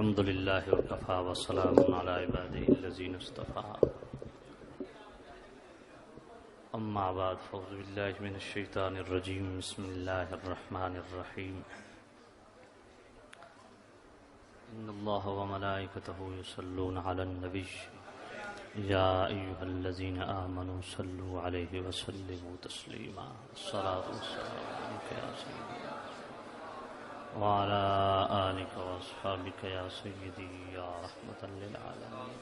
الحمد للہ وکفى وسلام علی عباده الذین اصطفى اما بعد فاعوذ باللہ من الشیطان الرجیم بسم اللہ الرحمن الرحیم ان اللہ وملائکتہ یصلون علی النبی یا ایھا الذین آمنوا صلوا علیہ وسلموا تسلیما الصلاۃ والسلام علیک یا سیدی وعلى آلك وأصحابك يا سيدي يا رحمة للعالمين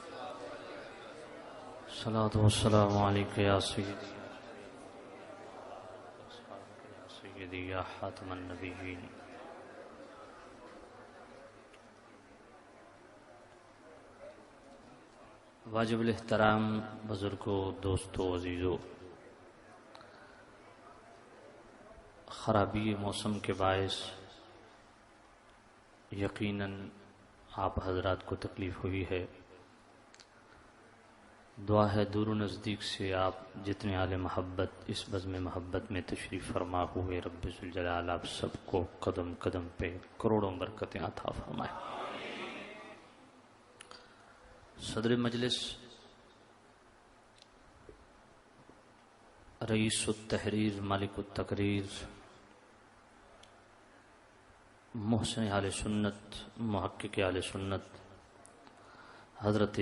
الصلاة والسلام عليك يا سيدي وأصحابك يا سيدي يا حاتم النبيين واجب الاحترام بزرگوں، دوستوں، عزیزوں، خرابی موسم کے باعث یقیناً آپ حضرات کو تکلیف ہوئی ہے۔ دعا ہے دور و نزدیک سے آپ جتنے اہل محبت اس بزم محبت میں تشریف فرما ہوئے، رب ذوالجلال آپ سب کو قدم قدم پہ کروڑوں برکتیں عطا فرمائے۔ صدر مجلس رئیس التحریر مالک التقریر محسن اہل سنت محقق اہل سنت حضرت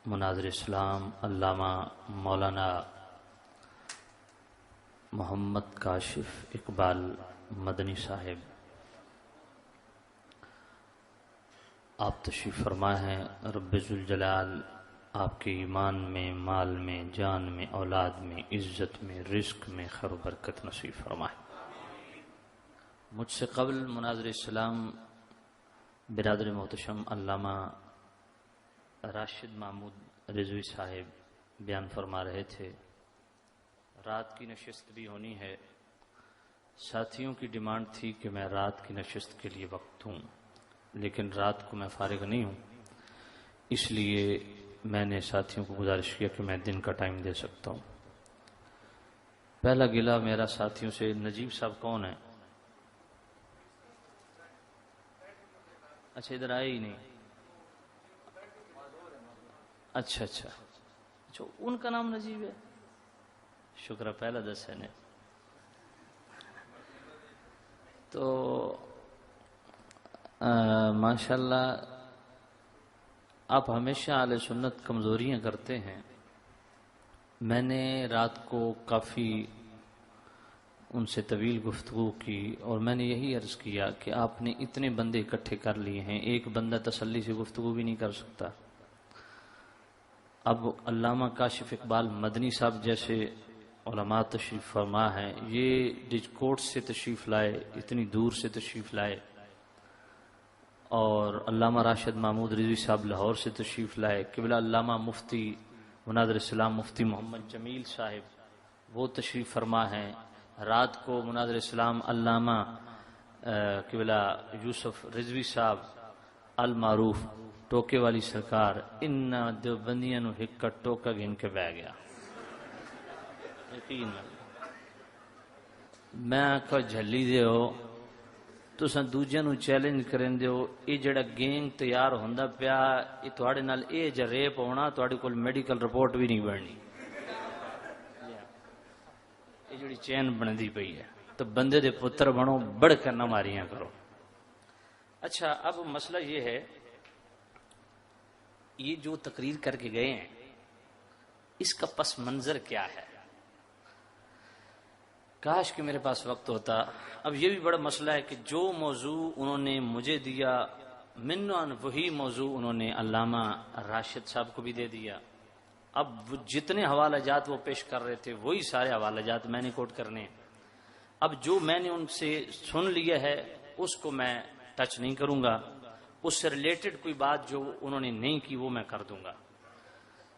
مناظر اسلام علامہ مولانا محمد کاشف اقبال مدنی صاحب، آپ تشریف فرما ہیں۔ رب ذوالجلال آپ کے ایمان میں، مال میں، جان میں، اولاد میں، عزت میں، رزق میں خیر و برکت نصیب فرمائے۔ مجھ سے قبل مناظر اسلام برادر محتشم علامہ راشد محمود رضوی صاحب بیان فرما رہے تھے۔ رات کی نشست بھی ہونی ہے، ساتھیوں کی ڈیمانڈ تھی کہ میں رات کی نشست کے لیے وقت دوں، لیکن رات کو میں فارغ نہیں ہوں، اس لیے میں نے ساتھیوں کو گزارش کیا کہ میں دن کا ٹائم دے سکتا ہوں۔ پہلا گلہ میرا ساتھیوں سے، نجیب صاحب کون ہے؟ اچھا ادھر آئے ہی نہیں۔ اچھا ان کا نام نجیب ہے، شکر ہے پہلا دس ہے نے۔ تو ماشاءاللہ آپ ہمیشہ اہل سنت کمزوریاں کرتے ہیں۔ میں نے رات کو کافی ان سے طویل گفتگو کی اور میں نے یہی عرض کیا کہ آپ نے اتنے بندے اکٹھے کر لیے ہیں، ایک بندہ تسلی سے گفتگو بھی نہیں کر سکتا۔ اب علامہ کاشف اقبال مدنی صاحب جیسے علماء تشریف فرما ہیں، یہ ڈجکوٹ سے تشریف لائے، اتنی دور سے تشریف لائے، اور علامہ راشد محمود رضوی صاحب لاہور سے تشریف لائے، قبلہ علامہ مفتی مناظر اسلام مفتی محمد جمیل صاحب وہ تشریف فرما ہیں۔ رات کو مناظر اسلام علامہ قبلہ یوسف رضوی صاحب المعروف ٹوکے والی سرکار ان دیوبندیاں نو ایک ٹوکا گن کے بہ گیا۔ یقین میں آخا جھلی دے ہو تساں دوجیاں نو چیلنج کرن دیو، یہ جڑا گینگ تیار ہوندا پیا یہ تواڈے نال اے جا ریپ ہونا، تواڈے کول میڈیکل رپورٹ بھی نہیں بننی، یہ جڑی چین بندی پئی ہے، تو بندے دے پتر بنو، بڑھ کر نہ ماریاں کرو۔ اچھا اب مسئلہ یہ ہے، یہ جو تقریر کر کے گئے ہیں اس کا پس منظر کیا ہے؟ کاش کہ میرے پاس وقت ہوتا۔ اب یہ بھی بڑا مسئلہ ہے کہ جو موضوع انہوں نے مجھے دیا منوان وہی موضوع انہوں نے علامہ راشد صاحب کو بھی دے دیا۔ اب وہ جتنے حوالہ جات وہ پیش کر رہے تھے وہی سارے حوالہ جات میں نے کوٹ کرنے ہیں۔ اب جو میں نے ان سے سن لیا ہے اس کو میں ٹچ نہیں کروں گا، اس سے ریلیٹڈ کوئی بات جو انہوں نے نہیں کی وہ میں کر دوں گا،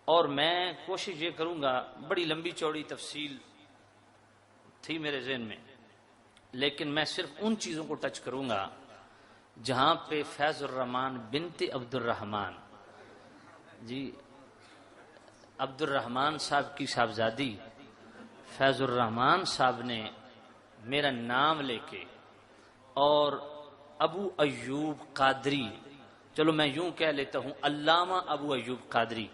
اور میں کوشش یہ کروں گا، بڑی لمبی چوڑی تفصیل تھی میرے ذہن میں، لیکن میں صرف ان چیزوں کو ٹچ کروں گا جہاں پہ فیض الرحمان بنت عبد الرحمان جی عبد الرحمان صاحب کی صاحبزادی فیض الرحمان صاحب نے میرا نام لے کے اور ابو ایوب قادری چلو میں یوں کہہ لیتا ہوں علامہ ابو ایوب قادری،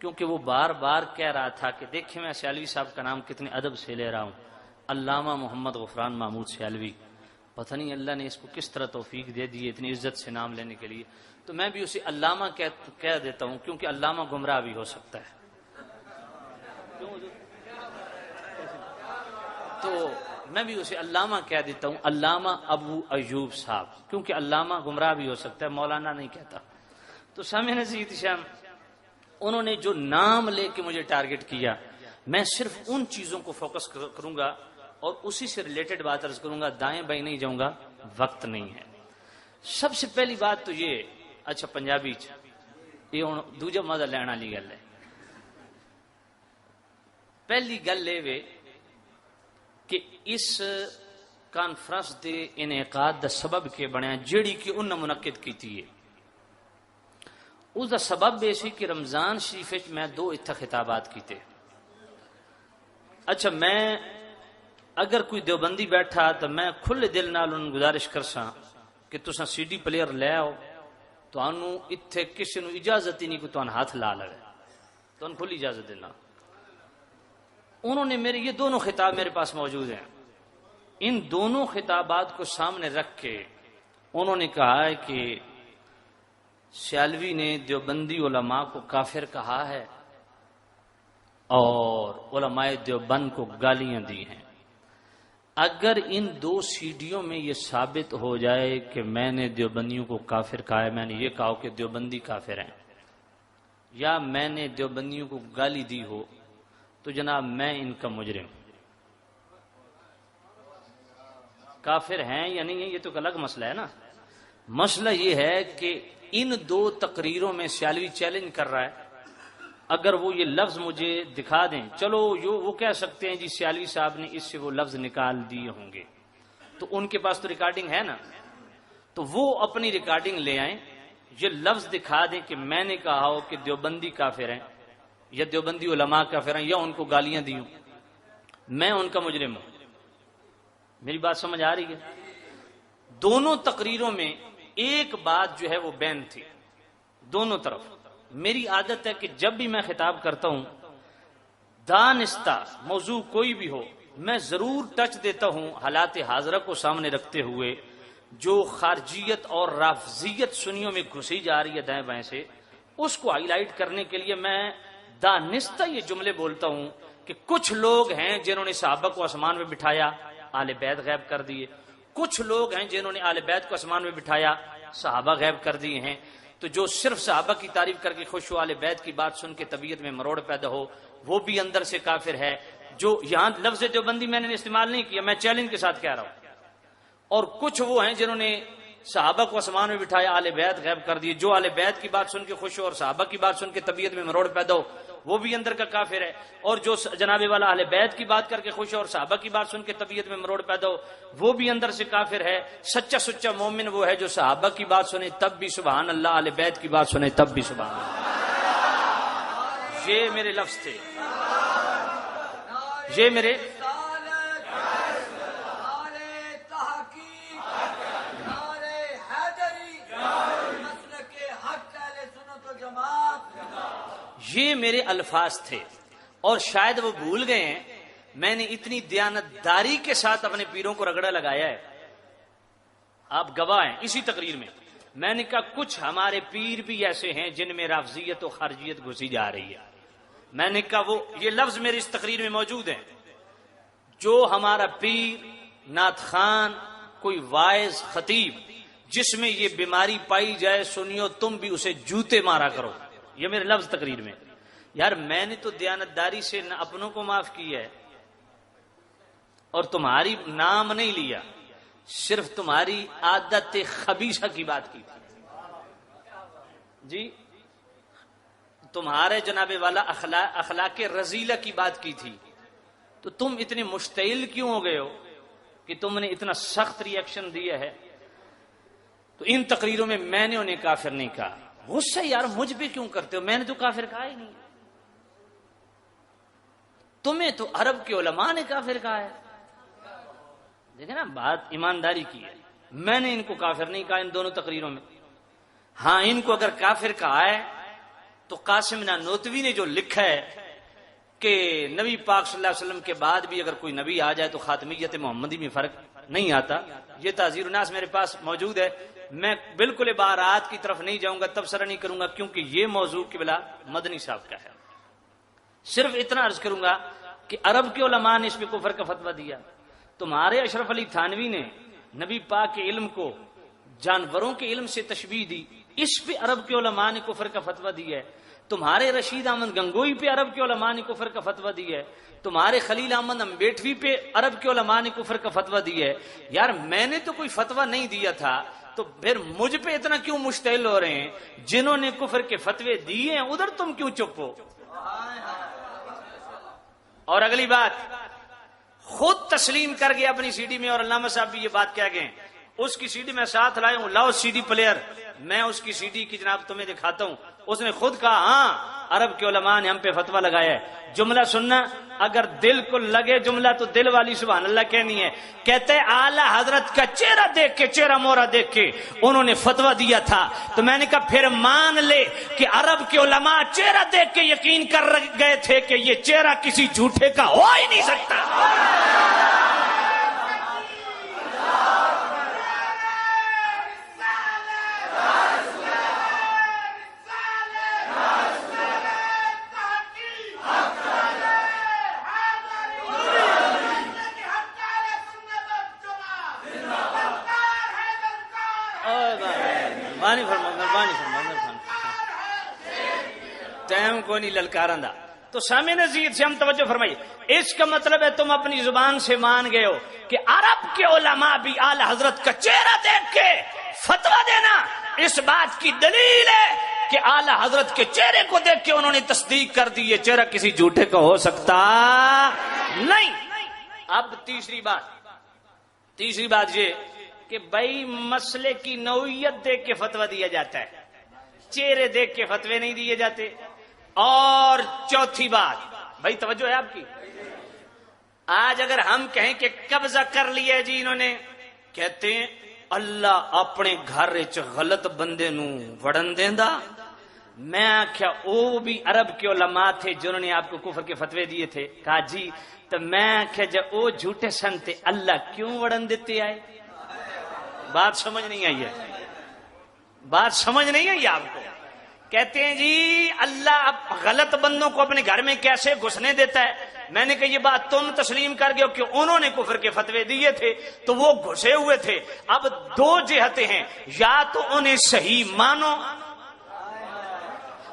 کیونکہ وہ بار بار کہہ رہا تھا کہ دیکھیں میں سیالوی صاحب کا نام کتنے ادب سے لے رہا ہوں، علامہ محمد غفران محمود سیالوی، پتہ نہیں اللہ نے اس کو کس طرح توفیق دے دی اتنی عزت سے نام لینے کے لیے، تو میں بھی اسے علامہ کہہ دیتا ہوں، کیونکہ علامہ گمراہ بھی ہو سکتا ہے۔ تو میں بھی اسے علامہ کہہ دیتا ہوں، علامہ ابو ایوب صاحب، کیونکہ علامہ گمراہ بھی ہو سکتا ہے، مولانا نہیں کہتا۔ تو سامعین عزیز احتشام، انہوں نے جو نام لے کے مجھے ٹارگٹ کیا، میں صرف ان چیزوں کو فوکس کروں گا اور اسی سے ریلیٹڈ بات عرض کروں گا، دائیں بائیں نہیں جاؤں گا، وقت نہیں ہے۔ سب سے پہلی بات تو یہ، اچھا پنجابی یہ ہوں دوجا مزہ لین والی گل ہے۔ پہلی گل یہ کہ اس کانفرنس دے انعقاد دا سبب کے بنیا جیڑی کہ انہوں نے منعقد کی ہے، اس دا سبب یہ سی کہ رمضان شریف میں 2 اتھا خطابات کیتے۔ اچھا میں اگر کوئی دیوبندی بیٹھا تو میں کھلے دل نال انہوں گزارش کرساں کہ تساں سی ڈی پلیئر لے آؤ، تو انہوں اتھے کسی نو اجازت ہی نہیں کہ تہن ہاتھ لا لے، تو ان کھلی اجازت دینا۔ انہوں نے میرے یہ دونوں خطاب میرے پاس موجود ہیں، ان دونوں خطابات کو سامنے رکھ کے انہوں نے کہا ہے کہ سیالوی نے دیوبندی علماء کو کافر کہا ہے اور علماء دیوبند کو گالیاں دی ہیں۔ اگر ان 2 سیڈیوں میں یہ ثابت ہو جائے کہ میں نے دیوبندیوں کو کافر کہا ہے، میں نے یہ کہا کہ دیوبندی کافر ہیں، یا میں نے دیوبندیوں کو گالی دی ہو، تو جناب میں ان کا مجرم، کافر ہیں یا نہیں ہیں یہ تو ایک الگ مسئلہ ہے نا۔ مسئلہ یہ ہے کہ ان 2 تقریروں میں سیالوی چیلنج کر رہا ہے، اگر وہ یہ لفظ مجھے دکھا دیں، چلو وہ کہہ سکتے ہیں جی سیالوی صاحب نے اس سے وہ لفظ نکال دیے ہوں گے، تو ان کے پاس تو ریکارڈنگ ہے نا، تو وہ اپنی ریکارڈنگ لے آئیں، یہ لفظ دکھا دیں کہ میں نے کہا ہو کہ دیوبندی کافر ہیں یا دیوبندی علماء کافر ہیں یا ان کو گالیاں دی ہوں، میں ان کا مجرم ہوں۔ میری بات سمجھ آ رہی ہے؟ دونوں تقریروں میں ایک بات جو ہے وہ بین تھی دونوں طرف۔ میری عادت ہے کہ جب بھی میں خطاب کرتا ہوں، دانستہ موضوع کوئی بھی ہو، میں ضرور ٹچ دیتا ہوں حالات حاضرہ کو سامنے رکھتے ہوئے، جو خارجیت اور رافضیت سنیوں میں گھسی جا رہی ہے دائیں بائیں سے، اس کو ہائی لائٹ کرنے کے لیے میں دانستہ یہ جملے بولتا ہوں کہ کچھ لوگ ہیں جنہوں نے صحابہ کو آسمان میں بٹھایا، اہل بیت غائب کر دیے، کچھ لوگ ہیں جنہوں نے اہل بیت کو آسمان میں بٹھایا، صحابہ غائب کر دیے ہیں۔ تو جو صرف صحابہ کی تعریف کر کے خوش ہو، اہل بیت کی بات سن کے طبیعت میں مروڑ پیدا ہو، وہ بھی اندر سے کافر ہے۔ جو یہاں لفظ دیوبندی میں نے استعمال نہیں کیا، میں چیلنج کے ساتھ کہہ رہا ہوں۔ اور کچھ وہ ہیں جنہوں نے صحابہ کو آسمان میں بٹھایا، اہل بیت غائب کر دیے، جو اہل بیت کی بات سن کے خوش ہو اور صحابہ کی بات سن کے طبیعت میں مروڑ پیدا ہو، وہ بھی اندر کا کافر ہے۔ اور جو جناب والا اہل بیت کی بات کر کے خوش ہو اور صحابہ کی بات سن کے طبیعت میں مروڑ پیدا ہو، وہ بھی اندر سے کافر ہے۔ سچا سچا مومن وہ ہے جو صحابہ کی بات سنے تب بھی سبحان اللہ، اہل بیت کی بات سنے تب بھی سبحان اللہ۔ یہ میرے لفظ تھے، یہ میرے یہ میرے الفاظ تھے، اور شاید وہ بھول گئے ہیں میں نے اتنی دیانتداری کے ساتھ اپنے پیروں کو رگڑا لگایا ہے۔ آپ گواہ ہیں، اسی تقریر میں نے کہا کچھ ہمارے پیر بھی ایسے ہیں جن میں رافضیت و خارجیت گھسی جا رہی ہے۔ میں نے کہا وہ یہ لفظ میری اس تقریر میں موجود ہیں، جو ہمارا پیر، نعت خان، کوئی وائز، خطیب جس میں یہ بیماری پائی جائے، سنیو تم بھی اسے جوتے مارا کرو۔ یہ میرے لفظ تقریر میں۔ یار میں نے تو دیانتداری سے نہ اپنوں کو معاف کیا ہے اور تمہاری نام نہیں لیا، صرف تمہاری عادت خبیثہ کی بات کی تھی جی، تمہارے جناب والا اخلاق رذیلہ کی بات کی تھی، تو تم اتنے مشتعل کیوں ہو گئے ہو کہ تم نے اتنا سخت ری ایکشن دیا ہے؟ تو ان تقریروں میں میں نے انہیں کافر نہیں کہا۔ غصہ یار مجھ پہ کیوں کرتے ہو؟ میں نے تو کافر کہا ہی نہیں، تمہیں تو عرب کے علماء نے کافر کہا ہے۔ دیکھیں نا، بات ایمانداری کی ہے، میں نے ان کو کافر نہیں کہا ان دونوں تقریروں میں۔ ہاں ان کو اگر کافر کہا ہے تو قاسم نانوتوی نے جو لکھا ہے کہ نبی پاک صلی اللہ علیہ وسلم کے بعد بھی اگر کوئی نبی آ جائے تو خاتمیت محمدی میں فرق نہیں آتا، یہ تعزیر الناس میرے پاس موجود ہے. میں بالکل عبارات کی طرف نہیں جاؤں گا، تبصرہ نہیں کروں گا، کیونکہ یہ موضوع قبلہ مدنی صاحب کا ہے. صرف اتنا عرض کروں گا کہ عرب کے علماء نے اس پہ کفر کا فتویٰ دیا. تمہارے اشرف علی تھانوی نے نبی پاک کے علم کو جانوروں کے علم سے تشبیہ دی، اس پہ عرب کے علماء نے کفر کا فتویٰ دیا ہے. تمہارے رشید احمد گنگوئی پہ عرب کے علماء نے کفر کا فتویٰ دیا ہے. تمہارے خلیل احمد امبیٹوی پہ عرب کے علماء نے کفر کا فتویٰ دیا ہے. یار میں نے تو کوئی فتویٰ نہیں دیا تھا، تو پھر مجھ پہ اتنا کیوں مشتعل ہو رہے ہیں؟ جنہوں نے کفر کے فتوے دیے ہیں ادھر تم کیوں چپ ہو؟ اور اگلی بات، خود تسلیم کر گیا اپنی سی ڈی میں، اور علامہ صاحب بھی یہ بات کہہ گئے، اس کی سی ڈی میں ساتھ لائے ہوں، لاؤ سی ڈی پلیئر، میں اس کی سی ڈی کی جناب تمہیں دکھاتا ہوں. اس نے خود کہا ہاں عرب کے علماء نے ہم پہ فتویٰ لگایا ہے. جملہ سننا، اگر دل کو لگے جملہ تو دل والی سبحان اللہ کہنی ہے. کہتے اعلی حضرت کا چہرہ دیکھ کے، چہرہ مورا دیکھ کے انہوں نے فتویٰ دیا تھا. تو میں نے کہا پھر مان لے کہ عرب کے علماء چہرہ دیکھ کے یقین کر گئے تھے کہ یہ چہرہ کسی جھوٹے کا ہو ہی نہیں سکتا. ٹائم کو نہیں للکاراں دا. تو سامع نظیر سے ہم توجہ فرمائیے، اس کا مطلب ہے تم اپنی زبان سے مان گئے ہو کہ عرب کے علماء بھی اعلی حضرت کا چہرہ دیکھ کے فتویٰ دینا اس بات کی دلیل ہے کہ اعلی حضرت کے چہرے کو دیکھ کے انہوں نے تصدیق کر دی یہ چہرہ کسی جھوٹے کا ہو سکتا نہیں. اب تیسری بات یہ کہ بھائی مسئلے کی نوعیت دیکھ کے فتویٰ دیا جاتا ہے، چہرے دیکھ کے فتوے نہیں دیے جاتے. اور چوتھی بات، بھائی توجہ ہے آپ کی، آج اگر ہم کہیں کہ قبضہ کر لیا جی انہوں نے، کہتے ہیں اللہ اپنے گھر چ غلط بندے نو وڑن دیندا. میں آخیا وہ بھی عرب کے علماء تھے جنہوں نے آپ کو کفر کے فتوے دیے تھے. کہا جی، تو میں آخیا جب وہ جھوٹے سن تے اللہ کیوں وڑن دیتے آئے؟ بات سمجھ نہیں آئی ہے، بات سمجھ نہیں آئی آپ کو. کہتے ہیں جی اللہ اب غلط بندوں کو اپنے گھر میں کیسے گھسنے دیتا ہے. میں نے کہا یہ بات تم تسلیم کر گئے ہو کہ انہوں نے کفر کے فتوے دیے تھے تو وہ گھسے ہوئے تھے. اب دو جہتیں ہیں، یا تو انہیں صحیح مانو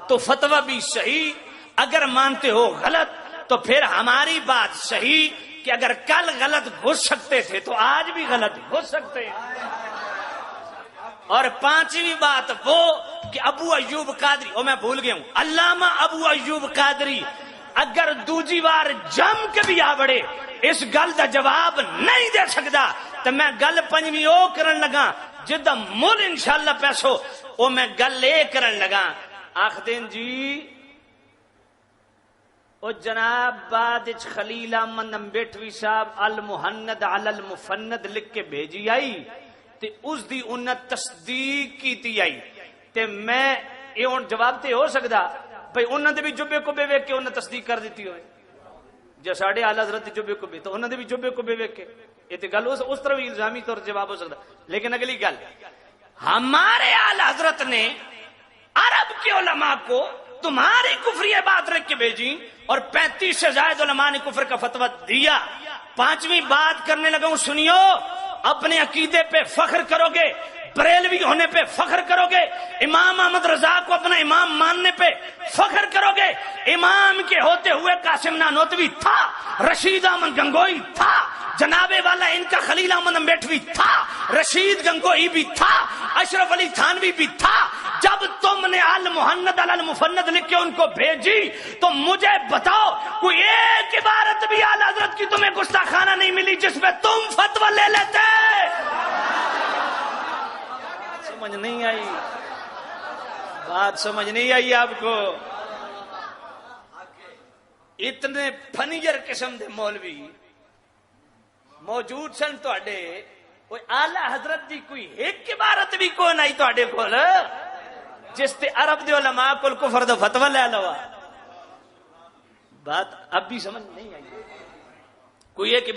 تو فتویٰ بھی صحیح، اگر مانتے ہو غلط تو پھر ہماری بات صحیح کہ اگر کل غلط گھس سکتے تھے تو آج بھی غلط گھس سکتے ہیں. اور پانچویں بات وہ کہ ابو ایوب قادری، میں بھول گیا ہوں، علامہ ابو ایوب قادری اگر دوجی بار جم کے بھی آ بڑے اس گل دا جواب نہیں دے سکتا تو میں گل پنجویں او کرن لگا جدا مول انشاءاللہ پیسو او میں گل اے کرن لگا. آخدین جی او جناب بعد خلیل احمد امبیٹوی صاحب المحند علی المفند لکھ کے بھیجی آئی تے اس دی انہیں تصدیق کی آئی تے میں یہ ہوں جواب تے ہو سکتا بھائی انہوں نے بھی جبے کو بے ویک کے انہیں تصدیق کر دیتی ہوئے جو ساڑھے اعلی حضرت جبے کو بے تو انہوں نے بھی جبے کو بے ویک کے یہ تے گل اس طرح الزامی طور جواب ہو سکتا. لیکن اگلی گل، ہمارے اعلی حضرت نے عرب کے علماء کو تمہاری کفری بات رکھ کے بھیجی اور 35 سے زائد علماء نے کفر کا فتویٰ دیا. پانچویں بات کرنے لگا ہوں، سنیو، اپنے عقیدے پہ فخر کرو گے، بریلوی ہونے پہ فخر کرو گے، امام احمد رضا کو اپنا امام ماننے پہ فخر کرو گے. امام کے ہوتے ہوئے قاسم نانوتوی تھا، رشید احمد گنگوئی تھا، جناب والا ان کا خلیل احمد امبیٹوی تھا، رشید گنگوئی بھی تھا، اشرف علی تھانوی بھی تھا. جب تم نے المحند علی المفند لکھ کے ان کو بھیجی تو مجھے بتاؤ کوئی ایک عبارت بھی اعلی حضرت کی تمہیں گستاخانہ نہیں ملی جس میں تم فتویٰ لے لیتے؟ سمجھ نہیں آئی، بات سمجھ نہیں آئی آپ کو. اتنے فنیجر قسم دے مولوی موجود سن تواڈے، کوئی اعلی حضرت دی کوئی ایک عبارت بھی کوئی نہیں تواڈے کول. جس تے عرب دے علماء کل کفر دا فتوی لے لوا. بات اب بھی سمجھ نہیں آئی. کوئی ایک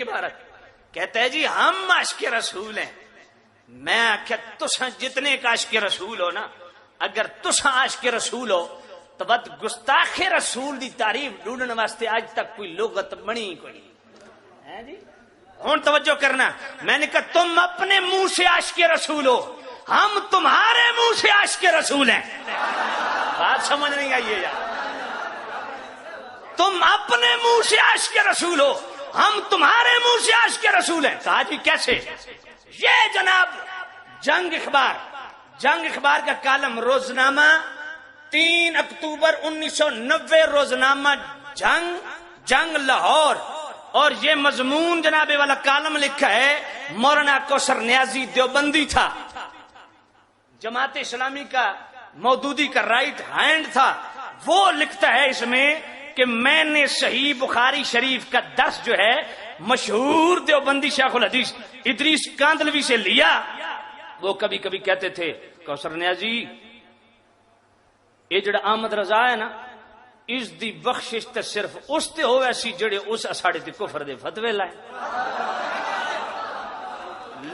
عبارت کہتا ہے جی ہم عاشق رسول ہیں. میں آخیا تساں جتنے کا عاشق رسول ہو نا، اگر تساں عاشق رسول ہو تو بد گستاخ رسول دی تعریف ڈھونڈنے واسطے آج تک کوئی لغت بنی کوئی ہے جی. ہوں توجہ کرنا، میں نے کہا تم اپنے منہ سے عاشق رسول ہو، ہم تمہارے منہ سے عاشق رسول ہیں. بات سمجھ نہیں آئی ہے یار. تم اپنے منہ سے عاشق رسول ہو، ہم تمہارے منہ سے عاشق رسول ہیں. کہا جی کیسے؟ یہ جناب جنگ اخبار کا کالم روزنامہ 3 اکتوبر 1990 روزنامہ جنگ لاہور، اور یہ مضمون جناب والا کالم لکھا ہے مولانا کوثر نیازی دیوبندی تھا، جماعت اسلامی کا مودودی کا رائٹ ہینڈ تھا. وہ لکھتا ہے اس میں کہ میں نے صحیح بخاری شریف کا درس جو ہے مشہور دیوبندی شیخ الحدیث ادریس کاندلوی سے لیا. وہ کبھی کبھی کہتے تھے کوثر نیازی یہ جڑا احمد رضا ہے نا، اس دی بخشش تے صرف اس تے ہوئے سی جڑے اس اساڑے تے کفر دے فتوی لائے.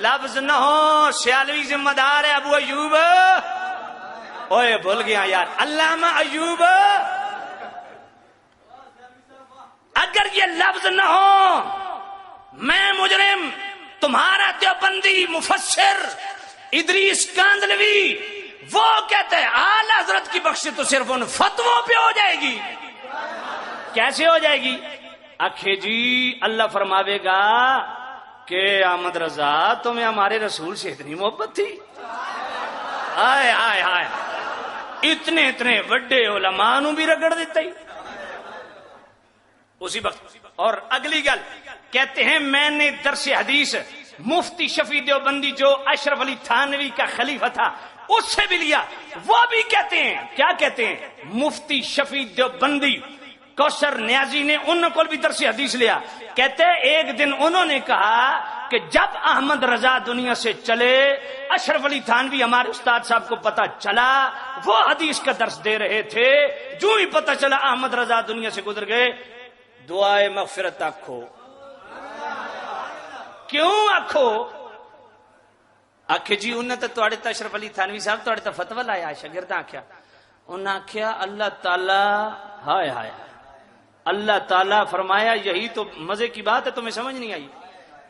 لفظ نہ ہو سیالوی ذمہ دار ہے ابو ایوب. اوئے بھول گیا یار، علامہ ایوب. اگر یہ لفظ نہ ہو میں مجرم، تمہارا دیوبندی مفسر ادریس کاندلوی وہ کہتے ہیں اعلی حضرت کی بخشش تو صرف ان فتووں پہ ہو جائے گی. کیسے ہو جائے گی؟ آخے جی اللہ فرماوے گا کہ احمد رضا تمہیں ہمارے رسول سے اتنی محبت تھی. آئے آئے آئے اتنے بڑے علماء نو بھی رگڑ دیتا ہی اسی وقت. اور اگلی گل کہتے ہیں میں نے درس حدیث مفتی شفیع دیوبندی جو اشرف علی تھانوی کا خلیفہ تھا اس سے بھی لیا. وہ بھی کہتے ہیں، کیا کہتے ہیں؟ مفتی شفیع دیوبندی کوثر نیازی نے ان کو بھی درس حدیث لیا. کہتے ہیں ایک دن انہوں نے کہا کہ جب احمد رضا دنیا سے چلے، اشرف علی تھانوی ہمارے استاد صاحب کو پتا چلا وہ حدیث کا درس دے رہے تھے، جو ہی پتا چلا احمد رضا دنیا سے گزر گئے، دعائے مغفرت آکھو. کیوں آکھو؟ آکھے جی انہیں تو اشرف علی تھانوی صاحب توڑے تو فتوی لایا. شاگرد آکھیا، انہیں آکھیا اللہ تعالی ہائے ہائے اللہ تعالیٰ فرمایا یہی تو مزے کی بات ہے، تمہیں سمجھ نہیں آئی.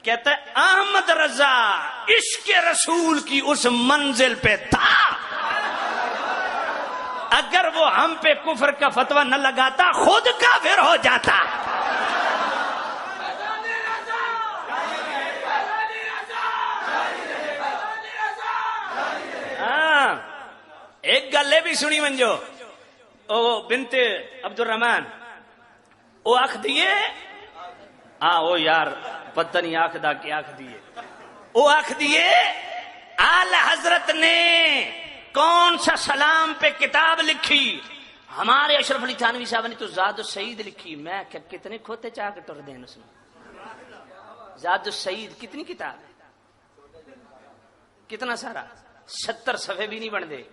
کہتا ہے احمد رضا عشق رسول کی اس منزل پہ تھا، اگر وہ ہم پہ کفر کا فتویٰ نہ لگاتا خود کافر ہو جاتا. ایک گلے بھی سنی منجو او بنت عبد الرحمن او آخ دیے او یار پتہ نہیں آخ دا کہ آخ دیے او آخ دیے اعلی حضرت نے کون سا سلام پہ کتاب لکھی؟ ہمارے اشرف علی تھانوی صاحب نے تو زاد السعید لکھی. میں کہ کتنے کھوتے چاہ کے ٹر دین اس میں زاد السعید کتنی کتاب ہے، کتنا سارا 70 صفحے بھی نہیں بن دے.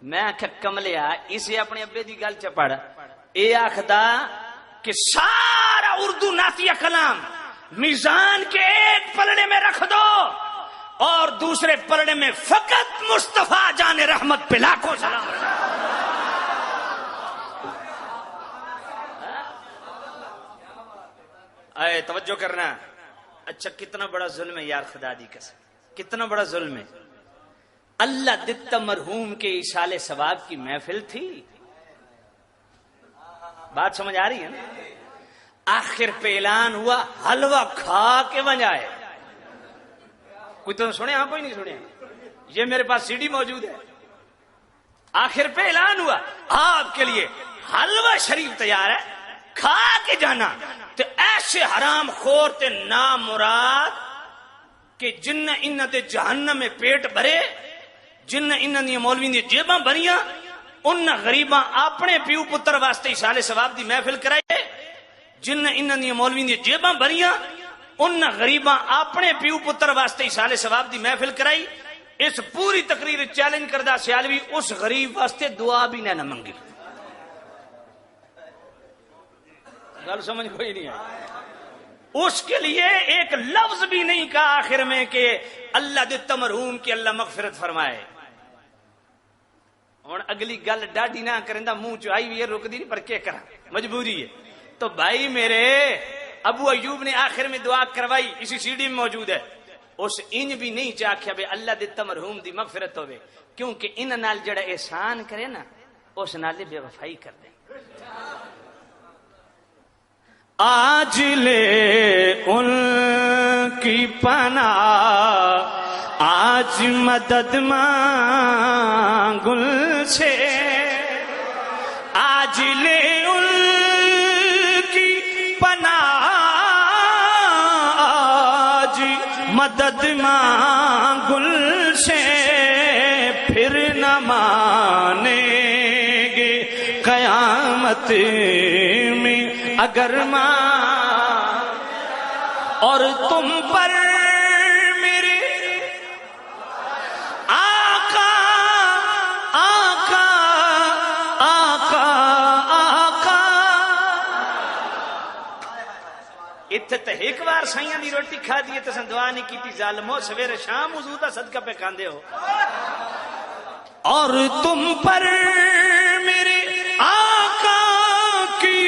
میں آخیا کملیا اسے اپنے ابے دی گل چ پڑھ. اے آخدا کہ سارا اردو نعتیہ کلام میزان کے ایک پلڑے میں رکھ دو اور دوسرے پلڑے میں فقط مصطفیٰ جان رحمت پہ لاکھوں سلام. اے توجہ کرنا. اچھا کتنا بڑا ظلم ہے یار، خدا دی قسم کتنا بڑا ظلم ہے. اللہ دتا مرحوم کے ایصال ثواب کی محفل تھی، بات سمجھ آ رہی ہے نا؟ آخر پہ اعلان ہوا حلوہ کھا کے بجائے. کوئی تو سنے؟ ہاں کوئی نہیں سنے. یہ میرے پاس سی ڈی موجود ہے. آخر پہ اعلان ہوا آپ کے لیے حلوہ شریف تیار ہے، کھا کے جانا. تو ایسے حرام خور تے نامراد کہ جن انہاں دے جہنم میں پیٹ بھرے، جن انہاں دی مولوی دی جیباں بھریاں، ان غریباں اپنے پیو پتر واسطے ایصال ثواب دی محفل کرائے. جن انہاں دی مولوی دی جیباں بھریاں، ان غریباں اپنے پیو پتر واسطے ایصال ثواب دی محفل کرائی. اس پوری تقریر چیلنج کردہ سیالوی اس غریب واسطے دعا بھی نہ منگی. گل سمجھ کوئی نہیں ہے. اس کے لیے ایک لفظ بھی نہیں کہا آخر میں کہ اللہ دتا مرحوم کی اللہ مغفرت فرمائے. ہوں اگلی گل ڈاڈی نہ کریں منہ چ آئی ہوئی ہے رک دی نہیں پر کیا کرا مجبوری ہے. تو بھائی میرے ابو ایوب نے آخر میں دعا کروائی اسی سی ڈی میں موجود ہے. اس انج بھی نہیں چاہیا بے اللہ دتا مرحوم دی مغفرت ہوئے کیونکہ ان نال جڑا احسان کرے نا اس نال بے وفائی کر دے. آج لے ان کی پناہ آج مدد مانگ ان سے آج لے ان کی پناہ آج مدد مانگ ان سے پھر نہ مانیں گے قیامت میں اگر ماں اور تم پر میرے آقا آقا آقا آقا. اتنے تو ایک بار سائیاں دی روٹی کھا دیے تو دعا نہیں کی ظالمو سویرے شام حضور دا صدقہ پہ کھاندے ہو. اور تم پر میرے آقا کی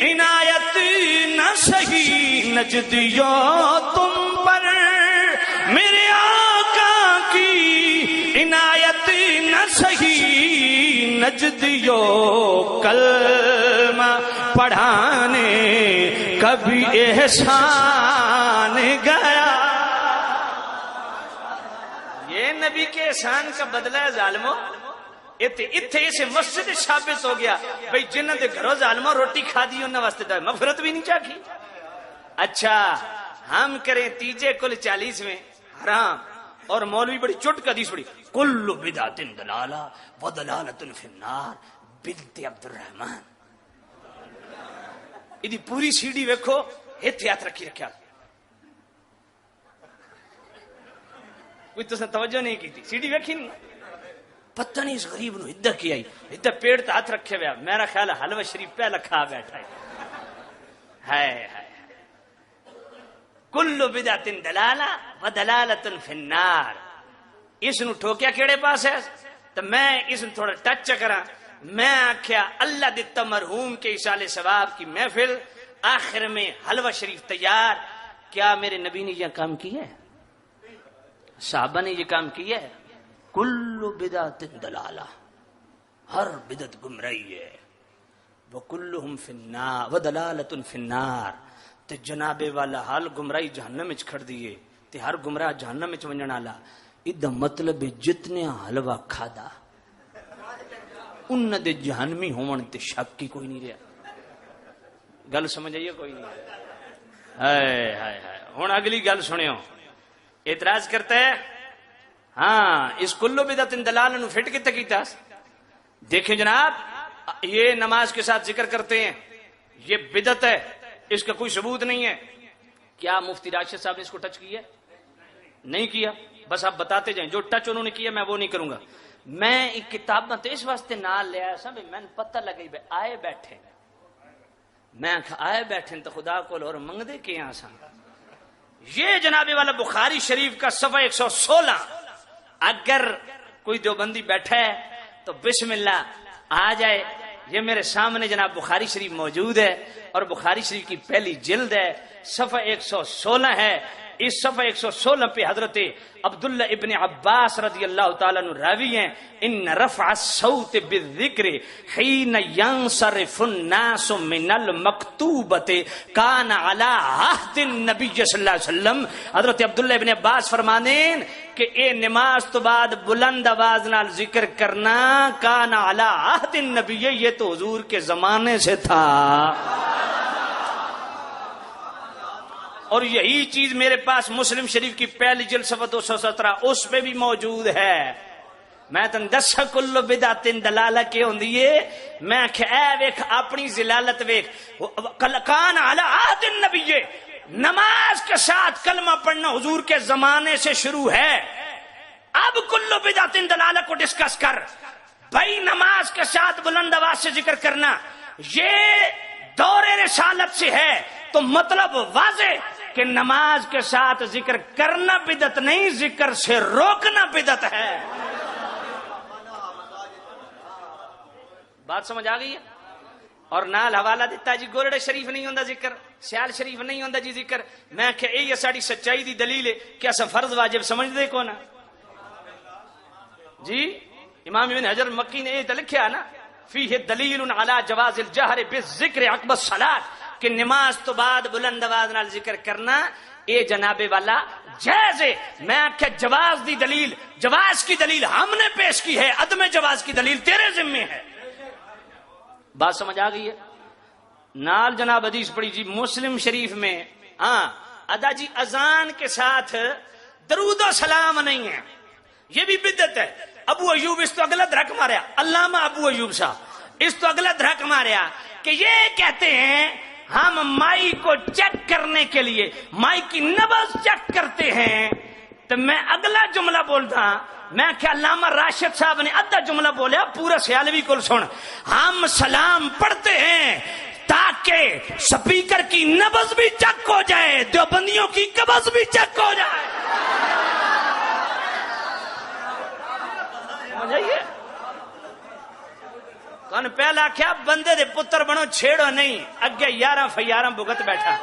عنایت نہ سہی نجدیو تم پر میرے آقا کی عنایت نہ سہی نجدیو کلمہ پڑھانے کبھی احسان گیا. یہ نبی کے احسان کا بدلہ ہے ظالمو. اتنے اسے مسجد ثابت ہو گیا بھئی جنہوں دے گھروں ظالموں روٹی کھا دی انہوں واسطے دا مغفرت بھی نہیں چاہی. اچھا ہم کریں تیجے کل 40 میں حرام اور مولوی بڑی چٹ کا دیس بڑی کل بدعت دلالہ و دلالت فی النار بنت عبد الرحمن. یہ پوری سی ڈی ویکھو ہتھ ہاتھ رکھی رکھیا کوئی تو توجہ نہیں کی تھی سی ڈی ویکھی نہیں. پتہ نہیں اس غریب نو ادھر کی آئی ادھر پیڑ تے ہاتھ رکھے ہوا میرا خیال ہے حلوہ شریف پہلا کھا بیٹھا ہے. کل بدعت دلالہ و دلالت فی النار. اس نو ٹھوکیا کیڑے پاس ہے تو میں اس نو تھوڑا ٹچ کراں. میں آکھیا اللہ دتا مرحوم کے اصال ثواب کی محفل آخر میں حلوہ شریف تیار. کیا میرے نبی نے یہ کام کیا ہے؟ صحابہ نے یہ کام کیا ہے؟ کل بدعت دلالہ ہر بدعت گمراہی ہے وکلہم فی النار ودلالۃ فی النار. تے جناب والا حال گمراہی جہنم وچ کھڑ دیے تے ہر گمراہ جہنم وچ ونجن والا. ادا مطلب جتنے حلوہ کھادا انہاں دے جہنمی ہون تے شک کی کوئی نہیں رہا. گل سمجھ آئیے کوئی نہیں. ہائے ہائے ہائے. ہن اگلی گل سنیو. اعتراض کرتا ہے ہاں اس کلو بدعت دلالہ نو فٹ کتے کیتا. دیکھیں جناب یہ نماز کے ساتھ ذکر کرتے ہیں یہ بدعت ہے اس کا کوئی ثبوت نہیں ہے. کیا مفتی راشد صاحب نے اس کو ٹچ کیا؟ نہیں کیا. بس آپ بتاتے جائیں جو ٹچ انہوں نے کیا میں وہ نہیں کروں گا. میں ایک کتاب تو اس واسطے نال لیا سا میں پتہ لگی بھائی آئے بیٹھے میں آئے بیٹھے تو خدا کو اور منگ دے کے یہاں سا. یہ جناب والا بخاری شریف کا صفحہ 116 اگر کوئی دیوبندی بیٹھا ہے تو بسم اللہ آ جائے. یہ میرے سامنے جناب بخاری شریف موجود ہے اور بخاری شریف کی پہلی جلد ہے صفحہ 116 ہے. اس صفحہ 116 پہ حضرت عبداللہ ابن عباس رضی اللہ تعالیٰ عنہ راوی ہیں ان رفع الصوت بالذکر حین ینصرف الناس من المکتوبت کان علی عہد النبی صلی اللہ علیہ وسلم. حضرت عبداللہ ابن عباس فرمانیں کہ اے نماز تو بعد بلند آواز نال ذکر کرنا کان علی عہد النبی یہ تو حضور کے زمانے سے تھا. اور یہی چیز میرے پاس مسلم شریف کی پہلی جلد صفحہ 217 اس پہ بھی موجود ہے. میں تن دس کل بدعت دلالہ کے ہوندی ہے. میں کہ اے ویکھ اپنی ذلالت ویکھ کان علی عہد النبی نماز کے ساتھ کلمہ پڑھنا حضور کے زمانے سے شروع ہے. اب کلو بدعت دلالہ کو ڈسکس کر بھائی. نماز کے ساتھ بلند آواز سے ذکر کرنا یہ دور رسالت سے ہے تو مطلب واضح کہ نماز کے ساتھ ذکر کرنا بدعت نہیں، ذکر سے روکنا بدعت ہے. بات سمجھ آ گئی ہے؟ اور نال حوالہ دیتا جی گولڑے شریف نہیں ہوندا ذکر، سیال شریف نہیں ہوندا جی ذکر. میں کہ یہ ساری سچائی دی دلیل ہے کہ اسا فرض واجب سمجھ دے کون جی. امام ابن حجر مکی نے یہ تو لکھیا نا فیہ دلیل علی جواز الجہر بالذکر عقب الصلاۃ کہ نماز تو بعد بلند آواز نال ذکر کرنا اے جناب والا جائز ہے. میں کہ جواز دی دلیل، جواز کی دلیل ہم نے پیش کی ہے، عدم جواز کی دلیل تیرے ذمے ہے. بات سمجھ آ گئی ہے؟ نال جناب حدیث پڑھی جی مسلم شریف میں. ہاں ادا جی اذان کے ساتھ درود و سلام نہیں ہے، یہ بھی بدعت ہے. ابو ایوب اس تو اگلا دھڑک ماریا، علامہ ابو ایوب صاحب اس تو اگلا دھڑک ماریا کہ یہ کہتے ہیں ہم مائی کو چیک کرنے کے لیے مائی کی نبض چیک کرتے ہیں. تو میں اگلا جملہ بولتا، میں کہ علامہ راشد صاحب نے آدھا جملہ بولیا، پورا سیالوی کو سن. ہم سلام پڑھتے ہیں تاکہ سپیکر کی نبض بھی چیک ہو جائے، دیوبندیوں کی قبض بھی چیک ہو جائے. سمجھائیے کون پہلا کیا بندے دے پتر بنو چھیڑو نہیں، اگے 11 فیارہ بھگت بیٹھا.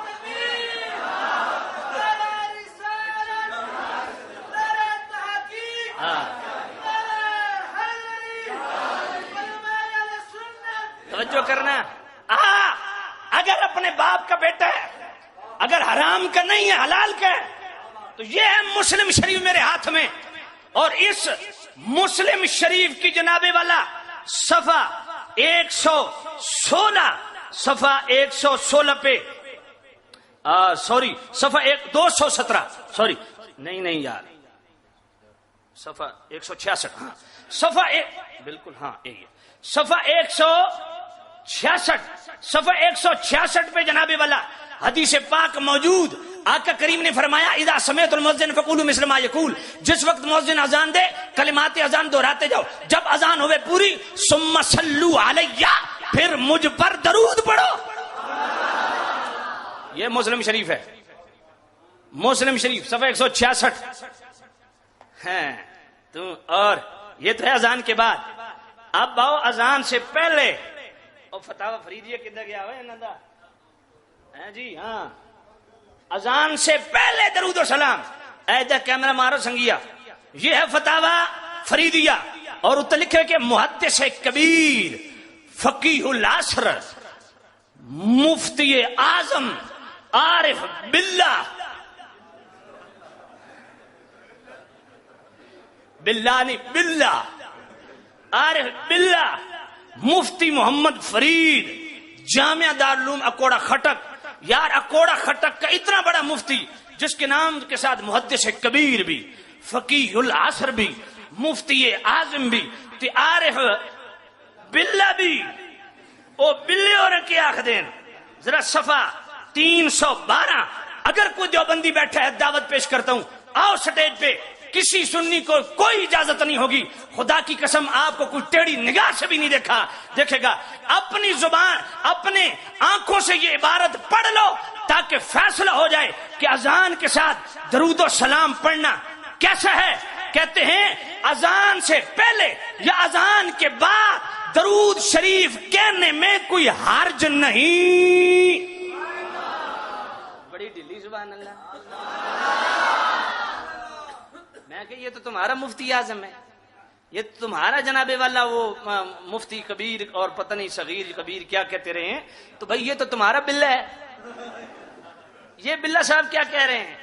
توجہ کرنا. اگر اپنے باپ کا بیٹا ہے، اگر حرام کا نہیں ہے حلال کا ہے، تو یہ ہے مسلم شریف میرے ہاتھ میں. اور اس مسلم شریف کی جناب والا صفحہ 116 صفحہ 116 پہ سوری صفحہ 217 سوری نہیں یار صفحہ 166 ہاں صفحہ بالکل ہاں صفحہ 166 صفحہ 166 پہ جناب والا حدیث پاک موجود. آقا کریم نے فرمایا اذا سمعت المؤذن فقولوا مثل ما یقول، جس وقت مؤذن اذان دے کلمات اذان دہراتے جاؤ. جب اذان ہوئے پوری ثم صلوا علی، پھر مجھ پر درود پڑھو. یہ مسلم شریف ہے، مسلم شریف صفحہ 166 ہے. اور یہ تو ہے اذان کے بعد. اب آؤ اذان سے پہلے. اور فتاوی فریدیہ کدھر گیا ہوا ہے جی. ہاں اذان سے پہلے درود و سلام. ایدہ کیمرہ مارو سنگیا، یہ ہے فتاوی فریدیہ. اور اتنے لکھے کہ محدث کبیر فقیہ العصر مفتی اعظم عارف باللہ عارف باللہ مفتی محمد فرید جامعہ دارالعلوم اکوڑا خٹک. یار اکوڑا خٹک کا اتنا بڑا مفتی جس کے نام کے ساتھ محدث کبیر بھی، فقیہ العصر بھی، مفتی اعظم بھی، عارف باللہ بھی. او بلے اور کیا آخدین ذرا صفحہ 312. اگر کوئی دیوبندی بیٹھا ہے دعوت پیش کرتا ہوں، آؤ سٹیج پہ. کسی سنی کو کوئی اجازت نہیں ہوگی، خدا کی قسم آپ کو کوئی ٹیڑھی نگاہ سے بھی نہیں دیکھے گا. اپنی زبان اپنے آنکھوں سے یہ عبارت پڑھ لو تاکہ فیصلہ ہو جائے کہ اذان کے ساتھ درود و سلام پڑھنا کیسا ہے. کہتے ہیں اذان سے پہلے یا اذان کے بعد درود شریف کہنے میں کوئی حرج نہیں. بڑی ڈھیلی سبحان اللہ. میں کہ یہ تو تمہارا مفتی اعظم ہے، یہ تو تمہارا جناب والا وہ مفتی کبیر اور پتہ نہیں صغیر کبیر کیا کہتے رہے ہیں. تو بھائی یہ تو تمہارا بلہ ہے. یہ بلہ صاحب کیا کہہ رہے ہیں؟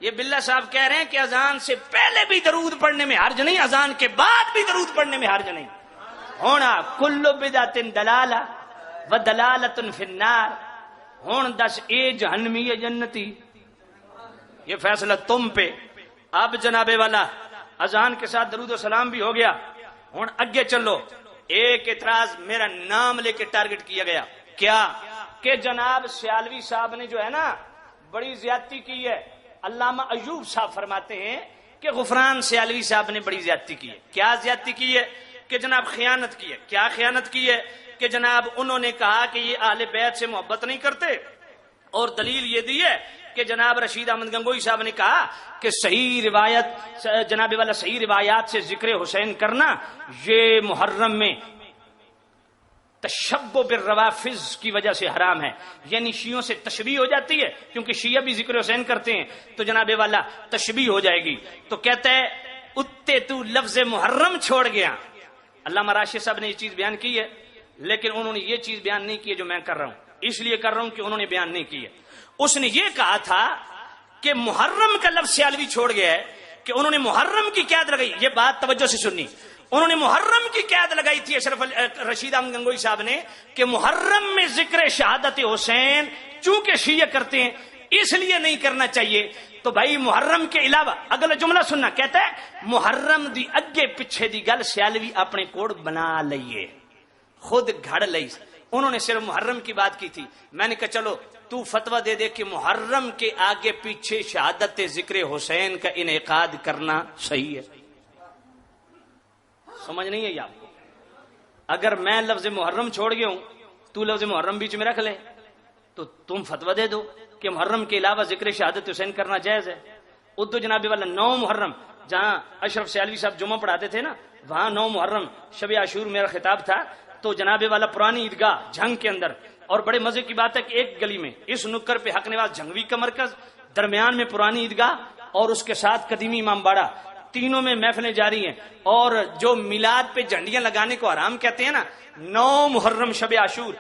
یہ بلہ صاحب کہہ رہے ہیں کہ اذان سے پہلے بھی درود پڑھنے میں حرج نہیں، اذان کے بعد بھی درود پڑھنے میں حرج نہیں. ہونا کل بدعت دلالہ و دلالت فی النار. ہون دس اے جہنمی ہے جنتی، یہ فیصلہ تم پہ. اب جناب والا اذان کے ساتھ درود و سلام بھی ہو گیا. ہوں اگے چلو. ایک اعتراض میرا نام لے کے ٹارگٹ کیا گیا کیا کہ جناب سیالوی صاحب نے جو ہے نا بڑی زیادتی کی ہے. علامہ ایوب صاحب فرماتے ہیں کہ غفران سیالوی صاحب نے بڑی زیادتی کی ہے. کیا زیادتی کی ہے؟ کہ جناب خیانت کی ہے. کیا خیانت کی ہے؟ کہ جناب انہوں نے کہا کہ یہ اہل بیت سے محبت نہیں کرتے، اور دلیل یہ دی ہے کہ جناب رشید احمد گنگوئی صاحب نے کہا کہ صحیح روایت جناب والا صحیح روایات سے ذکر حسین کرنا یہ محرم میں تشبہ بالروافض کی وجہ سے حرام ہے، یعنی شیعوں سے تشبیہ ہو جاتی ہے، کیونکہ شیعہ بھی ذکر حسین کرتے ہیں تو جناب والا تشبیہ ہو جائے گی. تو کہتا ہے اتے تو لفظ محرم چھوڑ گیا. علامہ راشد صاحب نے یہ چیز بیان کی ہے، لیکن انہوں نے یہ چیز بیان نہیں کی ہے جو میں کر رہا ہوں، اس لیے کر رہا ہوں کہ انہوں نے بیان نہیں کی ہے. اس نے یہ کہا تھا کہ محرم کا لفظ سیالوی چھوڑ گیا ہے، کہ انہوں نے محرم کی قید لگائی. یہ بات توجہ سے سننی، انہوں نے محرم کی قید لگائی تھی اشرف رشید احمد گنگوئی صاحب نے کہ محرم میں ذکر شہادت حسین چونکہ شیعہ کرتے ہیں اس لیے نہیں کرنا چاہیے. تو بھائی محرم کے علاوہ اگلا جملہ سننا، کہتا ہے محرم دی اگے پیچھے دی گل سیالوی اپنے کوڑ بنا لئیے، خود گھڑ لئی. انہوں نے صرف محرم کی بات کی تھی. میں نے کہا چلو تو فتویٰ دے دے کہ محرم کے آگے پیچھے شہادت ذکر حسین کا انعقاد کرنا صحیح ہے. سمجھ نہیں ہے آپ کو؟ اگر میں لفظ محرم چھوڑ گیا ہوں تو لفظ محرم بیچ میں رکھ لے تو تم فتویٰ دے دو کہ محرم کے علاوہ ذکر شہادت حسین کرنا جائز ہے. ادو جناب والا 9 محرم جہاں اشرف سیالوی صاحب جمعہ پڑھاتے تھے نا، وہاں 9 محرم شب عاشور میرا خطاب تھا. تو جناب والا پرانی عیدگاہ جھنگ کے اندر، اور بڑے مزے کی بات ہے کہ ایک گلی میں اس نکر پہ حق نواز جھنگوی کا مرکز، درمیان میں پرانی عیدگاہ اور اس کے ساتھ قدیمی امام باڑہ، تینوں میں محفلیں جاری ہیں. اور جو میلاد پہ جھنڈیاں لگانے کو حرام کہتے ہیں نا، 9 محرم شب عاشور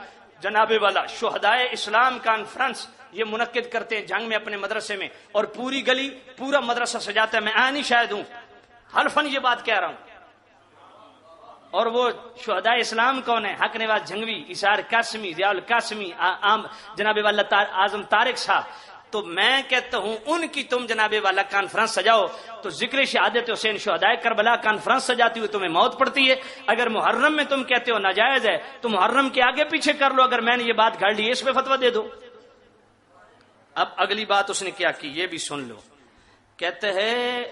جناب والا شہدائے اسلام کانفرنس یہ منعقد کرتے ہیں جنگ میں اپنے مدرسے میں، اور پوری گلی پورا مدرسہ سجاتا ہے. میں آنی شاید ہوں، حلفاً یہ بات کہہ رہا ہوں. اور وہ شہدائے اسلام کون ہے؟ حق نواز جھنگوی، اسار قاسمی، ضیاء القاسمی، جناب والا اعظم طارق صاحب. تو میں کہتا ہوں ان کی تم جناب والا کانفرنس سجاؤ تو ذکر شہادت حسین شہدائے کربلا کانفرنس سجاتی ہوئی تمہیں موت پڑتی ہے. اگر محرم میں تم کہتے ہو ناجائز ہے تو محرم کے آگے پیچھے کر لو. اگر میں نے یہ بات گھڑ لی اس پہ فتویٰ دے دو. اب اگلی بات اس نے کیا کی یہ بھی سن لو. کہتے ہیں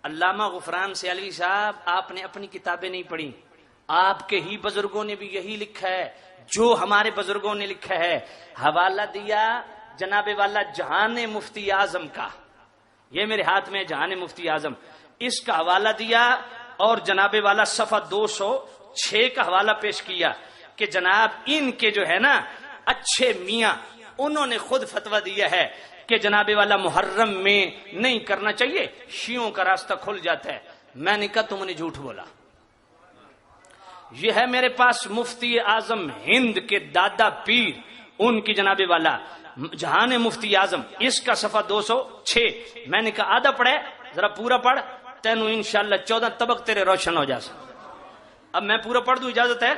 علامہ غفران سیالوی صاحب آپ نے اپنی کتابیں نہیں پڑھی، آپ کے ہی بزرگوں نے بھی یہی لکھا ہے جو ہمارے بزرگوں نے لکھا ہے. حوالہ دیا جناب والا جہان مفتی اعظم کا، یہ میرے ہاتھ میں جہان مفتی اعظم، اس کا حوالہ دیا، اور جناب والا صفحہ 206 کا حوالہ پیش کیا کہ جناب ان کے جو ہے نا اچھے میاں انہوں نے خود فتویٰ دیا ہے کہ جناب والا محرم میں نہیں کرنا چاہیے، شیعوں کا راستہ کھل جاتا ہے. میں نے کہا تم نے جھوٹ بولا. یہ ہے میرے پاس مفتی اعظم ہند کے دادا پیر، ان کی جناب والا جہان مفتی اعظم، اس کا صفحہ 206. میں نے کہا آدھا پڑھے، ذرا پورا پڑھ، تینوں انشاءاللہ 14 طبق تیرے روشن ہو جاسے. اب میں پورا پڑھ دوں، اجازت ہے؟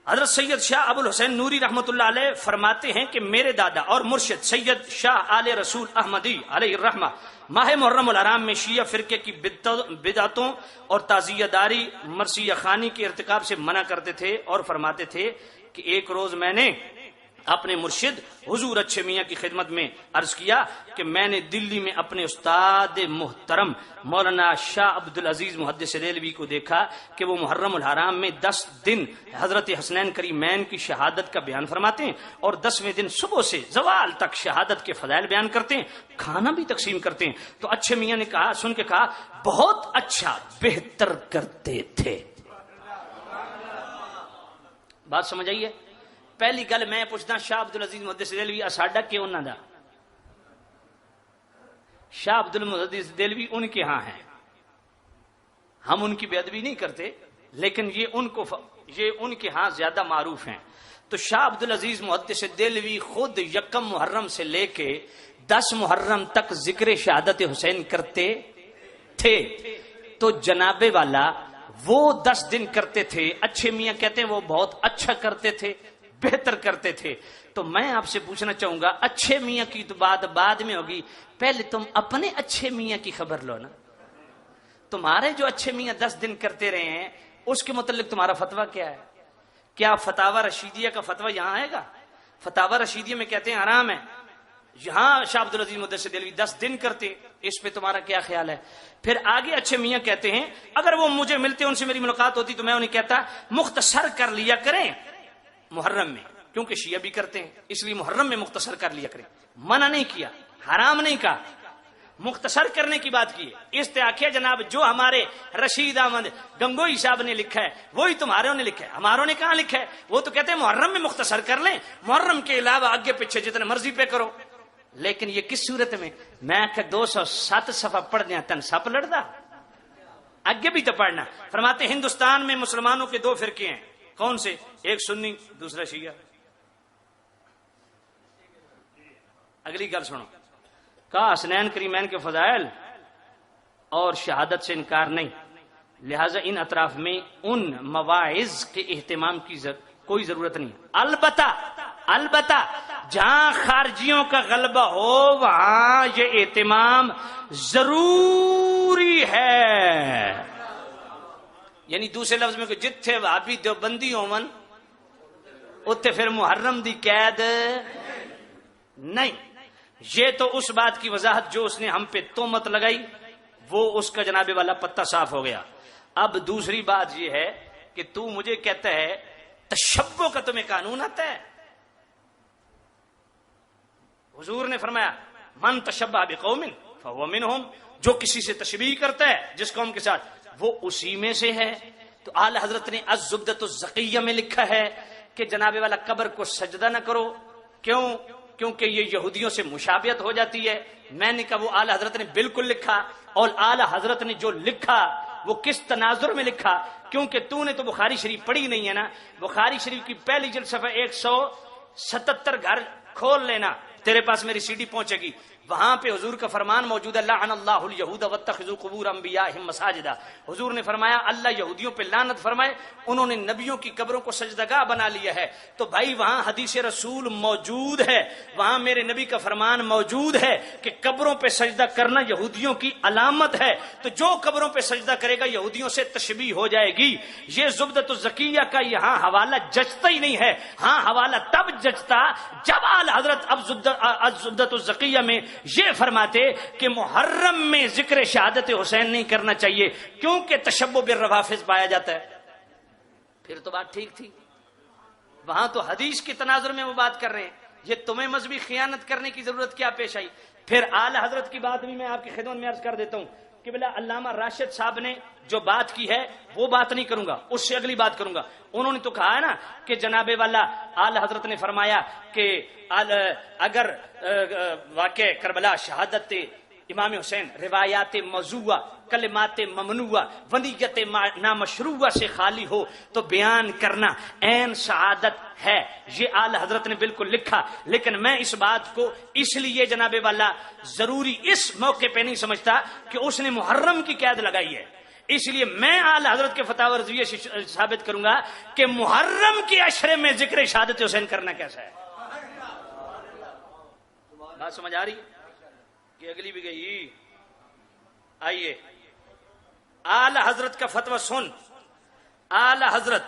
حضرت سید شاہ ابو الحسین نوری رحمت اللہ علیہ فرماتے ہیں کہ میرے دادا اور مرشد سید شاہ آل رسول احمدی علیہ الرحمہ ماہ محرم الحرام میں شیعہ فرقے کی بدعتوں اور تعزیہ داری مرثیہ خوانی کے ارتکاب سے منع کرتے تھے، اور فرماتے تھے کہ ایک روز میں نے اپنے مرشد حضور اچھے میاں کی خدمت میں عرض کیا کہ میں نے دلی میں اپنے استاد محترم مولانا شاہ عبد العزیز محدث ریلوی کو دیکھا کہ وہ محرم الحرام میں 10 دن حضرت حسنین کریمین کی شہادت کا بیان فرماتے ہیں، اور 10ویں دن صبح سے زوال تک شہادت کے فضائل بیان کرتے ہیں، کھانا بھی تقسیم کرتے ہیں. تو اچھے میاں نے کہا، سن کے کہا بہت اچھا، بہتر کرتے تھے. بات سمجھ آئیے؟ پہلی گل میں پوچھتا شاہ عبد العزیز محدث دہلوی اساڈا کہ انہاں دا؟ شاہ عبد المحدث دہلوی ان کے ہاں ہیں، ہم ان کی بے ادبی نہیں کرتے، لیکن یہ ان کے ہاں زیادہ معروف ہیں. تو شاہ عبد العزیز محدث دہلوی خود 1 محرم سے لے کے 10 محرم تک ذکر شہادت حسین کرتے تھے. تو جناب والا وہ 10 دن کرتے تھے، اچھے میاں کہتے ہیں وہ بہت اچھا کرتے تھے، بہتر کرتے تھے. تو میں آپ سے پوچھنا چاہوں گا، اچھے میاں کی تو بات بعد میں ہوگی، پہلے تم اپنے اچھے میاں کی خبر لو نا. تمہارے جو اچھے میاں 10 دن کرتے رہے ہیں اس کے متعلق تمہارا فتویٰ کیا ہے؟ کیا فتاوی رشیدیہ کا فتویٰ یہاں آئے گا؟ فتاوی رشیدیہ میں کہتے ہیں حرام ہے، یہاں شاہ عبد العزیز مدثر دہلوی 10 دن کرتے، اس پہ تمہارا کیا خیال ہے؟ پھر آگے اچھے میاں کہتے ہیں اگر وہ مجھے ملتے، ان سے میری ملاقات ہوتی تو میں انہیں کہتا مختصر کر لیا کریں محرم میں، کیونکہ شیعہ بھی کرتے ہیں اس لیے محرم میں مختصر کر لیا کریں. منع نہیں کیا، حرام نہیں کہا، مختصر کرنے کی بات کی ہے. استحاکیہ جناب جو ہمارے رشید احمد گنگوئی صاحب نے لکھا ہے وہی تمہاروں نے لکھا ہے، ہماروں نے کہاں لکھا ہے؟ وہ تو کہتے ہیں محرم میں مختصر کر لیں، محرم کے علاوہ آگے پیچھے جتنے مرضی پہ کرو. لیکن یہ کس صورت میں کہ 207 صفحہ پڑھ دیا تن سپ لڑتا، آگے بھی تو پڑھنا. فرماتے ہندوستان میں مسلمانوں کے 2 فرقے ہیں، کون سے؟ ایک سنی دوسرا شیعہ. اگلی گل سنو، کہا حسنین کریمین کے فضائل اور شہادت سے انکار نہیں، لہذا ان اطراف میں ان مواعظ کے اہتمام کی کوئی ضرورت نہیں. البتہ جہاں خارجیوں کا غلبہ ہو وہاں یہ اہتمام ضروری ہے. یعنی دوسرے لفظ میں کہ جتھے وہابی دیوبندی ہون اتھے پھر محرم دی قید نہیں. یہ تو اس بات کی وضاحت جو اس نے ہم پہ تہمت لگائی وہ اس کا جناب والا پتہ صاف ہو گیا. اب دوسری بات یہ ہے کہ تو مجھے کہتا ہے تشبہ کا تمہیں قانون آتا ہے. حضور نے فرمایا من تشبہ بقوم فہو منہم، جو کسی سے تشبیہ کرتا ہے جس قوم کے ساتھ وہ اسی میں سے ہے. تو اعلی حضرت نے الزبدۃ الزکیہ میں لکھا ہے کہ جناب والا قبر کو سجدہ نہ کرو. کیونکہ یہ یہودیوں سے مشابہت ہو جاتی ہے. میں نے کہا وہ اعلی حضرت نے بالکل لکھا، اور اعلی حضرت نے جو لکھا وہ کس تناظر میں لکھا؟ کیونکہ تو نے تو بخاری شریف پڑھی نہیں ہے نا. بخاری شریف کی پہلی جلد صفحہ 177 گھر کھول لینا، تیرے پاس میری CD پہنچے گی. وہاں پہ حضور کا فرمان موجود ہے لعن اللہ الیہود واتخذوا قبور انبیائہم مساجدا. حضور نے فرمایا اللہ یہودیوں پہ لعنت فرمائے، انہوں نے نبیوں کی قبروں کو سجدگاہ بنا لیا ہے. تو بھائی وہاں حدیث رسول موجود ہے، وہاں میرے نبی کا فرمان موجود ہے کہ قبروں پہ سجدہ کرنا یہودیوں کی علامت ہے. تو جو قبروں پہ سجدہ کرے گا یہودیوں سے تشبیہ ہو جائے گی. یہ زبدۃ الزکیہ کا یہاں حوالہ جچتا ہی نہیں ہے. ہاں حوالہ تب جچتا جب اعلی حضرت اب زبدۃ الزکیہ میں یہ فرماتے کہ محرم میں ذکر شہادت حسین نہیں کرنا چاہیے کیونکہ تشبہ بالروافض پایا جاتا ہے. پھر تو بات ٹھیک تھی. وہاں تو حدیث کے تناظر میں وہ بات کر رہے ہیں، یہ تمہیں مذہبی خیانت کرنے کی ضرورت کیا پیش آئی؟ پھر اعلی حضرت کی بات بھی میں آپ کی خدمت میں عرض کر دیتا ہوں کہ بلا علامہ راشد صاحب نے جو بات کی ہے وہ بات نہیں کروں گا، اس سے اگلی بات کروں گا. انہوں نے تو کہا ہے نا کہ جناب والا اعلی حضرت نے فرمایا کہ اگر واقع کربلا شہادت امام حسین روایات موضوعہ کلمات ممنوعہ ونیت نامشروعہ سے خالی ہو تو بیان کرنا عین سعادت ہے. یہ اعلی حضرت نے بالکل لکھا. لیکن میں اس بات کو اس لیے جناب والا ضروری اس موقع پہ نہیں سمجھتا کہ اس نے محرم کی قید لگائی ہے. اس لیے میں اعلی حضرت کے فتاوی رضویہ سے ثابت کروں گا کہ محرم کے عشرے میں ذکر شہادت حسین کرنا کیسا ہے. بات سمجھ آ رہی کہ اگلی بھی گئی؟ آئیے اعلی حضرت کا فتویٰ سن. اعلی حضرت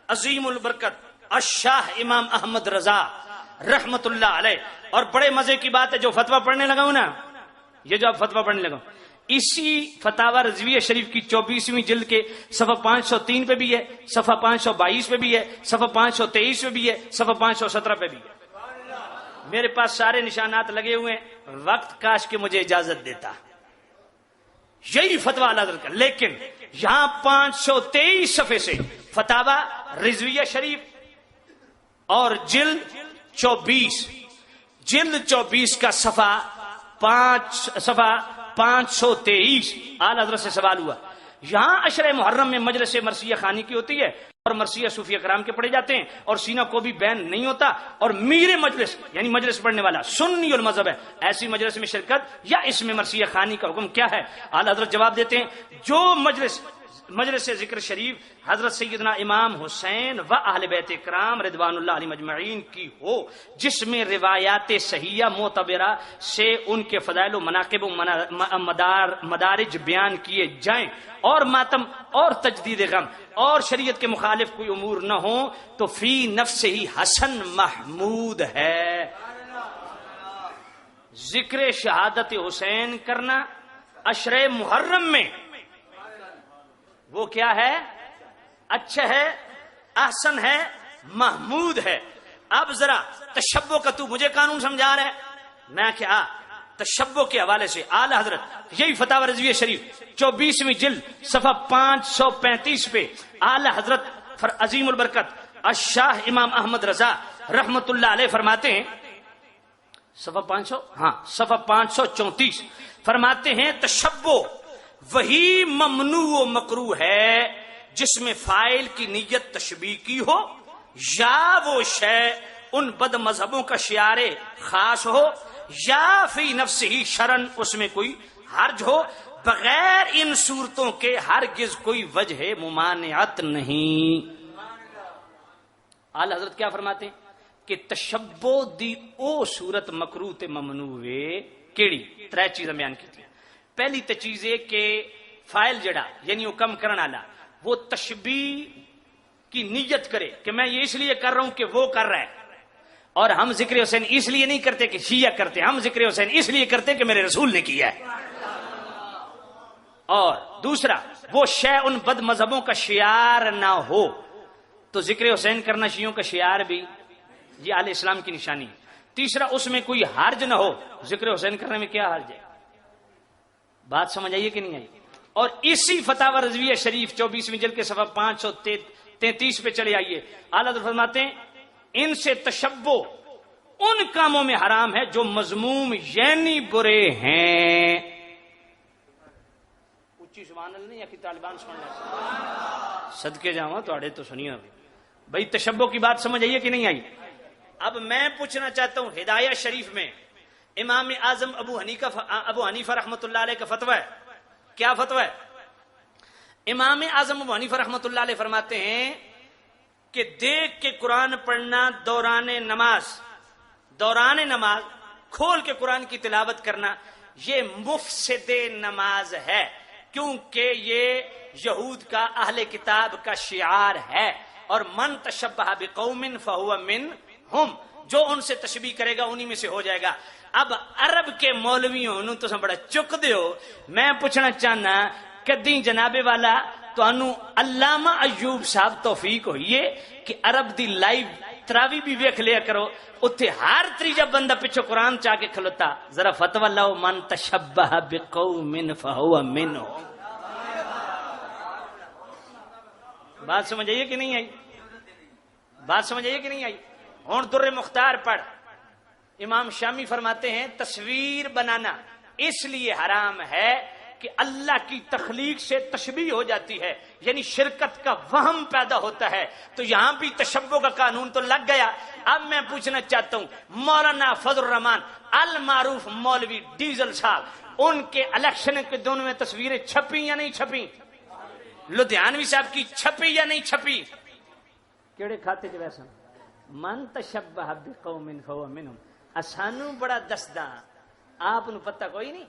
عظیم البرکت الشاہ امام احمد رضا رحمت اللہ علیہ. اور بڑے مزے کی بات ہے جو فتویٰ پڑھنے لگا ہوں نا، یہ جو اب فتویٰ پڑھنے لگا ہوں اسی فتاوی رضویہ شریف کی 24ویں جلد کے صفحہ 503 پہ بھی ہے، صفحہ 522 پہ بھی ہے، صفحہ 523 پہ بھی ہے، صفحہ 517 پہ بھی ہے. میرے پاس سارے نشانات لگے ہوئے ہیں، وقت کاش کہ مجھے اجازت دیتا. یہی فتویٰ اعلی حضرت کا. لیکن یہاں 523 صفحے سے فتاوی رضویہ شریف اور جلد 24 کا صفحہ 523 اعلی حضرت سے سوال ہوا. یہاں عشر محرم میں مجلس مرثیہ خانی کی ہوتی ہے اور مرثیہ صوفیہ کرام کے پڑھے جاتے ہیں اور سینہ کو بھی بین نہیں ہوتا. اور میر مجلس یعنی مجلس پڑھنے والا سنی المذہب ہے، ایسی مجلس میں شرکت یا اس میں مرثیہ خانی کا حکم کیا ہے؟ اعلی حضرت جواب دیتے ہیں جو مجلس ذکر شریف حضرت سیدنا امام حسین و اہل بیت کرام رضوان اللہ علیہ مجمعین کی ہو، جس میں روایات صحیحہ معتبرہ سے ان کے فضائل و مناقب و مدارج بیان کیے جائیں اور ماتم اور تجدید غم اور شریعت کے مخالف کوئی امور نہ ہوں تو فی نفس ہی حسن محمود ہے. ذکر شہادت حسین کرنا عشرے محرم میں وہ کیا ہے؟ اچھا ہے، احسن ہے، محمود ہے۔ اب ذرا تشبہ کا تو مجھے قانون سمجھا رہا ہے، میں کیا تشبہ کے حوالے سے اعلی حضرت یہی فتاوی رضویہ شریف 24ویں جلد صفحہ 535 پہ اعلی حضرت عظیم البرکت الشاہ امام احمد رضا رحمت اللہ علیہ فرماتے ہیں، صفحہ 534 فرماتے ہیں تشبہ وہی ممنوع و مکروہ ہے جس میں فاعل کی نیت تشبیہ کی ہو یا وہ شے ان بد مذہبوں کا شعار خاص ہو یا فی نفس ہی شرن اس میں کوئی حرج ہو، بغیر ان صورتوں کے ہرگز کوئی وجہ ممانعت نہیں۔ اعلی حضرت کیا فرماتے ہیں کہ تشبہ دی او صورت مکروہ تے ممنوع ہے کیڑی؟ ترے چیزیں بیان کی تھی۔ پہلی تے چیز ہے کہ فاعل جڑا یعنی وہ کم کرن والا وہ تشبیہ کی نیت کرے کہ میں یہ اس لیے کر رہا ہوں کہ وہ کر رہا ہے، اور ہم ذکر حسین اس لیے نہیں کرتے کہ شیعہ کرتے، ہم ذکر حسین اس لیے کرتے کہ میرے رسول نے کیا ہے۔ اور دوسرا وہ شے ان بد مذہبوں کا شعار نہ ہو، تو ذکر حسین کرنا شیعوں کا شعار بھی یہ اہل اسلام کی نشانی ہے۔ تیسرا اس میں کوئی حرج نہ ہو، ذکر حسین کرنے میں کیا حرج ہے؟ بات سمجھ آئیے کہ نہیں آئی؟ اور اسی فتاوی رضویہ شریف 24ویں جلد کے صفحہ 533 پہ چلے آئیے، اعلیٰ حضرت فرماتے ہیں ان سے تشبہ ان کاموں میں حرام ہے جو مذموم یعنی برے ہیں۔ اچھی سبحان اللہ نہیں یا کہ طالبان سن لیں؟ صدقے جاؤں تو تو سنیے بھائی، تشبہ کی بات سمجھ آئیے کہ نہیں آئی؟ اب میں پوچھنا چاہتا ہوں، ہدایہ شریف میں امام اعظم ابو حنیفہ رحمۃ اللہ علیہ کا فتویٰ ہے۔ کیا فتویٰ ہے؟ امام اعظم ابو حنیفہ رحمۃ اللہ علیہ فرماتے ہیں کہ دیکھ کے قرآن پڑھنا دوران نماز کھول کے قرآن کی تلاوت کرنا یہ مفسد نماز ہے، کیونکہ یہ یہود کا اہل کتاب کا شعار ہے، اور من تشبہ بقوم فہو منہم، جو ان سے تشبیہ کرے گا انہی میں سے ہو جائے گا۔ اب عرب کے مولویوں انہوں تو بڑا چک دیو، میں پوچھنا چاہنا کدی جناب والا تو علامہ ایوب صاحب توفیق ہوئی ہے کہ عرب دی لائیو تراوی بھی ویکھ لیا کرو، اتھے ہر تیجا بندہ پیچھے قرآن چاہ کے کھلوتا، ذرا فتوی لاؤ من تشبہ بقوم فہو منہم۔ بات سمجھ آئیے کہ نہیں آئی؟ بات سمجھ آئیے کہ نہیں آئی؟ ہون در مختار پڑھ، امام شامی فرماتے ہیں تصویر بنانا اس لیے حرام ہے کہ اللہ کی تخلیق سے تشبیہ ہو جاتی ہے، یعنی شرکت کا وہم پیدا ہوتا ہے، تو یہاں بھی تشبہ کا قانون تو لگ گیا۔ اب میں پوچھنا چاہتا ہوں، مولانا فضل الرحمان المعروف مولوی ڈیزل صاحب، ان کے الیکشن کے دونوں میں تصویریں چھپی یا نہیں چھپی؟ لدھیانوی صاحب کی چھپی یا نہیں چھپی؟ کیڑے کھاتے جو ویسا من تشبہ بقوم فہو منہم، اسانو بڑا دسدا، آپ نو پتہ کوئی نہیں،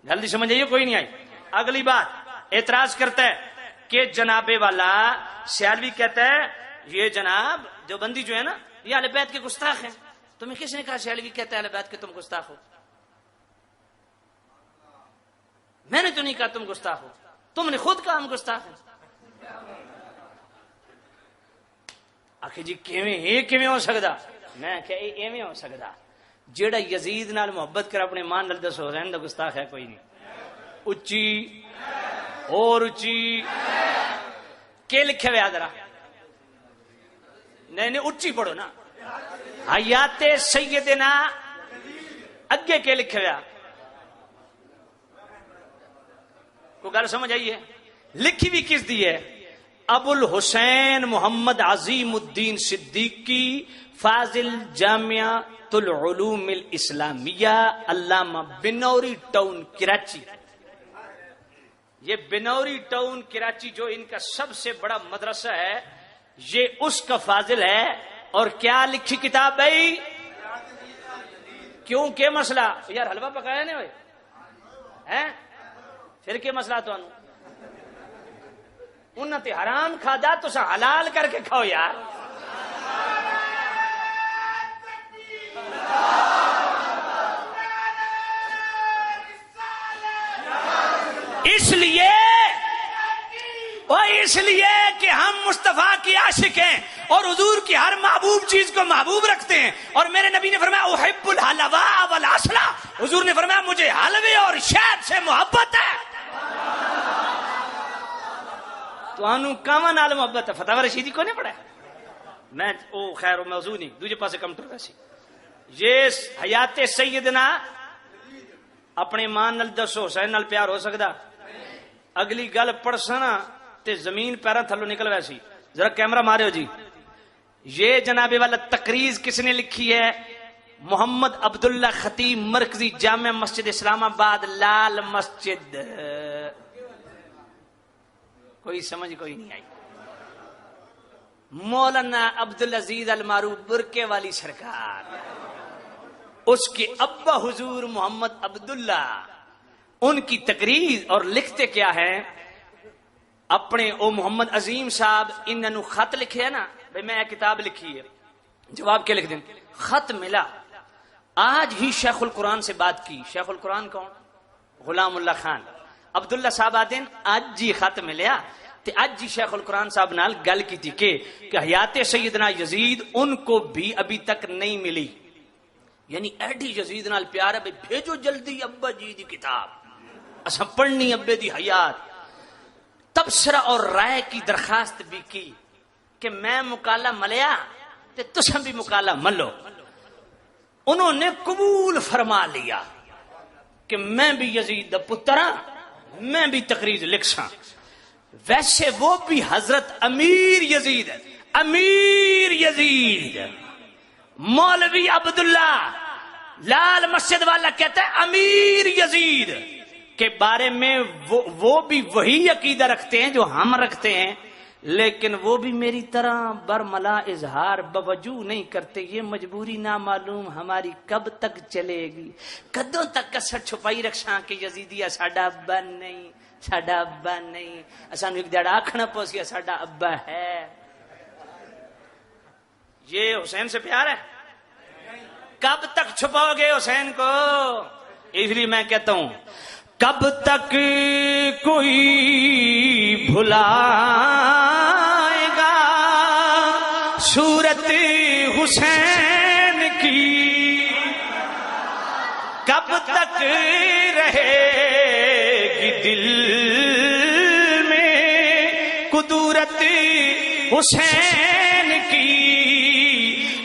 جلدی سمجھ آئیے کوئی نہیں آئی۔ اگلی بات اعتراض کرتا ہے کہ جناب والا سیالوی کہتا ہے یہ جناب جو بندی جو ہے نا یہ اہل بیت کے گستاخ ہیں۔ تمہیں کس نے کہا سیالوی کہتا ہے اہل بیت کے تم گستاخ ہو؟ میں نے تو نہیں کہا تم گستاخ ہو، تم نے خود کہا ہم گستاخ ہیں۔ آخر جی کیویں ہو سکتا؟ میں کہ ایویں ہو سکتا جیڑا یزید نال محبت کر اپنے مان نال دس حسین دا گستاخ ہے کوئی نہیں۔ اچھی اور اچھی کہ لکھے ہوئے ذرا نہیں اچھی پڑھو نا، حیات سیدنا اگے کے لکھے ہوئے کو گل سمجھ آئیے؟ لکھی بھی کس دی ہے؟ ابو الحسین محمد عظیم الدین صدیقی فاضل جامعہ العلوم الاسلامیہ علامہ بنوری ٹاؤن کراچی۔ یہ بنوری ٹاؤن کراچی جو ان کا سب سے بڑا مدرسہ ہے یہ اس کا فاضل ہے۔ اور کیا لکھی کتاب بھائی؟ کیوں کہ مسئلہ یار حلوہ پکایا نہیں ہوئے ہیں پھر کے مسئلہ تو انہوں نے حرام کھادا تو سا حلال کر کے کھاؤ یار۔ اس لیے کہ ہم مصطفیٰ کی عاشق ہیں اور حضور کی ہر محبوب چیز کو محبوب رکھتے ہیں. اور میرے نبی نے فرمایا احب الحلوا والعسل، حضور نے فرمایا مجھے حلوے اور شہد سے محبت ہے. تو انو کاواں نال محبت ہے. فتاوی رشیدی کو نہیں پڑھا میں او خیر موضوع نہیں دوجے پاسے کنٹروورسی. یہ حیات سیدنا اپنے ماں نال دسو حسین نال پیار ہو سکدا؟ اگلی گل پڑسنا تے زمین پیروں تھلو نکل ویسی. ذرا کیمرہ مارے جی. یہ جناب والا تقریر کس نے لکھی ہے؟ محمد عبداللہ خطیب، مرکزی جامع مسجد اسلام آباد لال مسجد. کوئی سمجھ کوئی نہیں آئی. مولانا عبدالعزیز المعروف برکے والی سرکار، اس کے ابا حضور محمد عبداللہ، ان کی تقریر. اور لکھتے کیا ہے اپنے او محمد عظیم صاحب انہوں نے خط لکھے ہے نا بھئی میں کتاب لکھی ہے. جواب کیا لکھ دیں؟ خط ملا آج ہی شیخ القرآن سے بات کی. شیخ القرآن کون؟ غلام اللہ خان. عبداللہ صاحب آدین آج جی خط ملیا تے آج جی شیخ القرآن صاحب نال گل کی تھی کہ حیات سیدنا یزید ان کو بھی ابھی تک نہیں ملی. یعنی ایڈی یزید نال پیار ہے بھئی بھیجو جلدی ابا جی دی کتاب اسا پڑھنی ابے دی حیات. تبصرہ اور رائے کی درخواست بھی کی کہ میں مکالہ ملیا تے تساں بھی مکالہ ملو. انہوں نے قبول فرما لیا کہ میں بھی یزید دا پتر ہاں، میں بھی تقریر لکھ ساں. ویسے وہ بھی حضرت امیر یزید ہے. امیر یزید مولوی عبداللہ لال مسجد والا کہتا ہے امیر یزید کے بارے میں وہ بھی وہی عقیدہ رکھتے ہیں جو ہم رکھتے ہیں، لیکن وہ بھی میری طرح برملا اظہار بوجو نہیں کرتے. یہ مجبوری نامعلوم ہماری کب تک چلے گی، کدوں تک کسر چھپائی رکھاں کہ یزیدی ساڈا ابا نہیں، ساڈا ابا نہیں. اسانو ایک دڑا آکھنا پوسی ساڈا ابا ہے. یہ حسین سے پیار ہے؟ کب تک چھپاؤ گے حسین کو؟ اس لیے میں کہتا ہوں کب تک کوئی بھلائے گا صورت حسین کی، کب تک رہے گی دل میں قدرت حسین کی.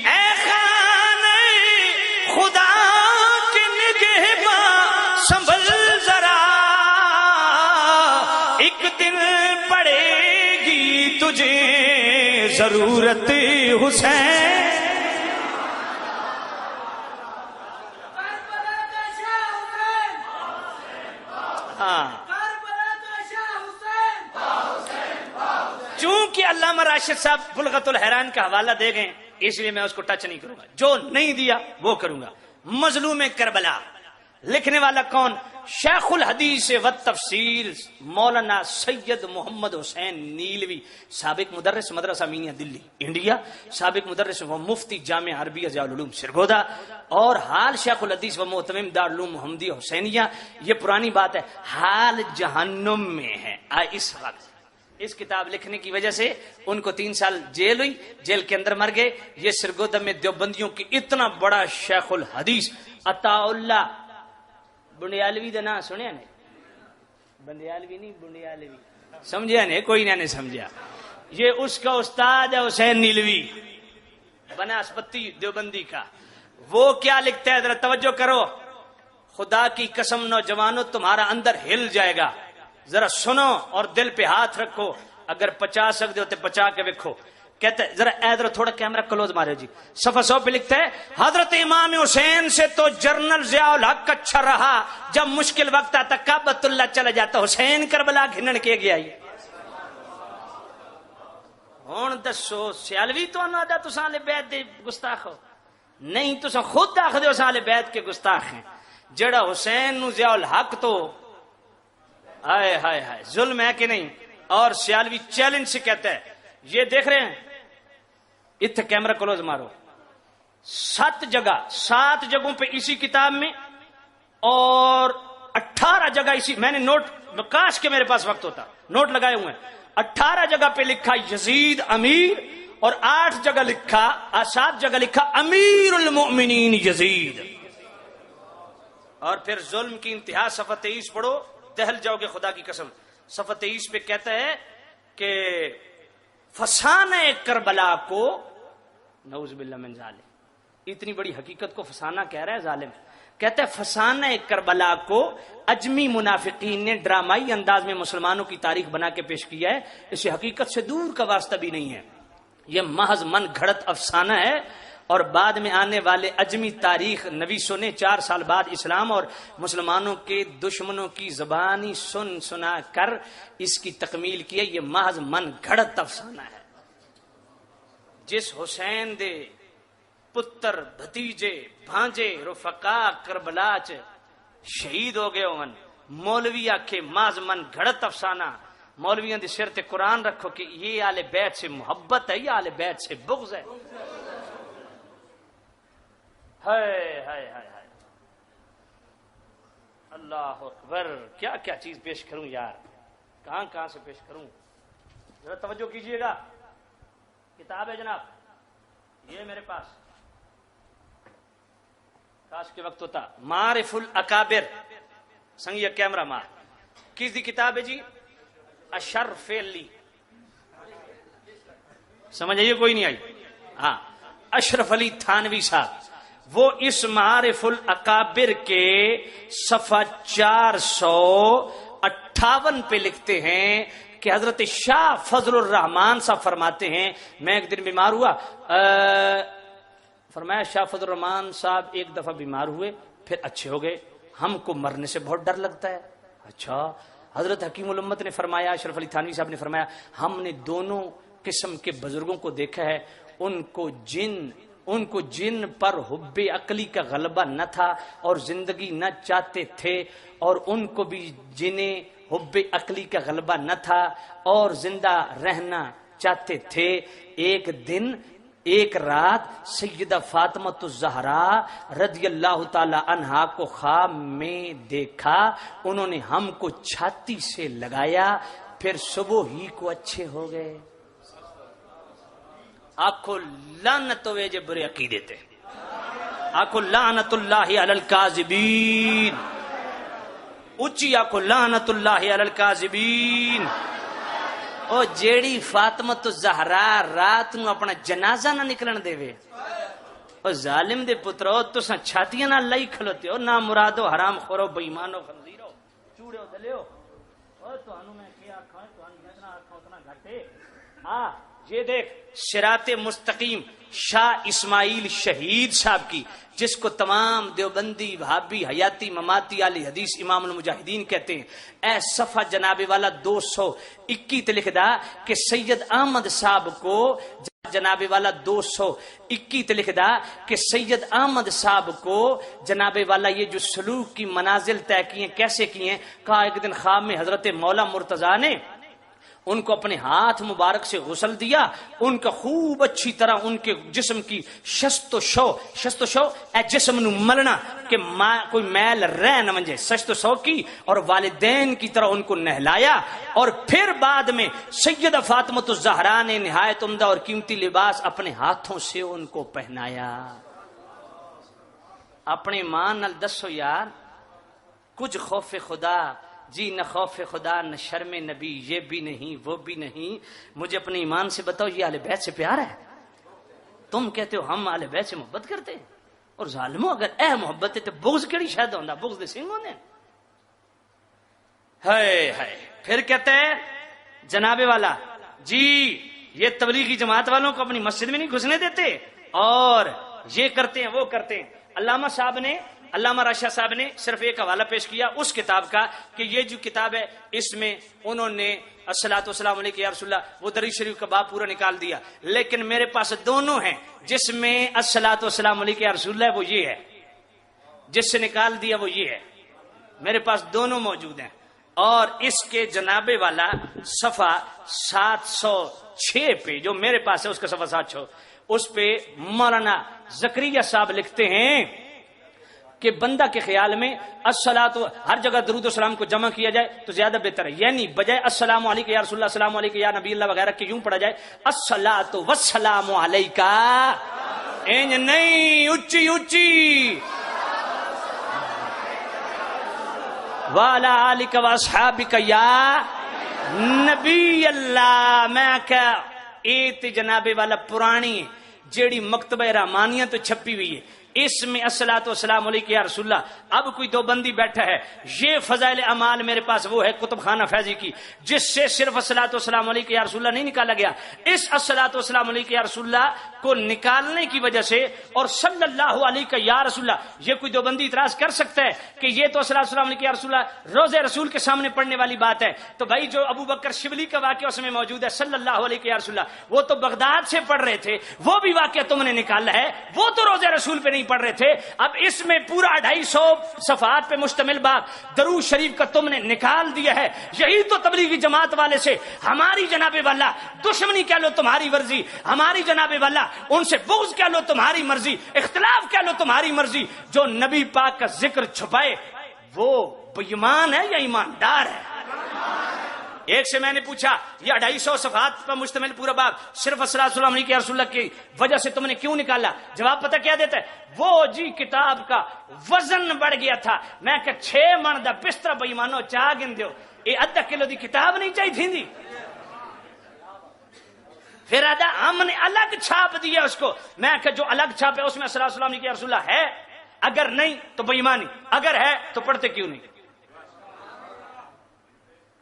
اے خانہ خدا کے نگہباں سنبھل ذرا، ایک دن پڑے گی تجھے ضرورت حسین. چونکہ علامہ راشد صاحب بلغت الحیران کا حوالہ دے گئے اس لیے میں اس کو ٹچ نہیں کروں گا. جو نہیں دیا وہ کروں گا. مظلوم کربلا لکھنے والا کون؟ شیخ الحدیث و تفسیر مولانا سید محمد حسین نیلوی، سابق مدرس مدرسہ امینیہ دلی انڈیا، سابق مدرس و مفتی جامع عربیہ ضیاء العلوم سرگودا، اور حال شیخ الحدیث و محتمم دارالعلوم محمدیہ حسینیہ. یہ پرانی بات ہے، حال جہنم میں ہے اس وقت. اس کتاب لکھنے کی وجہ سے ان کو 3 سال جیل ہوئی، جیل کے اندر مر گئے. یہ سرگودا میں دیوبندیوں کی اتنا بڑا شیخ الحدیث عطا اللہ بنڈیالوی دا نام سنیا نے؟ بنڈیالوی نہیں، بنڈیالوی سمجھا نے؟ کوئی نہیں سمجھا. یہ اس کا استاد ہے حسین نیلوی بناسپتی دیوبندی کا. وہ کیا لکھتا ہے ذرا توجہ کرو. خدا کی قسم نوجوانوں تمہارا اندر ہل جائے گا، ذرا سنو اور دل پہ ہاتھ رکھو. اگر 50 سکتے ہو تو 50 کے وکھو. کہتے ذرا ادھر تھوڑا کیمرہ کلوز مارے جی. صفحہ 100 پہ لکھتا ہے حضرت امام حسین سے تو جنرل ضیاء الحق اچھا رہا، جب مشکل وقت آتا کعبۃ اللہ چلا جاتا حسین کربلا گھنن کے گیا. ہوں دسو سیالوی تو آدھا تساں اہل بیت دے گستاخ ہو؟ نہیں، تساں خود آخدے ہو اہل بیت کے گستاخ ہیں. جڑا حسین نو ضیاء الحق تو ہائے ہائے ہائے ظلم ہے کہ نہیں. اور سیالوی چیلنج سے کہتا ہے، یہ دیکھ رہے ہیں اتنے کیمرہ کلوز مارو، 7 جگہوں پہ اسی کتاب میں اور 18 جگہ اسی. میں نے نوٹ، کاش کے میرے پاس وقت ہوتا، نوٹ لگائے ہوئے ہیں. 18 جگہ پہ لکھا یزید امیر، اور 8 جگہ لکھا 7 جگہ لکھا امیر المؤمنین یزید. اور پھر ظلم کی انتہا صفحہ 23 پڑھو، دہل جاؤ گے خدا کی قسم. صفحہ 23 پہ کہتا ہے کہ فسانہ کربلا کو، نعوذ باللہ من ظالم، اتنی بڑی حقیقت کو فسانہ کہہ رہا ہے ظالم. کہتا ہے فسانہ کربلا کو اجمی منافقین نے ڈرامائی انداز میں مسلمانوں کی تاریخ بنا کے پیش کیا ہے. اسے حقیقت سے دور کا واسطہ بھی نہیں ہے، یہ محض من گھڑت افسانہ ہے. اور بعد میں آنے والے اجمی تاریخ نویسوں نے 4 سال بعد اسلام اور مسلمانوں کے دشمنوں کی زبانی سن سنا کر اس کی تکمیل کی ہے. یہ محض من گھڑت افسانہ ہے. جس حسین دے پتر بھتیجے بھانجے رفقا کربلا چ شہید ہو گئے ہون، مولوی آکھے محض من گھڑت افسانہ. مولویوں دے سر تے قرآن رکھو کہ یہ آل بیت سے محبت ہے یا آل بیت سے بغض ہے. ہائے ہائے ہائے ہائے، اللہ اکبر. کیا کیا چیز پیش کروں یار، کہاں کہاں سے پیش کروں. ذرا توجہ کیجئے گا. کتاب ہے جناب یہ میرے پاس، کاش کے وقت ہوتا. معارف الاکابر، سنگیا کیمرہ مار. کس دی کتاب ہے جی؟ اشرف علی. سمجھ آئیے کوئی نہیں آئی؟ ہاں، اشرف علی تھانوی صاحب. وہ اس معارف الاکابر کے صفحہ 458 پہ لکھتے ہیں کہ حضرت شاہ فضل الرحمان صاحب فرماتے ہیں، میں ایک دن بیمار ہوا. فرمایا شاہ فضل الرحمان صاحب ایک دفعہ بیمار ہوئے پھر اچھے ہو گئے. ہم کو مرنے سے بہت ڈر لگتا ہے. اچھا. حضرت حکیم الامت نے فرمایا، اشرف علی تھانوی صاحب نے فرمایا، ہم نے دونوں قسم کے بزرگوں کو دیکھا ہے. ان کو جن پر حب عقلی کا غلبہ نہ تھا اور زندگی نہ چاہتے تھے، اور ان کو بھی جنہیں حب عقلی کا غلبہ نہ تھا اور زندہ رہنا چاہتے تھے. ایک دن ایک رات سیدہ فاطمہ الزہرا رضی اللہ تعالی عنہا کو خواب میں دیکھا. انہوں نے ہم کو چھاتی سے لگایا، پھر صبح ہی کو اچھے ہو گئے. آخو لعنت ہوئے جو برے عقیدے تھے. آخو لعنت اللہ علی الکاذبین. اچھی آخو لعنت اللہ علی الکاذبین. او جیڑی فاطمہ الزہرا رات نو اپنا جنازہ نہ نکلن دے وے، او ظالم دے پترو تساں چھاتیاں نال لائی کھلوتے ہو. نہ مرادو حرام خورو بے ایمانو خنزیرو چوڑیو دلیو. او تانوں میں کیا آکھاں، تانوں جتنا آکھاں اتنا گھٹے. یہ دیکھ صراط مستقیم شاہ اسماعیل شہید صاحب کی، جس کو تمام دیوبندی بھابی حیاتی مماتی علی حدیث امام المجاہدین کہتے ہیں. اے صفحہ جناب والا 221 تے لکھ دا کہ سید احمد صاحب کو، جناب والا 221 تے لکھ دا کہ سید احمد صاحب کو جناب والا یہ جو سلوک کی منازل طے کی ہیں کیسے کی ہیں. کہا ایک دن خواب میں حضرت مولا مرتضیٰ نے ان کو اپنے ہاتھ مبارک سے غسل دیا. ان کا خوب اچھی طرح ان کے جسم کی شست و شو اے جسم نو ملنا کہ کوئی میل رہ نہ منجے، شست و شو کی، اور والدین کی طرح ان کو نہلایا. اور پھر بعد میں سیدہ فاطمہ الزہرا نے نہایت عمدہ اور قیمتی لباس اپنے ہاتھوں سے ان کو پہنایا. اپنے ماں نال دسو یار، کچھ خوف خدا جی، نہ خوف خدا نہ شرم نبی، یہ بھی نہیں وہ بھی نہیں. مجھے اپنے ایمان سے بتاؤ یہ اہل بیت سے پیار ہے؟ تم کہتے ہو ہم اہل بیت سے محبت کرتے ہیں، اور ظالموں اگر اے محبت ہے تو بغض کیڑی شاید ہوندا؟ بغض دے سنگ ہوندے. ہائے ہائے. پھر کہتے ہیں جناب والا جی یہ تبلیغی جماعت والوں کو اپنی مسجد میں نہیں گھسنے دیتے، اور یہ کرتے ہیں وہ کرتے ہیں. علامہ راشد صاحب نے صرف ایک حوالہ پیش کیا اس کتاب کا کہ یہ جو کتاب ہے اس میں انہوں نے الصلاۃ والسلام علیک یا رسول اللہ وہ درود شریف کا باب پورا نکال دیا. لیکن میرے پاس دونوں ہیں جس میں الصلاۃ والسلام علیک یا رسول اللہ وہ یہ ہے، جس سے نکال دیا وہ یہ ہے. میرے پاس دونوں موجود ہیں. اور اس کے جناب والا صفحہ 706 پہ جو میرے پاس ہے اس کا صفحہ 706 اس پہ مولانا زکریا صاحب لکھتے ہیں کہ بندہ کے خیال میں الصلاۃ ہر جگہ درود و سلام کو جمع کیا جائے تو زیادہ بہتر ہے، یعنی بجائے السلام علیکم یا رسول اللہ، السلام علیکم یا نبی اللہ وغیرہ کہ یوں پڑھا جائے الصلاۃ والسلام علیکا، اینج نہیں، اونچی اونچی، وعلی آلک واصحابک یا نبی اللہ۔ میں کہ ایت جناب والا پرانی ہے جیڑی مکتبہ رحمانیہ تو چھپی ہوئی ہے، اس میں الصلاۃ والسلام علیکم یا رسول اللہ۔ اب کوئی دو بندی بیٹھا ہے، یہ فضائل اعمال میرے پاس وہ ہے کتب خانہ فیضی کی، جس سے صرف الصلاۃ والسلام علیکم یا رسول اللہ نہیں نکالا گیا، اس الصلاۃ والسلام علیکم یا رسول اللہ کو نکالنے کی وجہ سے اور صلی اللہ علیہ یا رسول اللہ، یہ کوئی دو بندی اعتراض کر سکتا ہے کہ یہ تو الصلاۃ والسلام علیکم یا رسول اللہ روزے رسول کے سامنے پڑھنے والی بات ہے، تو بھائی جو ابو بکر شبلی کا واقعہ اس میں موجود ہے صلی اللہ علیہ یا رسول اللہ، وہ تو بغداد سے پڑھ رہے تھے، وہ بھی واقعہ تم نے نکالا ہے، وہ تو روزے رسول پہ نہیں پڑھ رہے تھے۔ اب اس میں پورا 250 صفحات پہ مشتمل باب درود شریف کا تم نے نکال دیا ہے، یہی تو تبلیغی جماعت والے سے ہماری جناب والا دشمنی کہہ لو تمہاری مرضی، ہماری جناب والا ان سے بغض کہہ لو تمہاری مرضی، اختلاف کہہ لو تمہاری مرضی، جو نبی پاک کا ذکر چھپائے وہ بے ایمان ہے یا ایماندار ہے؟ ایک سے میں نے پوچھا یہ 250 صفحات پر مشتمل پورا باب صرف الصلاۃ والسلام علیہ رسول اللہ کی وجہ سے تم نے کیوں نکالا؟ جواب پتہ کیا دیتا ہے؟ وہ جی کتاب کا وزن بڑھ گیا تھا، میں کہ 6 من دا بستر بے ایمانو چاہ گن دیو، یہ آدھا کلو دی کتاب نہیں چاہی تھی دی، پھر آدھا ہم نے الگ چھاپ دیا اس کو، میں کہ جو الگ چھاپ ہے اس میں الصلاۃ والسلام علیہ رسول اللہ ہے، اگر نہیں تو بے ایمانی، اگر ہے تو پڑھتے کیوں نہیں؟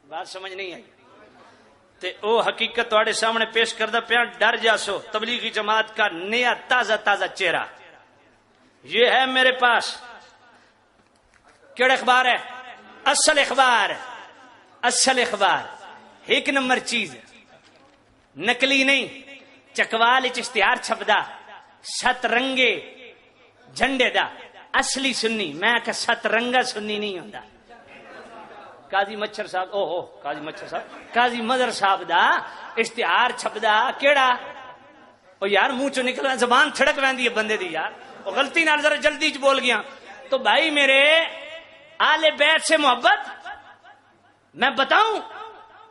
بات سمجھ نہیں آئی؟ تے او حقیقت تواڈے سامنے پیش کردہ پیا، ڈر جاسو تبلیغی جماعت کا نیا تازہ تازہ چہرہ یہ ہے میرے پاس۔ کیڑا اخبار ہے؟ اصل اخبار، اصل اخبار، 1 نمبر چیز، نقلی نہیں، چکوال اشتہار چھپدا 7 رنگے جھنڈے دا، اصلی سنی، میں کہ 7 رنگا سنی نہیں ہوندا۔ قاضی مچھر صاحب، قاضی مچھر صاحب، قاضی مدر صاحب دا اشتہار چھپدا کیڑا؟ او یار منہ چوں نکلنا زبان تھڑک ویندی ہے بندے دی یار، او غلطی نال ذرا جلدی چ بول گیا۔ تو بھائی میرے آل بیت سے محبت میں بتاؤں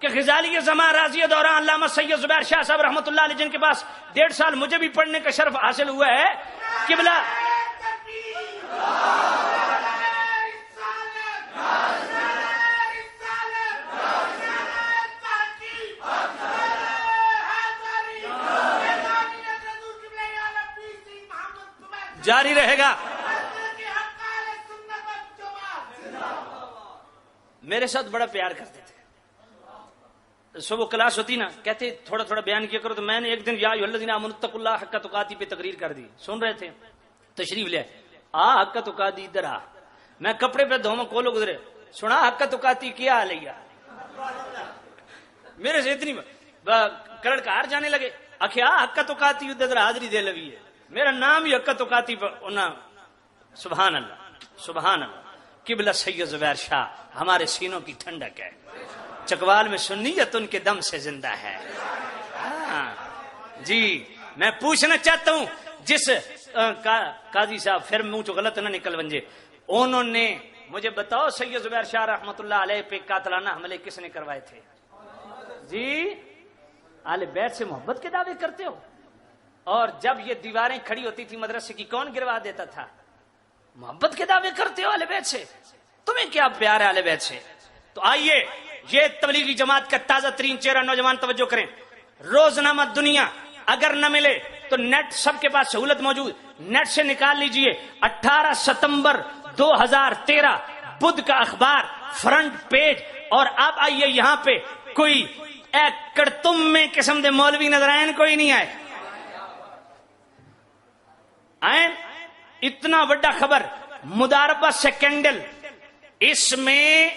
کہ غزالی زمان راضی دوران علامہ سید زبیر شاہ صاحب رحمۃ اللہ علیہ جن کے پاس 1.5 سال مجھے بھی پڑھنے کا شرف حاصل ہوا ہے، قبلہ جاری رہے گا۔ میرے ساتھ بڑا پیار کرتے تھے، صبح کلاس ہوتی نا، کہتے تھوڑا تھوڑا بیان کیا کرو، تو میں نے ایک دن یا ایھا الذین آمنوا اتقوا اللہ حق تقاتی پہ تقریر کر دی، سن رہے تھے، تشریف لے حق تقاتی ادھر آ، میں کپڑے پہ دھوما کولو گزرے، سنا حق تقاتی کیا حال ہے، میرے سے اتنی کرڑ کار جانے لگے، آخیا حق تقاتی ادھر حاضری دے لگی ہے، میرا نام ہی حق تقاتی پر، سبحان اللہ سبحان اللہ۔ قبلہ سید زبیر شاہ ہمارے سینوں کی ٹھنڈک ہے، چکوال میں سنیت ان کے دم سے زندہ ہے۔ جی میں پوچھنا چاہتا ہوں، جس قاضی صاحب پھر منہ چو غلط نہ نکل ونجے، انہوں نے مجھے بتاؤ سید زبیر شاہ رحمت اللہ علیہ پہ قاتلانہ حملے کس نے کروائے تھے؟ جی آل بیت سے محبت کے دعوے کرتے ہو، اور جب یہ دیواریں کھڑی ہوتی تھی مدرسے کی کون گروا دیتا تھا؟ محبت کے دعوے کرتے ہو اہل بیت سے، تمہیں کیا پیار ہے اہل بیت سے؟ تو آئیے یہ تبلیغی جماعت کا تازہ ترین چہرہ، نوجوان توجہ کریں، روزنامہ دنیا اگر نہ ملے تو نیٹ سب کے پاس سہولت موجود، نیٹ سے نکال لیجئے، 18 ستمبر 2013 بدھ کا اخبار، فرنٹ پیج، اور آپ آئیے یہاں پہ کوئی کڑتم میں قسم دے مولوی نظر آئے؟ کوئی نہیں آئے؟ اتنا بڑا خبر، مداربہ سیکنڈل، اس میں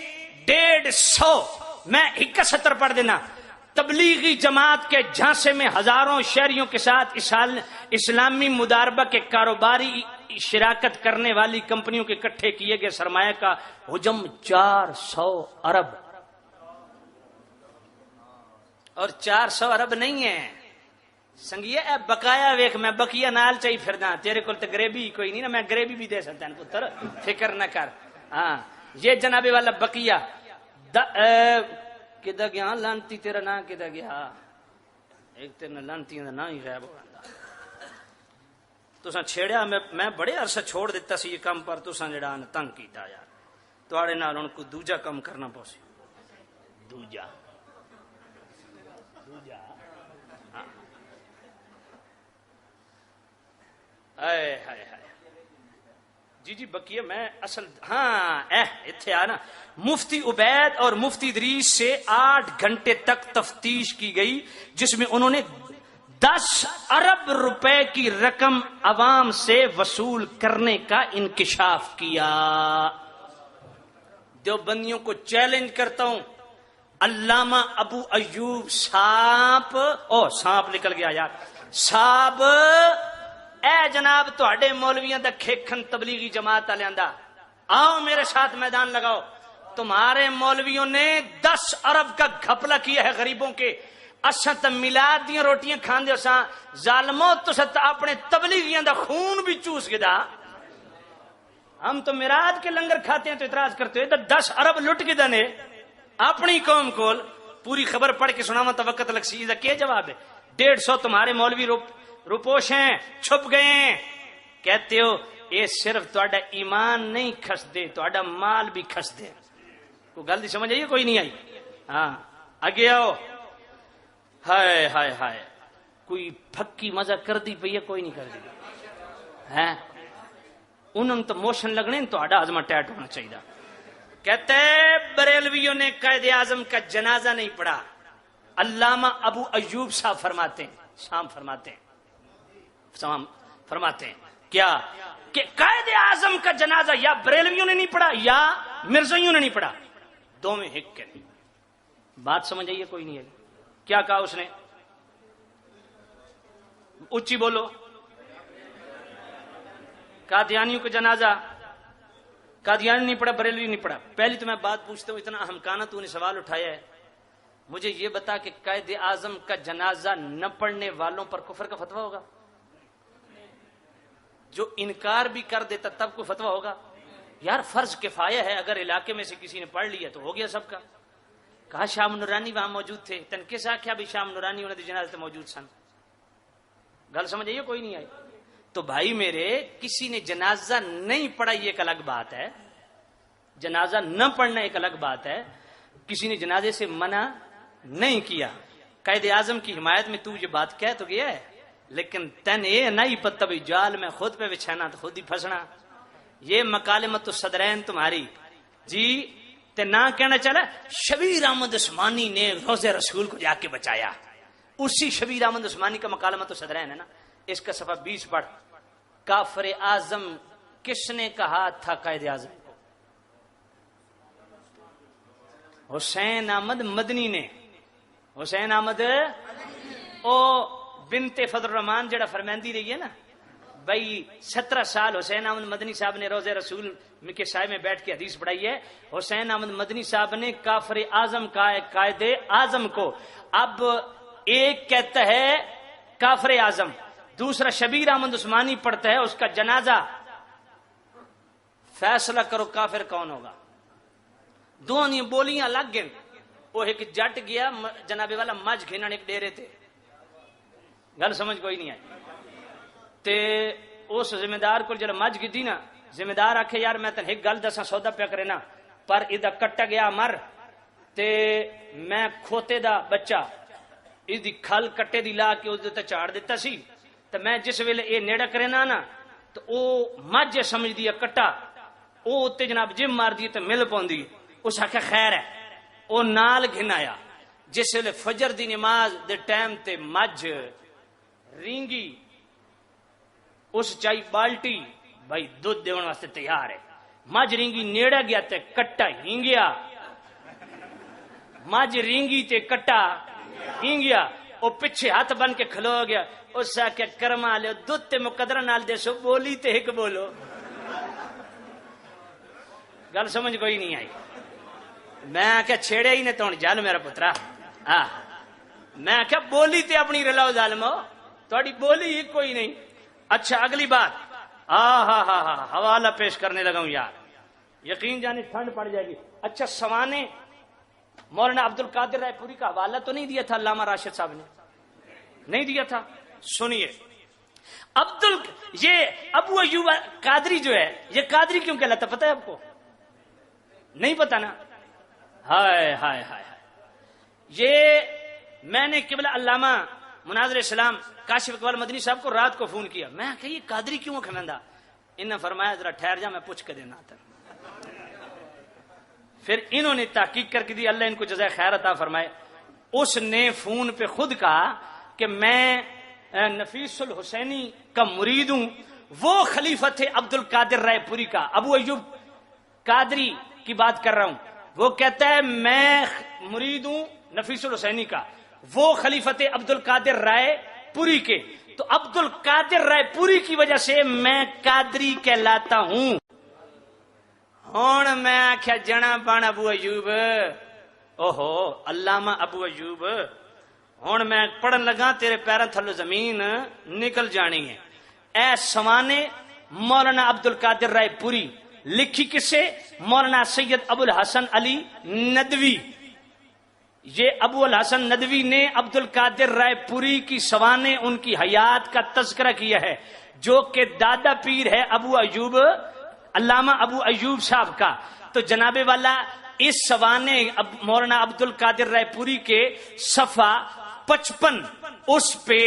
150، میں 71 پڑھ دینا، تبلیغی جماعت کے جھانسے میں ہزاروں شہریوں کے ساتھ اسلامی مداربہ کے کاروباری شراکت کرنے والی کمپنیوں کے اکٹھے کیے گئے سرمایہ کا حجم 400 ارب، اور 400 ارب نہیں ہے، سنگیے اے بقایا ویخ میں بقیہ نال چاہی پھردا تیرے کول تے گریبی کوئی نہیں نا میں گریبی بھی دے سکتا ہوں پتر فکر نہ کر ہاں یہ جناب والا بقیہ کدا گیا لانتی تیرا نا کدا گیا ایک تیرے لانتی دا نا ہی غائب ہو جاندا تساں چھیڑیا میں بڑے عرصہ چھوڑ دیتا سی یہ کام پر تساں جڑا تنگ کیتا یار تواڈے نال ہن کوئی دوجا کام کرنا پوسی دوجا جی بقیہ میں اصل ہاں اتھے آنا مفتی عبید اور مفتی ادریس سے 8 گھنٹے تک تفتیش کی گئی جس میں انہوں نے 10 ارب روپے کی رقم عوام سے وصول کرنے کا انکشاف کیا. دیوبندیوں کو چیلنج کرتا ہوں علامہ ابو ایوب سانپ نکل گیا یار صاحب اے جناب تواڈے مولویاں دا کھیکھن تبلیغی جماعت والےاں دا آؤ میرے ساتھ میدان لگاؤ. تمہارے مولویوں نے 10 ارب کا گھپلا کیا ہے غریبوں کے. اساں تے میلاد دیاں روٹیاں کھاندے اساں ظالمو تساں تے اپنے تبلیغیاں دا خون بھی چوس گدا. ہم تو میلاد کے لنگر کھاتے ہیں تو اعتراض کرتے ہو. ادھر 10 ارب لٹ کے دنے اپنی قوم کو پوری خبر پڑھ کے سناواں تو وقت لگ سی. کیا جواب ہے؟ 150 تمہارے مولوی روپوش ہیں چھپ گئے ہیں. کہتے ہو یہ صرف تہاڈا ایمان نہیں کھسدے تہاڈا مال بھی کھسدے. کوئی گل دی سمجھ آئی کوئی نہیں آئی؟ ہاں اگے آؤ. ہائے ہائے ہائے کوئی پھکی مزہ کر دی پئی ہے کوئی نہیں کر دی ہے. انہوں تو موشن لگنے تہاڈا ہضمہ ٹائٹ ہونا چاہیے. کہتے بریلویوں نے قائد اعظم کا جنازہ نہیں پڑھا. علامہ ابو ایوب صاحب فرماتے ہیں کیا کہ قائد اعظم کا جنازہ یا بریلویوں نے نہیں پڑھا یا مرزائیوں نے نہیں پڑھا. دو میں ہک کے نہیں. بات سمجھ آئیے کوئی نہیں ہے؟ کیا کہا اس نے؟ اچھی بولو. قادیانیوں کا جنازہ قادیانی نہیں پڑھا بریلوی نہیں پڑھا. پہلی تو میں بات پوچھتا ہوں اتنا اہمکانہ تو نے سوال اٹھایا ہے مجھے یہ بتا کہ قائد اعظم کا جنازہ نہ پڑھنے والوں پر کفر کا فتویٰ ہوگا؟ جو انکار بھی کر دیتا تب کوئی فتویٰ ہوگا؟ یار فرض کفایہ ہے. اگر علاقے میں سے کسی نے پڑھ لیا تو ہو گیا سب کا. کہا شام نورانی وہاں موجود تھے. تن کس آخیا بھی شام نورانی انہوں نے جنازے موجود سن؟ گل سمجھ آئیے کوئی نہیں آئی؟ تو بھائی میرے کسی نے جنازہ نہیں پڑھا یہ ایک الگ بات ہے. جنازہ نہ پڑھنا ایک الگ بات ہے. کسی نے جنازے سے منع نہیں کیا. قائد اعظم کی حمایت میں تو یہ بات کہہ تو گیا ہے لیکن تن یہ نہیں پتہ بھی جال میں خود پہ بچھانا تو خود ہی پھنسنا. یہ مکالمت الصدرین تمہاری جی تے نہ کہنا چلا شبیر احمد عثمانی نے روضہ رسول کو جا کے بچایا. اسی شبیر احمد عثمانی کا مکالمت الصدرین ہے نا. اس کا صفحہ 20 پڑھ. کافر اعظم کس نے کہا تھا قائد اعظم کو؟ حسین احمد مدنی نے. حسین احمد او بنت فضل الرحمان جڑا فرماندی رہی ہے نا بھائی 17 سال حسین احمد مدنی صاحب نے روضہ رسول کے سائے میں بیٹھ کے حدیث پڑھائی ہے. حسین احمد مدنی صاحب نے کافر اعظم کہا ہے قائد اعظم کو. اب ایک کہتا ہے کافر اعظم دوسرا شبیر احمد عثمانی پڑھتا ہے اس کا جنازہ. فیصلہ کرو کافر کون ہوگا؟ دونوں بولیاں الگ گئیں. وہ ایک جٹ گیا جناب والا مجھ گھنن ایک ڈیرے تھے. گل سمجھ کوئی نہیں آئی؟ تے اس ذمہ دار کو جب مجھ گی نا ذمہ دار آکھے یار میں تن ایک گل دساں سودا پیا کرے نا پر ادھا کٹا گیا مر تے میں کھوتے دا بچہ اس دی کھل کٹے دی لا کے اس تے چاڑ دیتا سی. تو میں جس ویلے اے نیڑا کرے نا تو او مجھ سمجھ دیا کٹا او تے جناب جم مار دی تے مل پوندی. اس آکھے خیر ہے او نال گھن آیا. جس ویلے فجر دی نماز دے ٹائم تے مجھ رینگی اس چائی بالٹی بھائی دودھ دیون واسطے تیار ہے. مجھ رینگی نیڑا گیا تے کٹا ہینگیا. مجھ رینگی تے کٹا ہینگیا. او پچھے ہاتھ بن کے کھلو گیا. اس آکھیا کرما لے دودھ تے مقدرہ نال دے سو بولی تے ایک بولو. گل سمجھ کوئی نہیں آئی؟ میں آخیا چھیڑے ہی نے تو جل میرا پترا. میں آخیا بولی تے اپنی رلاؤ ظالمو. تھوڑی بولی ہی کوئی نہیں. اچھا اگلی بات, ہاں حوالہ پیش کرنے لگا ہوں یار, یقین جانے ٹھنڈ پڑ جائے گی. اچھا سوانے مولانا عبد القادر رائے پوری کا حوالہ تو نہیں دیا تھا علامہ راشد صاحب نے؟ نہیں دیا تھا. سنیے, یہ ابو ایوب قادری جو ہے, یہ قادری کیوں کہلاتا پتہ ہے آپ کو؟ نہیں پتا نا. ہائے ہائے ہائے, یہ میں نے قبلہ علامہ مناظر اسلام کاشف اقبال مدنی صاحب کو رات کو فون کیا. میں کہ یہ قادری کیوں کھمندا؟ انہوں نے فرمایا ذرا ٹھہر جا, میں پوچھ کے دینا تھا. پھر انہوں نے تحقیق کر کے دی, اللہ ان کو جزائے خیر عطا فرمائے. اس نے فون پہ خود کہا کہ میں نفیس الحسینی کا مرید ہوں, وہ خلیفہ تھے عبد القادر رائے پوری کا. ابو ایوب قادری کی بات کر رہا ہوں. وہ کہتا ہے میں مرید ہوں نفیس الحسینی کا, وہ خلیفہ تھے عبد القادر رائے پوری کے. تو عبد القادر رائے پوری کی وجہ سے میں قادری کہلاتا ہوں. ہوں میں آخیا جنا بن ابو ایوب, اوہو علامہ ابو ایوب, ہوں میں پڑھن لگا تیرے پیروں تھلو زمین نکل جانی ہے. اے سوانے مولانا عبد القادر رائے پوری, لکھی کس سے؟ مولانا سید ابو الحسن علی ندوی. یہ ابو الحسن ندوی نے عبد القادر رائے پوری کی سوانے ان کی حیات کا تذکرہ کیا ہے, جو کہ دادا پیر ہے ابو ایوب, علامہ ابو ایوب صاحب کا. تو جناب والا اس سوانے مولانا عبد القادر رائے پوری کے صفحہ 55 اس پہ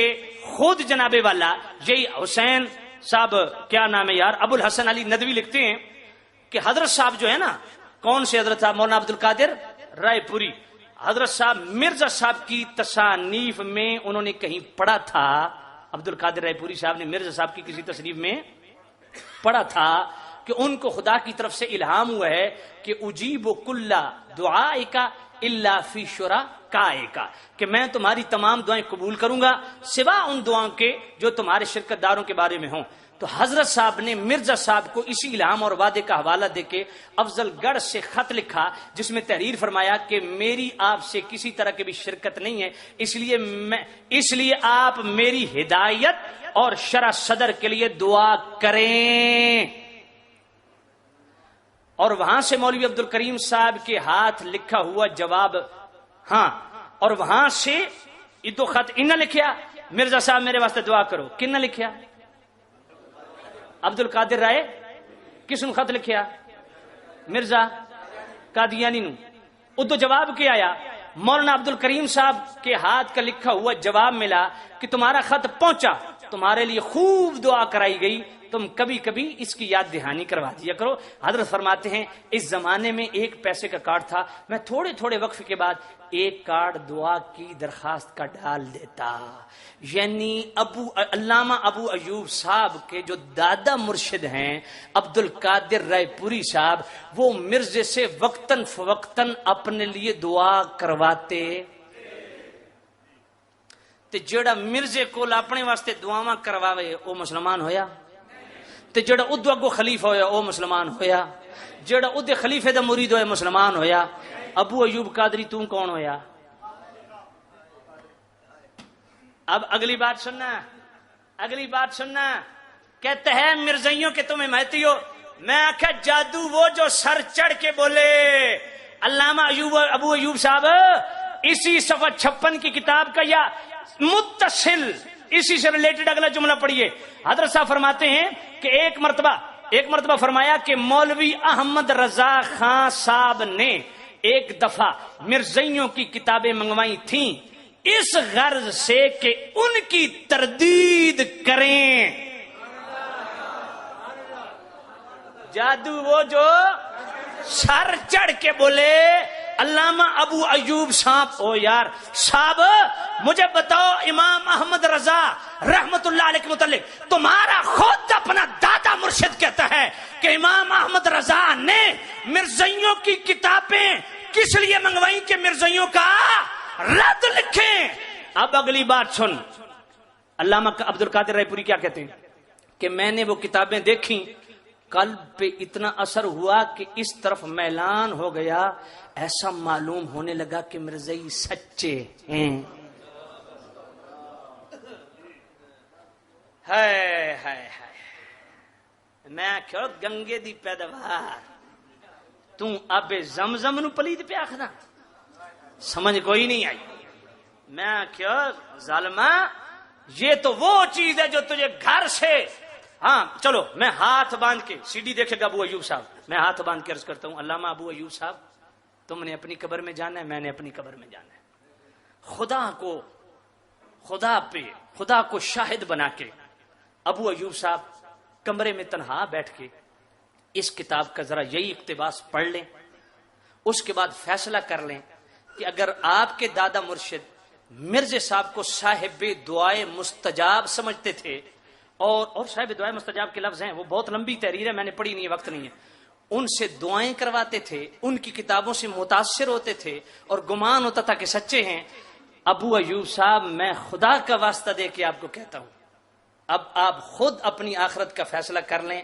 خود جناب والا یہی حسین صاحب, کیا نام ہے یار, ابو الحسن علی ندوی لکھتے ہیں کہ حضرت صاحب جو ہے نا, کون سے حضرت صاحب؟ مولانا عبد القادر رائے پوری. حضرت صاحب مرزا صاحب کی تصانیف میں انہوں نے کہیں پڑھا تھا, عبد القادر رائے پوری صاحب نے مرزا صاحب کی کسی تصنیف میں پڑھا تھا کہ ان کو خدا کی طرف سے الہام ہوا ہے کہ اجیب کل دعائک الا فی شرکائک, کہ میں تمہاری تمام دعائیں قبول کروں گا سوا ان دعاؤں کے جو تمہارے شرکت داروں کے بارے میں ہوں. تو حضرت صاحب نے مرزا صاحب کو اسی الہام اور وعدے کا حوالہ دے کے افضل گڑھ سے خط لکھا, جس میں تحریر فرمایا کہ میری آپ سے کسی طرح کی بھی شرکت نہیں ہے, اس لیے آپ میری ہدایت اور شرح صدر کے لیے دعا کریں. اور وہاں سے مولوی عبد الکریم صاحب کے ہاتھ لکھا ہوا جواب, ہاں, اور وہاں سے یہ دو خط انہوں نے لکھیا, مرزا صاحب میرے واسطے دعا کرو. کن نے لکھیا؟ عبد القادر رائے. کس نے خط لکھیا؟ مرزا قادیانی نو. ادو جواب کیا آیا؟ مولانا عبد الکریم صاحب کے ہاتھ کا لکھا ہوا جواب ملا کہ تمہارا خط پہنچا, تمہارے لیے خوب دعا کرائی گئی, تم کبھی کبھی اس کی یاد دہانی کروا دیا کرو. حضرت فرماتے ہیں اس زمانے میں 1 پیسے کا کارڈ تھا, میں تھوڑے تھوڑے وقفے کے بعد 1 کارڈ دعا کی درخواست کا ڈال دیتا. یعنی علامہ ابو ایوب صاحب کے جو دادا مرشد ہیں عبد القادر رائے پوری صاحب, وہ مرزے سے وقتاً فوقتاً اپنے لیے دعا کرواتے. تے جڑا مرزے کو اپنے واسطے دعاواں کرواوے وہ مسلمان ہویا, تے جڑا ادو اگو خلیفہ ہویا وہ مسلمان ہویا, جڑا ادے خلیفے دا مرید ہویا مسلمان ہویا. ابو ایوب قادری تم کون ہویا؟ اب اگلی بات سننا, کہتے ہیں مرزائیوں کے تمہیں مہتی ہو. میں آخیا جادو وہ جو سر چڑھ کے بولے. علامہ ابو ایوب صاحب اسی صفحہ 56 کی کتاب کا یا متصل اسی سے ریلیٹڈ اگلا جملہ پڑھیے. حضرت صاحب فرماتے ہیں کہ ایک مرتبہ فرمایا کہ مولوی احمد رضا خان صاحب نے ایک دفعہ مرزائیوں کی کتابیں منگوائی تھیں اس غرض سے کہ ان کی تردید کریں. جادو وہ جو سر چڑھ کے بولے. علامہ ابو ایوب صاحب, او یار صاحب مجھے بتاؤ, امام احمد رضا رحمت اللہ علیہ کے متعلق تمہارا خود اپنا دادا مرشد کہتا ہے کہ امام احمد رضا نے مرزائیوں کی کتابیں کس لیے منگوائی کہ مرزائیوں کا رد لکھیں. اب اگلی بات سن, علامہ عبد القادر رائے پوری کیا کہتے ہیں کہ میں نے وہ کتابیں دیکھی, قلب پہ اتنا اثر ہوا کہ اس طرف میلان ہو گیا, ایسا معلوم ہونے لگا کہ مرزائی سچے ہیں. ہے میں کہو گنگے دی پیداوار اب زمزم نو پلید پہ آخنا سمجھ کوئی نہیں آئی. میں کیا ظالمہ یہ تو وہ چیز ہے جو تجھے گھر سے ہاں چلو میں ہاتھ باندھ کے سی ڈی دیکھے گا ابو ایوب صاحب میں ہاتھ باندھ کے عرض کرتا ہوں علامہ ابو ایوب صاحب تم نے اپنی قبر میں جانا ہے میں نے اپنی قبر میں جانا ہے. خدا کو شاہد بنا کے ابو ایوب صاحب کمرے میں تنہا بیٹھ کے اس کتاب کا ذرا یہی اقتباس پڑھ لیں اس کے بعد فیصلہ کر لیں کہ اگر آپ کے دادا مرشد مرزا صاحب کو صاحب دعائے مستجاب سمجھتے تھے اور صاحب دعائے مستجاب کے لفظ ہیں وہ بہت لمبی تحریر ہے میں نے پڑھی نہیں ہے وقت نہیں ہے ان سے دعائیں کرواتے تھے ان کی کتابوں سے متاثر ہوتے تھے اور گمان ہوتا تھا کہ سچے ہیں. ابو ایوب صاحب میں خدا کا واسطہ دے کے آپ کو کہتا ہوں اب آپ خود اپنی آخرت کا فیصلہ کر لیں.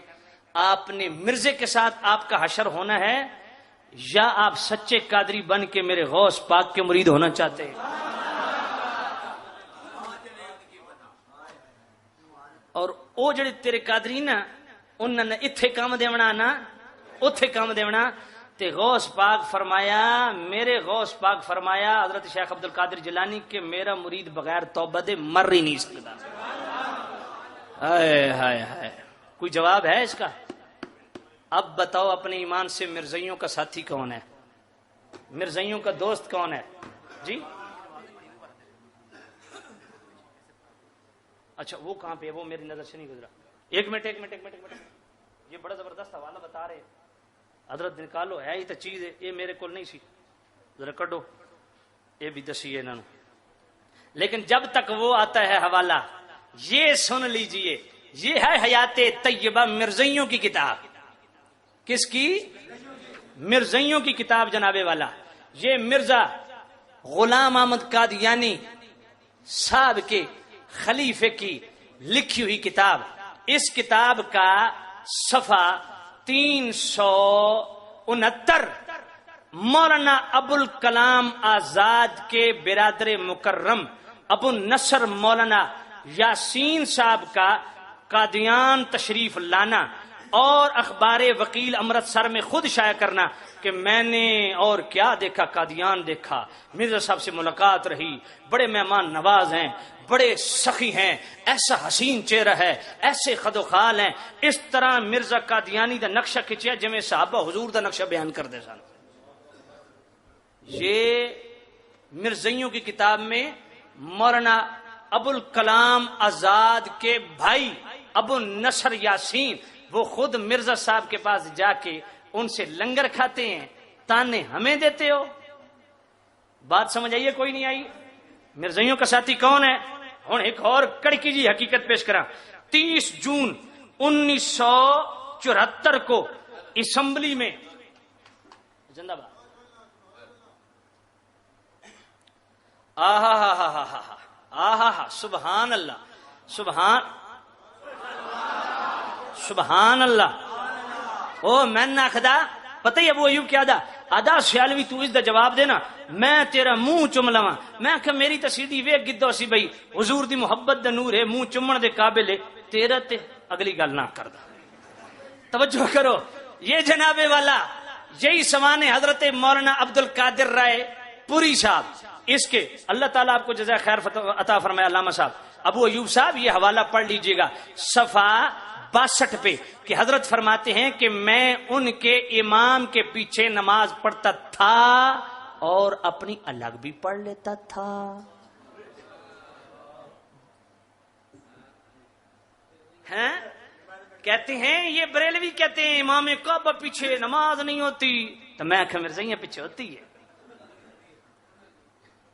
آپ نے مرزا کے ساتھ آپ کا حشر ہونا ہے یا آپ سچے قادری بن کے میرے غوث پاک کے مرید ہونا چاہتے ہیں. اور وہ جڑے تیرے قادری نا انہوں نے اتھے کام دیونا نا اتھے کام دیونا تے غوث پاک فرمایا میرے غوث پاک فرمایا حضرت شیخ عبد القادر جیلانی کہ میرا مرید بغیر توبہ دے مر ہی نہیں سکتا. ہائے ہائے ہائے کوئی جواب ہے اس کا؟ اب بتاؤ اپنے ایمان سے مرزائیوں کا ساتھی کون ہے مرزائیوں کا دوست کون ہے جی؟ اچھا وہ کہاں پہ وہ میری نظر سے نہیں گزرا. ایک منٹ یہ بڑا زبردست حوالہ بتا رہے حضرت نکالو ہے ہی تو چیز ہے یہ میرے کو نہیں سی ذرا کڈو یہ بھی دسی انہوں نے. لیکن جب تک وہ آتا ہے حوالہ یہ سن لیجئے یہ ہے حیات طیبہ مرزائیوں کی کتاب. کس کی؟ مرزائیوں کی کتاب جناب والا. یہ مرزا غلام احمد قادیانی صاحب کے خلیفے کی لکھی ہوئی کتاب. اس کتاب کا صفحہ 369 مولانا ابو الکلام آزاد کے برادر مکرم ابو نصر مولانا یاسین صاحب کا قادیان تشریف لانا اور اخبار وکیل امرتسر میں خود شائع کرنا کہ میں نے اور کیا دیکھا قادیان دیکھا مرزا صاحب سے ملاقات رہی بڑے مہمان نواز ہیں بڑے سخی ہیں ایسا حسین چہرہ ہے ایسے خد و خال ہیں. اس طرح مرزا قادیانی دا نقشہ کھچیا جویں صحابہ حضور دا نقشہ بیان کر دے سن. یہ مرزائیوں کی کتاب میں مولانا ابو الکلام آزاد کے بھائی ابو نصر یاسین وہ خود مرزا صاحب کے پاس جا کے ان سے لنگر کھاتے ہیں تانے ہمیں دیتے ہو. بات سمجھ آئیے کوئی نہیں آئی؟ مرزائیوں کا ساتھی کون ہے؟ ہوں ایک اور کڑکی جی حقیقت پیش کرا. 30 جون 1974 کو اسمبلی میں زندہ باد سبحان اللہ سبحان اللہ او میں نہ خدا پتہ ہی ابو ایوب کیا دا ادا سیالوی تو اس دا جواب دینا میں تیرا منہ چم لواں. میں کہ میری تے سیدھی ویکھ گدو سی بھئی حضور دی محبت دا نور ہے منہ چمن دے قابل ہے تیرا تے اگلی گل نہ کردا. توجہ کرو یہ جناب والا یہی سمان حضرت مولانا عبد القادر رائے پوری صاحب اس کے اللہ تعالیٰ آپ کو جزائے خیر عطا فرمائے. علامہ صاحب ابو ایوب صاحب یہ حوالہ پڑھ لیجئے گا صفحہ 62 پہ کہ حضرت فرماتے ہیں کہ میں ان کے امام کے پیچھے نماز پڑھتا تھا اور اپنی الگ بھی پڑھ لیتا تھا. ہیں کہتے ہیں یہ بریلوی کہتے ہیں امام کعبہ پیچھے نماز نہیں ہوتی تو میں کہ مرزائیاں پیچھے ہوتی ہے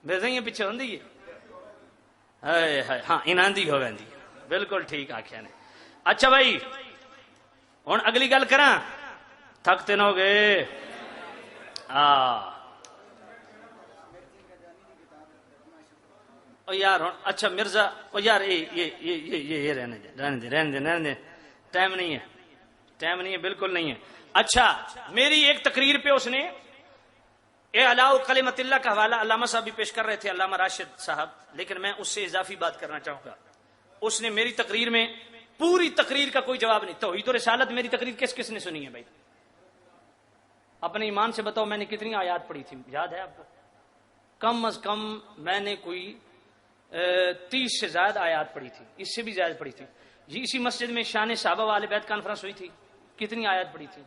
مرزائیاں پیچھے ہوندی ہے. ہاں انہاں دی ہو ویندی بالکل ٹھیک آکھیا نے. اچھا بھائی ہوں اگلی گل کراں تھکتے نہ ہو گئے. یار ہوں اچھا مرزا یار یہ رہنے دے ٹائم نہیں ہے بالکل نہیں ہے. اچھا میری ایک تقریر پہ اس نے اعلاء کلمت اللہ کا حوالہ علامہ صاحب بھی پیش کر رہے تھے علامہ راشد صاحب لیکن میں اس سے اضافی بات کرنا چاہوں گا. اس نے میری تقریر میں پوری تقریر کا کوئی جواب نہیں. توحید و رسالت میری تقریر کس کس نے سنی ہے بھائی؟ اپنے ایمان سے بتاؤ میں نے کتنی آیات پڑھی تھی؟ یاد ہے آپ کو؟ کم از کم میں نے کوئی 30 سے زائد آیات پڑھی تھی, اس سے بھی زیادہ پڑھی تھی. جی اسی مسجد میں شان صحابہ و اہل بیت کانفرنس ہوئی تھی, کتنی آیات پڑھی تھی؟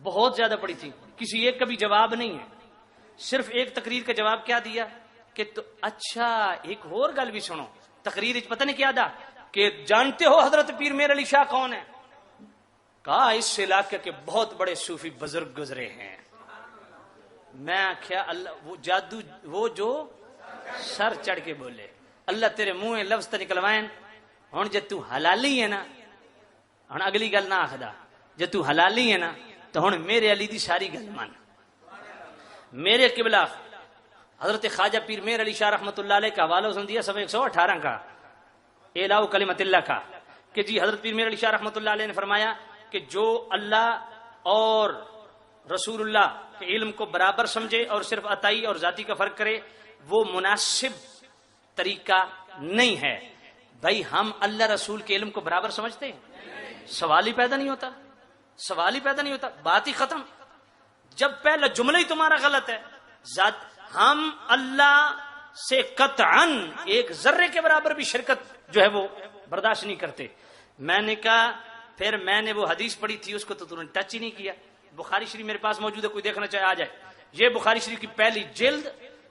بہت زیادہ پڑھی تھی. کسی ایک کا بھی جواب نہیں ہے. صرف ایک تقریر کا جواب کیا دیا کہ تو اچھا ایک اور گل بھی سنو. تقریر پتہ نہیں کیا تھا کہ جانتے ہو حضرت پیر میر علی شاہ کون ہے؟ کہا اس علاقے کے بہت بڑے صوفی بزرگ گزرے ہیں. میں کیا اللہ وہ جادو وہ جو سر چڑھ کے بولے, اللہ تیرے منہ لفظ تو نکلوائیں. ہوں جے تو حلالی ہے نا, ہوں اگلی گل نہ آخدا, جے تو حلالی ہے نا تو ہوں میرے علی دی ساری گل مان. میرے قبلہ حضرت خواجہ پیر میر علی شاہ رحمۃ اللہ علیہ کا حوالہ سن دیا سب 118 کا اعلاء کلمت اللہ کا کہ جی حضرت پیر میر علی شاہ رحمۃ اللہ علیہ نے فرمایا کہ جو اللہ اور رسول اللہ کے علم کو برابر سمجھے اور صرف عطائی اور ذاتی کا فرق کرے وہ مناسب طریقہ نہیں ہے. بھائی ہم اللہ رسول کے علم کو برابر سمجھتے ہیں؟ سوال ہی پیدا نہیں ہوتا, سوال ہی پیدا نہیں ہوتا, بات ہی ختم. جب پہلا جملہ ہی تمہارا غلط ہے. ہم اللہ سے قطعاً ایک ذرے کے برابر بھی شرکت جو ہے وہ برداشت نہیں کرتے. میں نے کہا پھر میں نے وہ حدیث پڑھی تھی اس کو تو تم نے ٹچ ہی نہیں کیا. بخاری شریف میرے پاس موجود ہے, کوئی دیکھنا چاہے آ جائے. یہ بخاری شریف کی پہلی جلد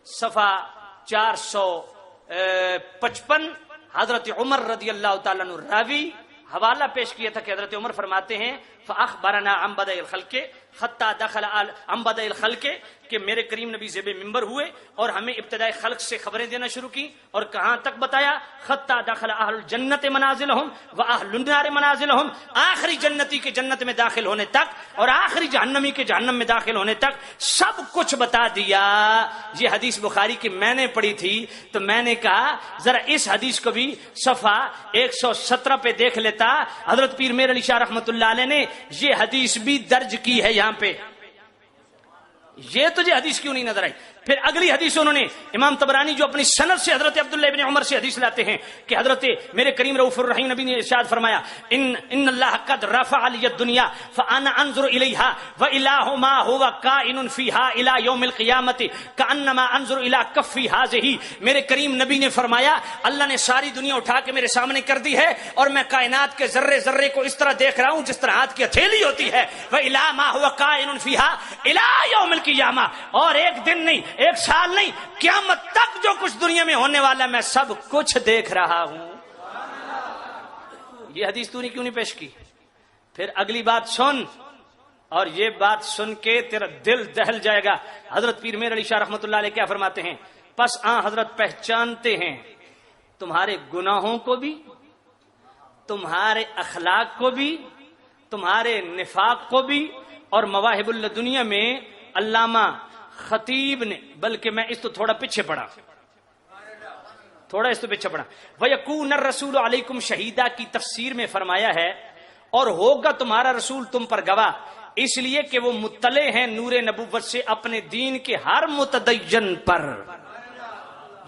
صفحہ 455. حضرت عمر رضی اللہ تعالیٰ عنہ راوی حوالہ پیش کیا تھا کہ حضرت عمر فرماتے ہیں فاخبرنا عن بدء الخلق حتى دخل عن بدء الخلق کہ میرے کریم نبی زیب منبر ہوئے اور ہمیں ابتدائی خلق سے خبریں دینا شروع کی. اور کہاں تک بتایا؟ حتى دخل اہل الجنت منازلهم واہل النار منازلهم, آخری جنتی کے جنت میں داخل ہونے تک اور آخری جہنمی کے جہنم میں داخل ہونے تک سب کچھ بتا دیا. یہ حدیث بخاری کی میں نے پڑھی تھی تو میں نے کہا ذرا اس حدیث کو بھی صفحہ 117 پہ دیکھ لیتا. حضرت پیر میر علی شاہ رحمۃ اللہ علیہ نے یہ حدیث بھی درج کی ہے یہاں پہ. یہ تجھے حدیث کیوں نہیں نظر آئی؟ پھر اگلی حدیث انہوں نے امام طبرانی جو اپنی سند سے حضرت عبداللہ ابن عمر سے حدیث لاتے ہیں کہ حضرت میرے کریم رؤوف الرحیم نبی نے ارشاد فرمایا ان اللہ قد رفع لی الدنیا فانا انظر الیہا والہ ما هو کائن فیہا الی یوم القیامت کانما انظر الی کفی ہذہ. میرے کریم نبی نے فرمایا اللہ نے ساری دنیا اٹھا کے میرے سامنے کر دی ہے اور میں کائنات کے ذرے ذرے کو اس طرح دیکھ رہا ہوں جس طرح ہاتھ کی ہتھیلی ہوتی ہے. والی ما هو کائن فیہا الی یوم القیامہ, اور ایک دن نہیں, ایک سال نہیں, قیامت تک جو کچھ دنیا میں ہونے والا میں سب کچھ دیکھ رہا ہوں. یہ حدیث تو نے کیوں نہیں پیش کی؟ پھر اگلی بات سن, اور یہ بات سن کے تیرا دل دہل جائے گا. حضرت پیر میر علی شاہ رحمۃ اللہ علیہ کیا فرماتے ہیں؟ پس حضرت پہچانتے ہیں تمہارے گناہوں کو بھی, تمہارے اخلاق کو بھی, تمہارے نفاق کو بھی. اور مواہب الدنیا میں علامہ خطیب نے, بلکہ میں اس تو تھوڑا پیچھے پڑا, وَيَكُونَ الرَّسُولُ عَلَيْكُمْ شَهِيدًا کی تفسیر میں فرمایا ہے اور ہوگا تمہارا رسول تم پر گواہ, اس لیے کہ وہ مطلع ہیں نور نبوت سے اپنے دین کے ہر متدین پر.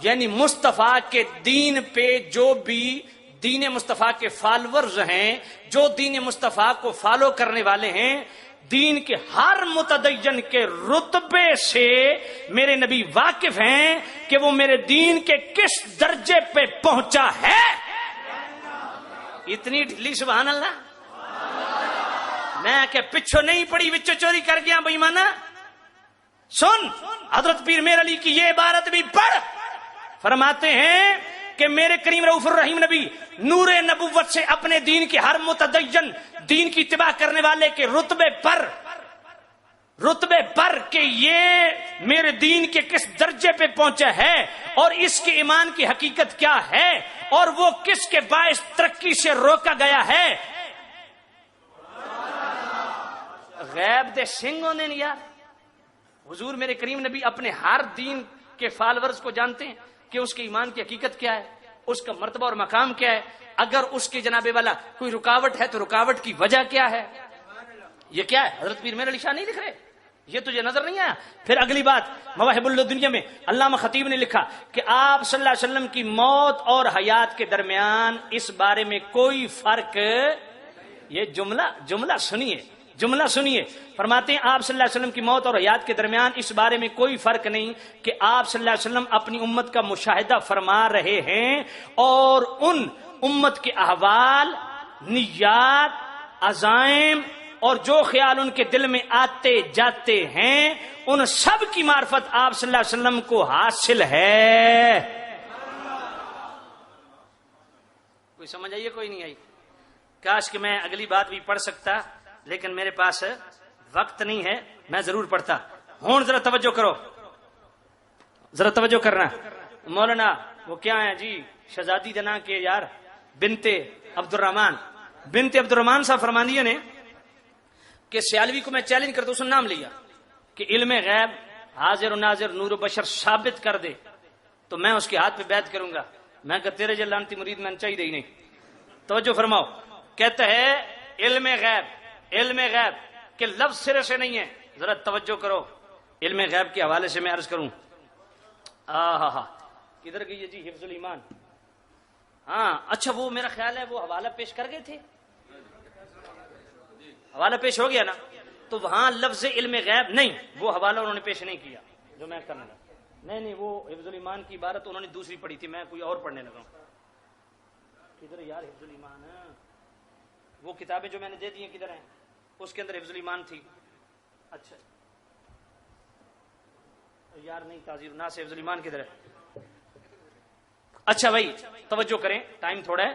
یعنی مصطفیٰ کے دین پہ جو بھی دین مصطفیٰ کے فالورز ہیں, جو دین مصطفیٰ کو فالو کرنے والے ہیں, دین کے ہر متدین کے رتبے سے میرے نبی واقف ہیں کہ وہ میرے دین کے کس درجے پہ پہنچا ہے. اتنی ڈھیلی سبحان اللہ. میں کہ پچھو نہیں پڑی وچو چوری کر گیا بھائی مانا. سن حضرت پیر میر علی کی یہ عبارت بھی پڑھ. فرماتے ہیں کہ میرے کریم رؤوف الرحیم نبی نور نبوت سے اپنے دین کے ہر متدین, دین کی اتباع کرنے والے کے رتبے پر کہ یہ میرے دین کے کس درجے پہ پہنچا ہے اور اس کے ایمان کی حقیقت کیا ہے اور وہ کس کے باعث ترقی سے روکا گیا ہے. غیب دے سنگھوں نے یار, حضور میرے کریم نبی اپنے ہر دین کے فالورز کو جانتے ہیں کہ اس کے ایمان کی حقیقت کیا ہے, اس کا مرتبہ اور مقام کیا ہے. اگر اس کے جناب والا کوئی رکاوٹ ہے تو رکاوٹ کی وجہ کیا ہے. یہ کیا ہے؟ حضرت پیر میر علی شاہ نہیں لکھ رہے, یہ تجھے نظر نہیں آیا؟ پھر اگلی بات مواہب الدنیا میں علامہ خطیب نے لکھا کہ آپ صلی اللہ علیہ وسلم کی موت اور حیات کے درمیان اس بارے میں کوئی فرق، یہ جملہ سنیے، فرماتے ہیں آپ صلی اللہ علیہ وسلم کی موت اور حیات کے درمیان اس بارے میں کوئی فرق نہیں کہ آپ صلی اللہ علیہ وسلم اپنی امت کا مشاہدہ فرما رہے ہیں اور ان امت کے احوال، نیات، عزائم اور جو خیال ان کے دل میں آتے جاتے ہیں ان سب کی معرفت آپ صلی اللہ علیہ وسلم کو حاصل ہے۔ کوئی سمجھ آئیے؟ کوئی نہیں آئی؟ کاش کہ میں اگلی بات بھی پڑھ سکتا، لیکن میرے پاس وقت نہیں ہے، میں ضرور پڑھتا ہوں۔ ذرا توجہ کرو، ذرا توجہ کرنا۔ مولانا وہ کیا ہیں جی، شہزادی جنا کے یار بنت عبد الرحمان صاحب فرماندیہ نے کہ سیالوی کو میں چیلنج کرتا ہوں، اس نے نام لیا کہ علم غیب حاضر و ناظر نور و بشر ثابت کر دے تو میں اس کے ہاتھ پہ بیعت کروں گا۔ میں کہ تیرے جلانتی مرید میں چاہیے ہی نہیں۔ توجہ فرماؤ، کہتا ہے علم غیب کہ لفظ سرے سے نہیں ہے۔ ذرا توجہ کرو، علم غیب کے حوالے سے میں عرض کروں۔ کدھر گئی ہے جی حفظ الایمان؟ ہاں اچھا، وہ میرا خیال ہے وہ حوالہ پیش کر گئے تھے، حوالہ پیش ہو گیا نا، تو وہاں لفظ علم غیب نہیں، وہ حوالہ انہوں نے پیش نہیں کیا جو میں کرنے لگا۔ نہیں وہ حفظ الایمان کی عبارت انہوں نے دوسری پڑھی تھی، میں کوئی اور پڑھنے لگا ہوں۔ کدھر یار حفظ الایمان؟ وہ کتابیں جو میں نے دے دی ہیں کدھر ہیں؟ اس کے اندر حفظ الایمان تھی۔ اچھا یار نہیں، تعزیر الناس سے حفظ الایمان کدھر ہے؟ اچھا بھائی توجہ کریں، ٹائم تھوڑا ہے،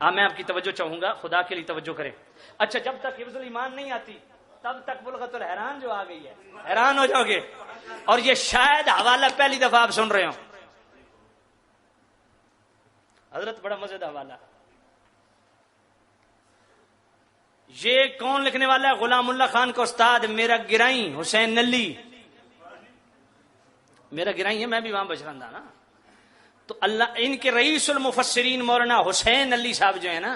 میں آپ کی توجہ چاہوں گا، خدا کے لیے توجہ کریں۔ اچھا جب تک حفظ الایمان نہیں آتی تب تک بلغت الحیران جو آ گئی ہے، حیران ہو جاؤ گے، اور یہ شاید حوالہ پہلی دفعہ آپ سن رہے ہو۔ حضرت بڑا مزیدار حوالہ۔ یہ کون لکھنے والا ہے؟ غلام اللہ خان کا استاد میرا گرائی حسین نلی، میرا گرائی ہے، میں بھی وہاں بجرندہ نا۔ تو اللہ ان کے رئیس المفسرین مولانا حسین علی صاحب جو ہے نا،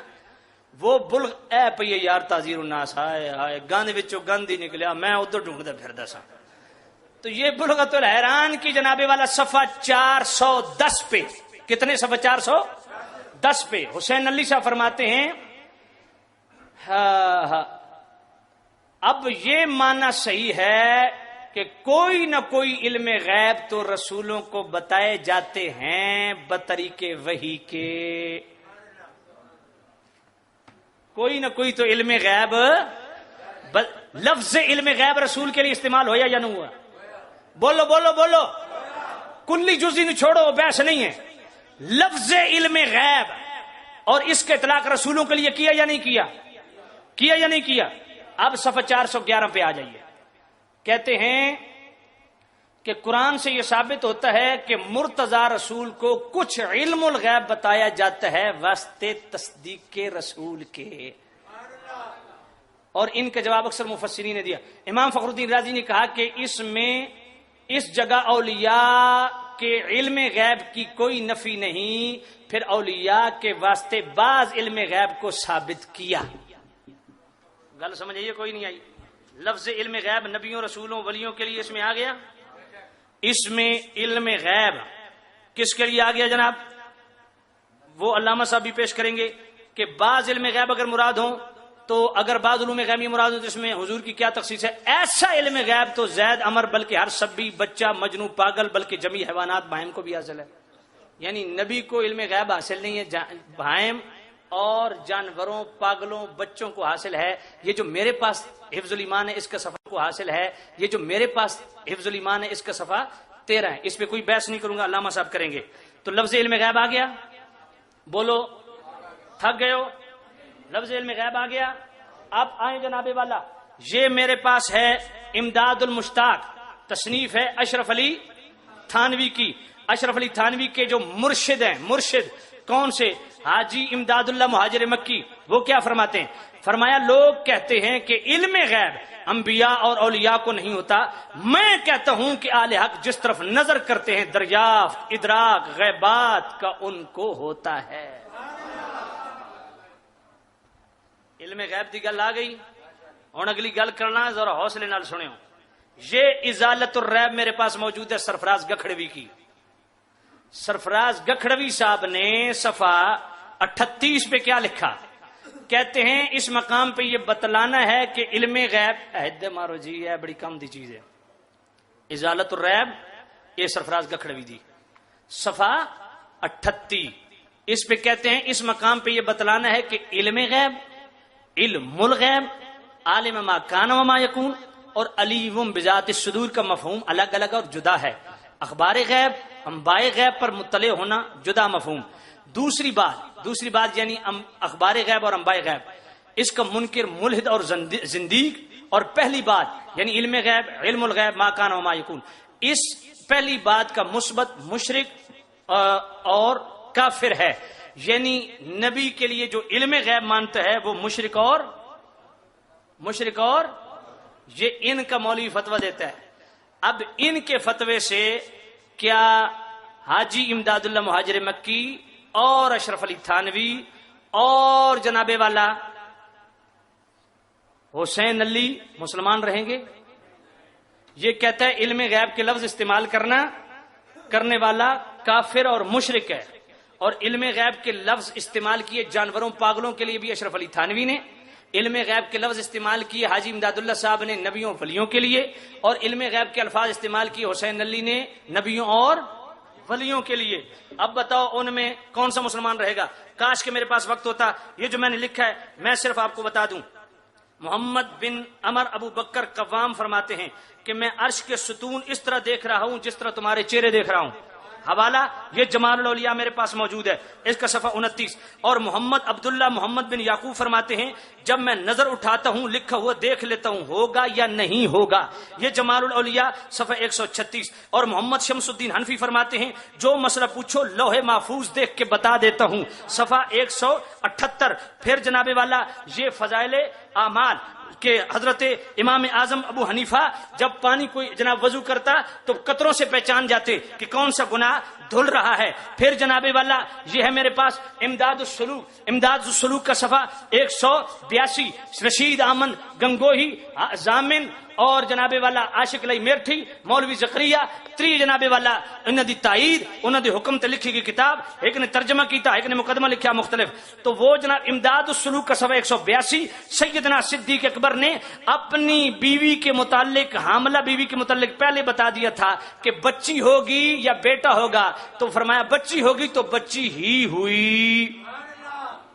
وہ بلغ اے پئیے یار تعزیر الناس، ہائے گند وچوں گند ہی نکلیا، میں ادھر ڈھونڈتا پھردا سا۔ تو یہ بلغت الحیران کی جناب والا صفحہ 410 پہ، کتنے صفحہ 410 پہ حسین علی صاحب فرماتے ہیں اب یہ ماننا صحیح ہے کہ کوئی نہ کوئی علم غیب تو رسولوں کو بتائے جاتے ہیں بطریق وحی کے، کوئی نہ کوئی تو علم غیب، لفظ علم غیب رسول کے لیے استعمال ہوا یا نہیں ہوا؟ بولو بولو بولو، کلی جزی نہیں چھوڑو، بحث نہیں ہے۔ لفظ علم غیب اور اس کے اطلاق رسولوں کے لیے کیا یا نہیں کیا؟ کیا یا نہیں کیا؟ اب صفحہ 411 پہ آ جائیے۔ کہتے ہیں کہ قرآن سے یہ ثابت ہوتا ہے کہ مرتضی رسول کو کچھ علم الغیب بتایا جاتا ہے واسطے تصدیق کے رسول کے، اور ان کا جواب اکثر مفسرین نے دیا۔ امام فخر الدین رازی نے کہا کہ اس جگہ اولیاء کے علم غیب کی کوئی نفی نہیں، پھر اولیاء کے واسطے بعض علم غیب کو ثابت کیا۔ گل سمجھ آئیے؟ کوئی نہیں آئی؟ لفظ علم غیب نبیوں رسولوں ولیوں کے لیے اس میں آ گیا۔ اس میں علم غیب کس کے لیے آ گیا جناب؟ وہ علامہ صاحب بھی پیش کریں گے کہ بعض علم غیب اگر مراد ہوں تو اگر بعض علوم غیبی مراد ہوں تو اس میں حضور کی کیا تخصیص ہے؟ ایسا علم غیب تو زید امر بلکہ ہر سبی بچہ مجنو پاگل بلکہ جمی حیوانات بہائم کو بھی حاصل ہے۔ یعنی نبی کو علم غیب حاصل نہیں ہے، بہائم اور جانوروں پاگلوں بچوں کو حاصل ہے۔ یہ جو میرے پاس حفظ الایمان ہے اس کا صفحہ کو حاصل ہے، یہ جو میرے پاس حفظ الایمان ہے اس کا صفحہ 13 ہے۔ اس پہ کوئی بحث نہیں کروں گا، علامہ صاحب کریں گے۔ تو لفظ علم غیب آ گیا، بولو تھک گئے ہو؟ لفظ علم غیب آ گیا۔ اب آئیں جناب والا، یہ میرے پاس ہے امداد المشتاق، تصنیف ہے اشرف علی تھانوی کی۔ اشرف علی تھانوی کے جو مرشد ہیں، مرشد کون سے؟ حاجی امداد اللہ مہاجر مکی۔ وہ کیا فرماتے ہیں؟ فرمایا لوگ کہتے ہیں کہ علم غیب انبیاء اور اولیاء کو نہیں ہوتا، میں کہتا ہوں کہ اہل حق جس طرف نظر کرتے ہیں دریافت ادراک غیبات کا ان کو ہوتا ہے۔ علم غیب دی گل آ گئی، ہن اگلی گل کرنا ذرا حوصلے نال سنو۔ یہ ازالت الریب میرے پاس موجود ہے سرفراز گکھڑوی کی. سرفراز گکھڑوی صاحب نے صفحہ 38 پہ کیا لکھا؟ کہتے ہیں اس مقام پہ یہ بتلانا ہے کہ علم غیب عہد مارو جی ہے بڑی کم دی چیز ہے. ازالت الریب یہ سرفراز گکھڑوی دی صفحہ 38. اس پہ کہتے ہیں اس مقام پہ یہ بتلانا ہے کہ علم غیب، علم الغیب، عالم ما کان و ما یکون اور علیم بذات الصدور کا مفہوم الگ الگ اور جدا ہے. اخبار غیب، انباء غیب پر مطلع ہونا جدا مفہوم. دوسری بات یعنی اخبار غیب اور انباء غیب اس کا منکر ملحد اور زندیق. اور پہلی بات یعنی علم غیب، علم الغیب ما کان و ما یکون، اس پہلی بات کا مثبت مشرک اور کافر ہے. یعنی نبی کے لیے جو علم غیب مانتا ہے وہ مشرک اور یہ ان کا مولوی فتویٰ دیتا ہے. اب ان کے فتوے سے کیا حاجی امداد اللہ مہاجر مکی اور اشرف علی تھانوی اور جناب والا حسین علی مسلمان رہیں گے؟ یہ کہتا ہے علم غیب کے لفظ استعمال کرنے والا کافر اور مشرک ہے. اور علم غیب کے لفظ استعمال کیے جانوروں پاگلوں کے لیے بھی اشرف علی تھانوی نے. علم غیب کے لفظ استعمال کیے حاجی امداد اللہ صاحب نے نبیوں ولیوں کے لیے. اور علم غیب کے الفاظ استعمال کیے حسین علی نے نبیوں اور ولیوں کے لیے. اب بتاؤ ان میں کون سا مسلمان رہے گا؟ کاش کہ میرے پاس وقت ہوتا. یہ جو میں نے لکھا ہے میں صرف آپ کو بتا دوں. محمد بن عمر ابو بکر قوام فرماتے ہیں کہ میں عرش کے ستون اس طرح دیکھ رہا ہوں جس طرح تمہارے چہرے دیکھ رہا ہوں. حوالہ یہ جمال الاولیاء میرے پاس موجود ہے، اس کا صفحہ 29. اور محمد عبداللہ محمد بن یعقوب فرماتے ہیں جب میں نظر اٹھاتا ہوں لکھا ہوا دیکھ لیتا ہوں ہوگا یا نہیں ہوگا. یہ جمال الاولیاء صفحہ 136. اور محمد شمس الدین حنفی فرماتے ہیں جو مسئلہ پوچھو لوح محفوظ دیکھ کے بتا دیتا ہوں، صفحہ 178. پھر جناب والا یہ فضائل اعمال کہ حضرت امام اعظم ابو حنیفہ جب پانی کوئی جناب وضو کرتا تو قطروں سے پہچان جاتے کہ کون سا گناہ دھل رہا ہے. پھر جناب والا یہ ہے میرے پاس امداد السلوک کا صفحہ 182. رشید احمد گنگوہی ضامن اور جناب والا عاشق علی میرٹھی مولوی زکریا تری جناب والا انہاں دی تائید انہاں دے حکم تے لکھی گئی کتاب، ایک نے ترجمہ کیتا ایک نے مقدمہ لکھا مختلف. تو وہ جناب امداد السلوک کا صفحہ 182. سیدنا صدیق اکبر نے اپنی بیوی کے متعلق حاملہ بیوی کے متعلق پہلے بتا دیا تھا کہ بچی ہوگی یا بیٹا ہوگا، تو فرمایا بچی ہوگی تو بچی ہی ہوئی.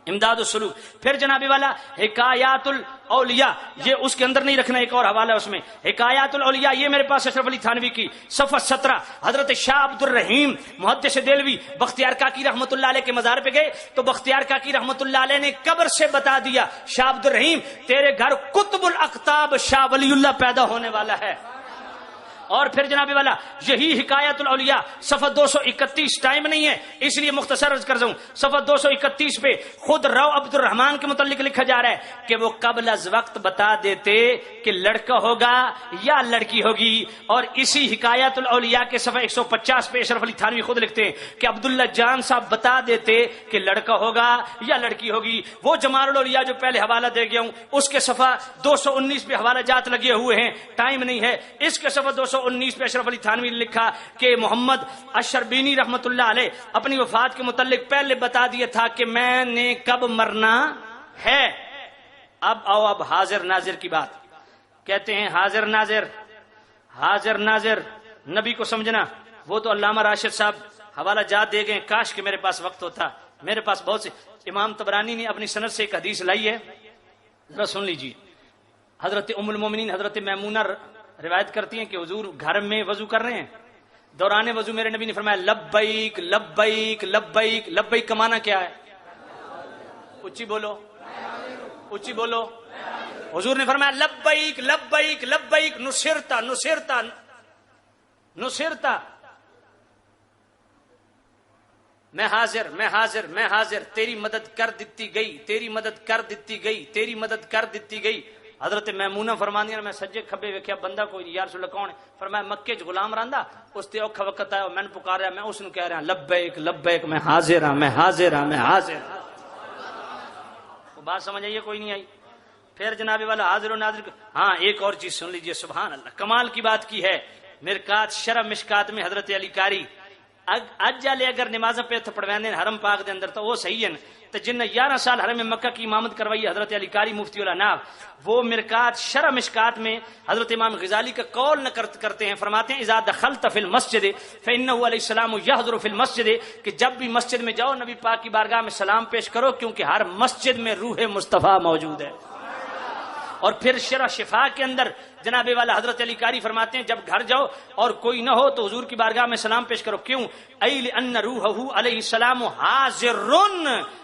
امداد السلوک. پھر جناب والا حکایات الاولیاء یہ اس کے اندر نہیں رکھنا، ایک اور حوالہ ہے اس میں. حکایات الاولیاء یہ میرے پاس اشرف علی تھانوی کی صفحہ 17. حضرت شاہ عبد الرحیم محدث دہلوی بختیار کاکی رحمت اللہ علیہ کے مزار پہ گئے تو بختیار کاکی رحمت اللہ علیہ نے قبر سے بتا دیا شاہ عبد الرحیم تیرے گھر قطب الاقطاب شاہ ولی اللہ پیدا ہونے والا ہے. اور پھر جناب والا یہی حکایت الاولیاء صفحہ 231. ٹائم نہیں ہے اس لیے مختصر عرض کر دوں. صفحہ 231 پہ خود رو عبد الرحمان کے متعلق لکھا جا رہا ہے کہ وہ قبل از وقت بتا دیتے کہ لڑکا ہوگا یا لڑکی ہوگی. اور اسی حکایت الاولیاء کے صفحہ 150 پہ اشرف علی تھانوی خود لکھتے ہیں کہ عبداللہ جان صاحب بتا دیتے کہ لڑکا ہوگا یا لڑکی ہوگی. وہ جمال الاولیاء جو پہلے حوالہ دے گیا ہوں اس کے صفحہ 219 پہ حوالہ جات لگے ہوئے ہیں، ٹائم نہیں ہے. اس کے صفحہ 219 پہ اشرف علی تھانوی نے لکھا کہ محمد اشربینی رحمت اللہ علیہ اپنی وفات کے متعلق پہلے بتا دیا تھا کہ میں نے کب مرنا ہے. اب آؤ اب حاضر ناظر کی بات. کہتے ہیں حاضر ناظر نبی کو سمجھنا وہ تو علامہ راشد صاحب حوالہ جات دے گئے. کاش کہ میرے پاس وقت ہوتا. میرے پاس بہت سے. امام طبرانی نے اپنی سند سے ایک حدیث لائی ہے، ذرا سن لیجیے. حضرت ام المومنین حضرت میمونہ روایت کرتی ہیں کہ حضور گھر میں وضو کر رہے ہیں، دوران وضو میرے نبی نے فرمایا لبیک لبیک لبیک. لبیک کا معنی کیا ہے؟ اونچی بولو. حضور نے فرمایا لبیک لبیک لبیک نصرتا نصرتا نصرتا. میں حاضر تیری مدد کر دیتی گئی، تیری مدد کر دیتی گئی، تیری مدد کر دیتی گئی. حضرت میمونہ فرماندی میں سجے کھبے ویکھیا بندہ کوئی نہیں. یا رسول اللہ کون ہے؟ فرمایا مکے چ غلام رہندا اس تے اوکھا وقت آیا میں نے پکاریا میں اس نو کہہ رہا لبیک لبیک میں حاضر ہاں. وہ بات سمجھ آئیے کوئی نہیں آئی. پھر جناب والا حاضر و ناظر ہاں ایک اور چیز سن لیجئے، سبحان اللہ، کمال کی بات کی ہے مرکات شرم مشکات میں حضرت علی کاری اج والے اگر نمازاں پہ پڑھویندے حرم پاک دے اندر تو وہ صحیح ہیں، تو جن 11 سال حرم مکہ کی امامت کروائی حضرت علی کاری مفتی الانام، وہ مرکات شرم مشکات میں حضرت امام غزالی کا قول نقل کرتے ہیں، فرماتے ہیں اذا دخلت فی المسجد فانه علیہ السلام یحضر فی المسجد، کہ جب بھی مسجد میں جاؤ نبی پاک کی بارگاہ میں سلام پیش کرو، کیونکہ ہر مسجد میں روح مصطفیٰ موجود ہے۔ اور پھر شرح شفا کے اندر جناب والا حضرت علی کاری فرماتے ہیں جب گھر جاؤ اور کوئی نہ ہو تو حضور کی بارگاہ میں سلام پیش کرو، کیوں؟ ای لان روحہ علیہ السلام حاضر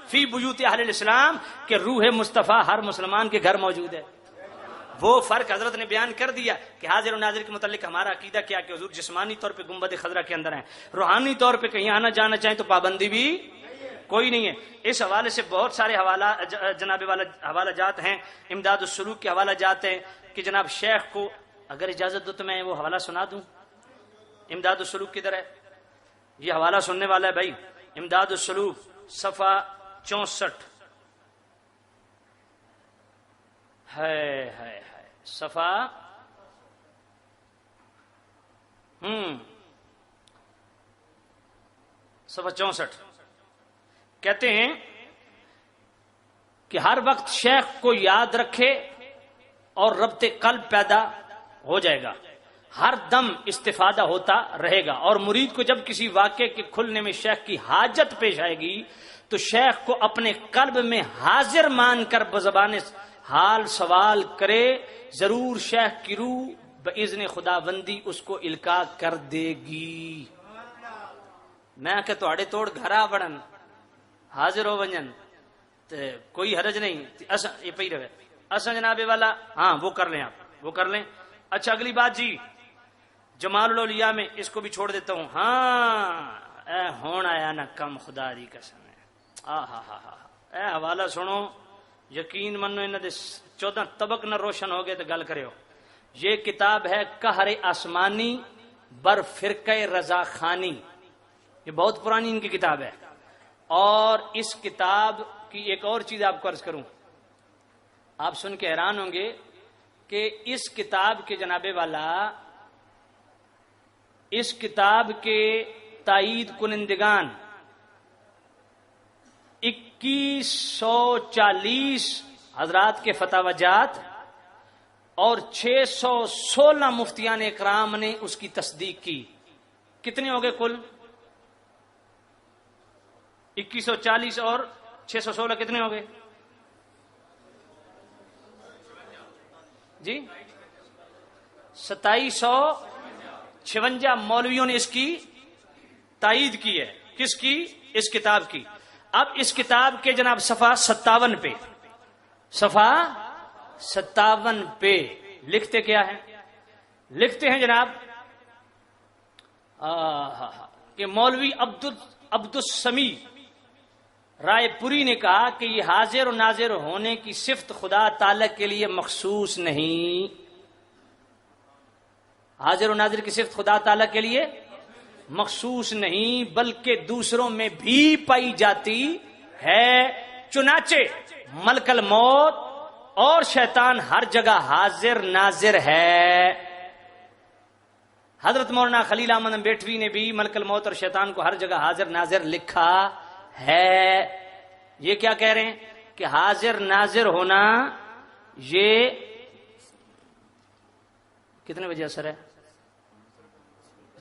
فی بیوت اہل الاسلام، کہ روح مصطفیٰ ہر مسلمان کے گھر موجود ہے۔ وہ فرق حضرت نے بیان کر دیا کہ حاضر و ناظر کے متعلق ہمارا عقیدہ کیا کہ حضور جسمانی طور پہ گنبد خضرا کے اندر ہیں، روحانی طور پہ کہیں آنا جانا چاہیں تو پابندی بھی کوئی نہیں ہے۔ اس حوالے سے بہت سارے جناب والا حوالہ جات ہیں، امداد السلوک کے حوالہ جات ہیں کہ جناب شیخ کو اگر اجازت دو تو میں وہ حوالہ سنا دوں۔ امداد السلوک کدھر ہے؟ یہ حوالہ سننے والا ہے بھائی، امداد السلوک صفحہ 64 ہے صفحہ صفحہ 64 کہتے ہیں کہ ہر وقت شیخ کو یاد رکھے اور ربط قلب پیدا ہو جائے گا، ہر دم استفادہ ہوتا رہے گا، اور مرید کو جب کسی واقعے کے کھلنے میں شیخ کی حاجت پیش آئے گی تو شیخ کو اپنے قلب میں حاضر مان کر بزبان حال سوال کرے، ضرور شیخ کی روح باذن خداوندی اس کو القاء کر دے گی۔ میں کہ تواڈے توڑ گھرا بڑن حاضر ہو ونجن تے کوئی حرج نہیں، اساں یہ پئی رہے اساں جناب والا ہاں وہ کر لیں، آپ وہ کر لیں۔ اچھا اگلی بات جی، جمال الاولیاء میں اس کو بھی چھوڑ دیتا ہوں۔ ہاں اے ہون آیا نا کم خدا دی قسم ہے، اے حوالہ سنو، یقین منو انہاں دے 14 طبق نہ روشن ہو گئے تو گل کریو۔ یہ کتاب ہے قہر آسمانی بر فرقہ رضا خانی، یہ بہت پرانی ان کی کتاب ہے۔ اور اس کتاب کی ایک اور چیز آپ کو عرض کروں، آپ سن کے حیران ہوں گے کہ اس کتاب کے جناب والا، اس کتاب کے تائید کنندگان 2140 حضرات کے فتاوی جات اور 616 مفتیان اکرام نے اس کی تصدیق کی۔ کتنے ہو گئے کل؟ 2140 اور 616 کتنے ہو گئے جی؟ 2756 مولویوں نے اس کی تائید کی ہے۔ کس کی؟ اس کتاب کی۔ اب اس کتاب کے جناب صفحہ 57 پہ، صفحہ 57 پہ لکھتے کیا ہے؟ لکھتے ہیں جناب کہ مولوی عبد السمی رائے پوری نے کہا کہ یہ حاضر و ناظر ہونے کی صفت خدا تعالی کے لیے مخصوص نہیں، حاضر و ناظر کی صفت خدا تعالی کے لیے مخصوص نہیں بلکہ دوسروں میں بھی پائی جاتی ہے، چنانچہ ملک الموت اور شیطان ہر جگہ حاضر ناظر ہے۔ حضرت مولانا خلیل احمد بیٹوی نے بھی ملک الموت اور شیطان کو ہر جگہ حاضر ناظر لکھا ہے۔ یہ کیا کہہ رہے ہیں کہ حاضر ناظر ہونا یہ کتنے بجے اثر ہے؟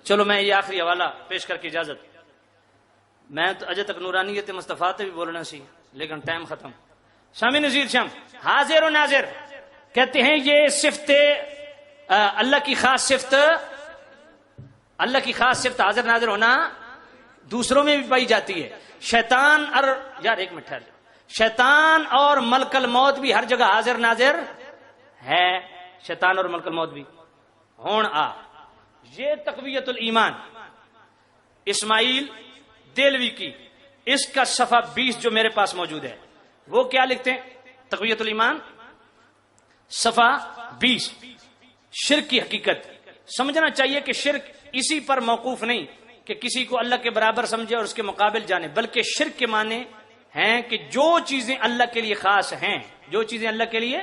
چلو میں یہ آخری حوالہ پیش کر کے اجازت، میں تو اجے تک نورانیت مصطفیٰ بھی بولنا سی لیکن ٹائم ختم۔ سامی نذیر شم حاضر و ناظر کہتے ہیں یہ صفت اللہ کی خاص صفت، اللہ کی خاص صفت حاضر ناظر ہونا دوسروں میں بھی پائی جاتی ہے۔ شیطان اور یار ایک منٹ ٹھہر جاؤ، شیطان اور ملک الموت بھی ہر جگہ حاضر ناظر ہے، شیطان اور ملک الموت بھی ہون آ۔ یہ تقویت الایمان اسماعیل دیلوی کی، اس کا صفحہ 20 جو میرے پاس موجود ہے، وہ کیا لکھتے ہیں؟ تقویت الایمان صفحہ 20، شرک کی حقیقت۔ سمجھنا چاہیے کہ شرک اسی پر موقوف نہیں کہ کسی کو اللہ کے برابر سمجھے اور اس کے مقابل جانے، بلکہ شرک کے معنی ہیں کہ جو چیزیں اللہ کے لیے خاص ہیں، جو چیزیں اللہ کے لیے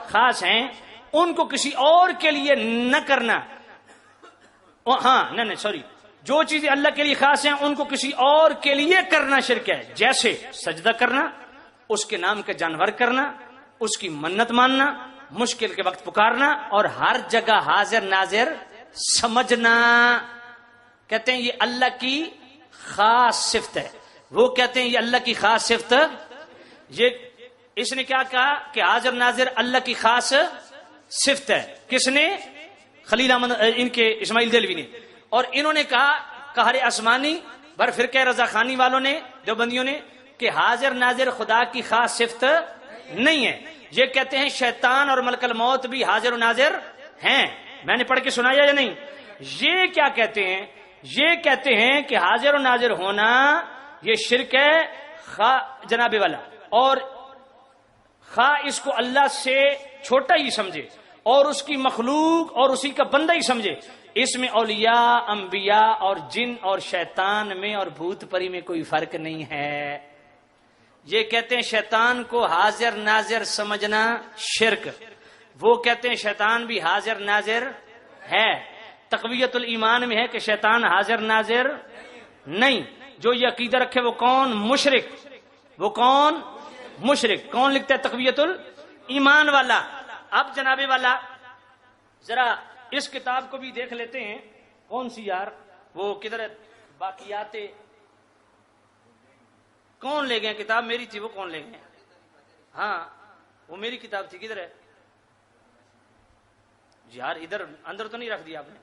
خاص ہیں ان کو کسی اور کے لیے نہ کرنا. ہاں نہیں سوری، جو چیزیں اللہ کے لیے خاص ہیں ان کو کسی اور کے لیے کرنا شرک ہے. جیسے سجدہ کرنا، اس کے نام کا جانور کرنا، اس کی منت ماننا، مشکل کے وقت پکارنا، اور ہر جگہ حاضر ناظر سمجھنا. کہتے ہیں یہ اللہ کی خاص صفت ہے. وہ کہتے ہیں یہ اللہ کی خاص صفت. یہ اس نے کیا کہا کہ حاضر ناظر اللہ کی خاص صفت ہے. کس نے؟ خلیل احمد ان کے اسماعیل دہلوی نے. اور انہوں نے کہا قہر آسمانی بر فرقہ رضا خانی والوں نے، دیوبندیوں نے، کہ حاضر ناظر خدا کی خاص صفت نہیں ہے. یہ کہتے ہیں شیطان اور ملک الموت بھی حاضر و ناظر ہیں. میں نے پڑھ کے سنایا یا نہیں؟ یہ کیا کہتے ہیں؟ یہ کہتے ہیں کہ حاضر و ناظر ہونا یہ شرک ہے جناب والا، اور خواہ اس کو اللہ سے چھوٹا ہی سمجھے اور اس کی مخلوق اور اسی کا بندہ ہی سمجھے. اس میں اولیاء، انبیاء اور جن اور شیطان میں اور بھوت پری میں کوئی فرق نہیں ہے. یہ کہتے ہیں شیطان کو حاضر ناظر سمجھنا شرک. وہ کہتے ہیں شیطان بھی حاضر ناظر ہے. تقویت الایمان میں ہے کہ شیطان حاضر ناظر نہیں. جو یہ عقیدہ رکھے وہ کون؟ مشرک. وہ کون؟ مشرک. کون لکھتا ہے؟ تقویت الایمان والا. اب جناب والا ذرا اس کتاب کو بھی دیکھ لیتے ہیں. کون سی یار؟ وہ کدھر ہے؟ باقیات کون لے گئے؟ کتاب میری تھی، وہ کون لے گئے؟ ہاں وہ میری کتاب تھی، کدھر ہے یار؟ ادھر اندر تو نہیں رکھ دیا آپ نے؟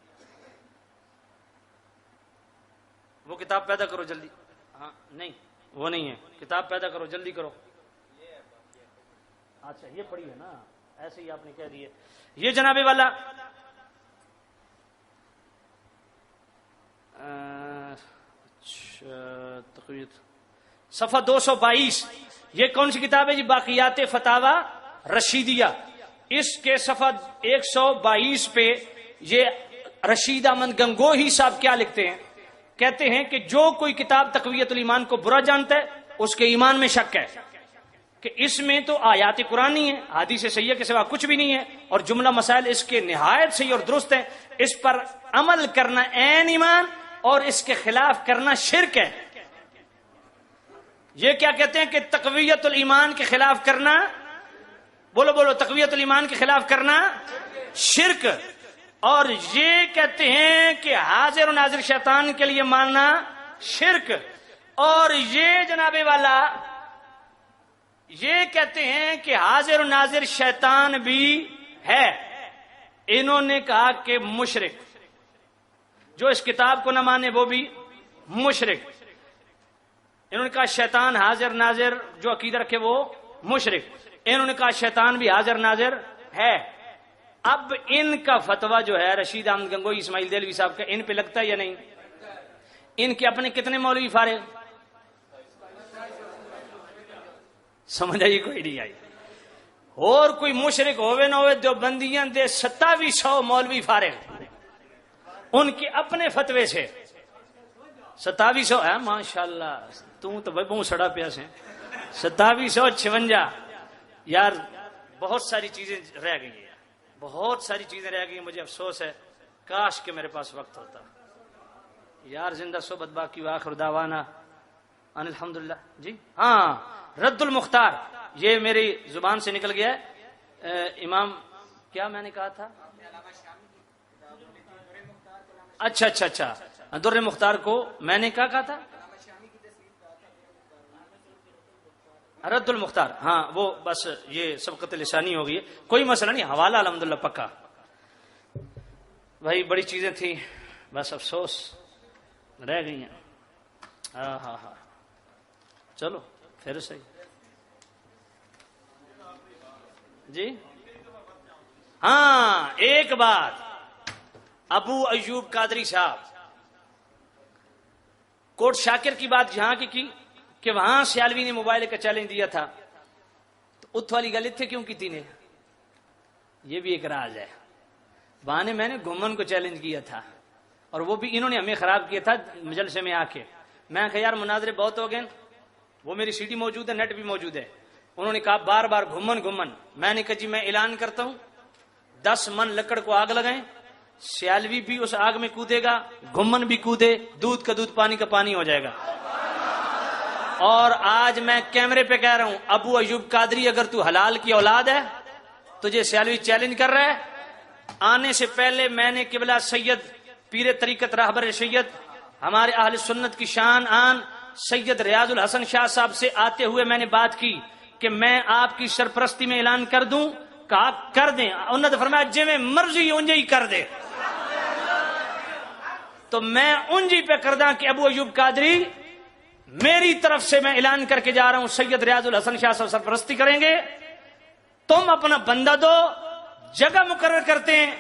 وہ کتاب پیدا کرو جلدی. ہاں نہیں وہ نہیں ہے، کتاب پیدا کرو جلدی کرو. اچھا یہ پڑھی ہے نا، ایسے ہی آپ نے کہہ دیے. یہ جناب والا تقویت صفحہ 222. یہ کون سی کتاب ہے جی؟ باقیات فتاوی رشیدیہ. اس کے صفحہ 122 پہ یہ رشید احمد گنگوہی صاحب کیا لکھتے ہیں؟ کہتے ہیں کہ جو کوئی کتاب تقویت الایمان کو برا جانتا ہے اس کے ایمان میں شک ہے کہ اس میں تو آیات قرآن نہیں ہے، حدیث صحیحہ کے سوا کچھ بھی نہیں ہے، اور جملہ مسائل اس کے نہایت صحیح اور درست ہیں. اس پر عمل کرنا عین ایمان اور اس کے خلاف کرنا شرک ہے. یہ کیا کہتے ہیں کہ تقویت الایمان کے خلاف کرنا، بولو بولو، تقویت الایمان کے خلاف کرنا شرک. اور یہ کہتے ہیں کہ حاضر و ناظر شیطان کے لیے ماننا شرک. اور یہ جناب والا یہ کہتے ہیں کہ حاضر و ناظر شیطان بھی ہے. انہوں نے کہا کہ مشرک، جو اس کتاب کو نہ مانے وہ بھی مشرک. انہوں نے کہا شیطان حاضر ناظر جو عقیدہ رکھے وہ مشرک. انہوں نے کہا شیطان بھی حاضر ناظر ہے. اب ان کا فتویٰ جو ہے رشید احمد گنگوئی اسماعیل دہلوی صاحب کا، ان پہ لگتا ہے یا نہیں؟ ان کے اپنے کتنے مولوی فارغ؟ سمجھ آئی کوئی نہیں آئی؟ اور کوئی مشرک ہوئے نہ ہوئے دیوبندیاں دے 2700 مولوی فارغ ان کے اپنے فتوے سے. 2700 ہے ماشاءاللہ. تو بھائی بہت سڑا پیا سے 2756. یار بہت ساری چیزیں رہ گئی ہیں، بہت ساری چیزیں رہ گئی ہیں. مجھے افسوس ہے، کاش کہ میرے پاس وقت ہوتا. یار زندہ صحبت باقی وآخر دعوانا ان الحمدللہ. جی ہاں رد المختار یہ میری زبان سے نکل گیا ہے. امام کیا میں نے کہا تھا؟ اچھا اچھا اچھا، در مختار کو میں نے کیا کہا تھا؟ رد المختار. ہاں وہ بس یہ سبقت لسانی ہو گئی ہے، کوئی مسئلہ نہیں، حوالہ الحمدللہ پکا. بھائی بڑی چیزیں تھیں، بس افسوس رہ گئی ہیں. ہاں ہاں ہاں چلو پھر صحیح. جی ہاں ایک بات، ابو ایوب قادری صاحب کوٹ شاکر کی بات جہاں کی کہ وہاں سیالوی نے موبائل کا چیلنج دیا تھا، تو ات والی گل اتنے کیوں کی تھی نے؟ یہ بھی ایک راز ہے. وہاں نے میں نے گھومن کو چیلنج کیا تھا، اور وہ بھی انہوں نے ہمیں خراب کیا تھا مجلسے میں آ کے. میں کہا یار مناظرے بہت ہو گئے، وہ میری سی ڈی موجود ہے، نیٹ بھی موجود ہے. انہوں نے کہا بار بار گھمن. میں نے کہا جی میں اعلان کرتا ہوں 10 من لکڑ کو آگ لگائیں, سیالوی بھی اس آگ میں کودے گا, گھمن بھی کودے, دودھ کا دودھ پانی کا پانی ہو جائے گا. اور آج میں کیمرے پہ کہہ رہا ہوں ابو ایوب قادری اگر تو حلال کی اولاد ہے, تجھے سیالوی چیلنج کر رہا ہے. آنے سے پہلے میں نے قبلہ سید پیر طریقت راہبر سید ہمارے اہل سنت کی شان آن سید ریاض الحسن شاہ صاحب سے آتے ہوئے میں نے بات کی کہ میں آپ کی سرپرستی میں اعلان کر دوں. کہا کر دیں. انہوں نے فرمایا جی میں مرضی انجے ہی کر دے. تو میں انجی پہ کر داں کہ ابو ایوب قادری میری طرف سے میں اعلان کر کے جا رہا ہوں سید ریاض الحسن شاہ صاحب سرپرستی کریں گے. تم اپنا بندہ دو, جگہ مقرر کرتے ہیں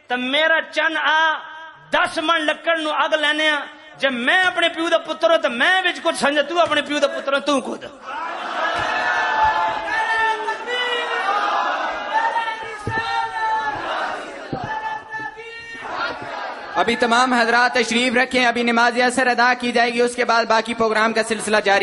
تو میرا چن آ 10 من لکڑ نو اگ لینے. جب میں اپنے پیو دا پتر ہوں تو میں بچ کچھ سمجھا, تو اپنے پیو دا پتر ہوں تو خود. ابھی تمام حضرات تشریف رکھیں, ابھی نماز اثر ادا کی جائے گی, اس کے بعد باقی پروگرام کا سلسلہ جاری.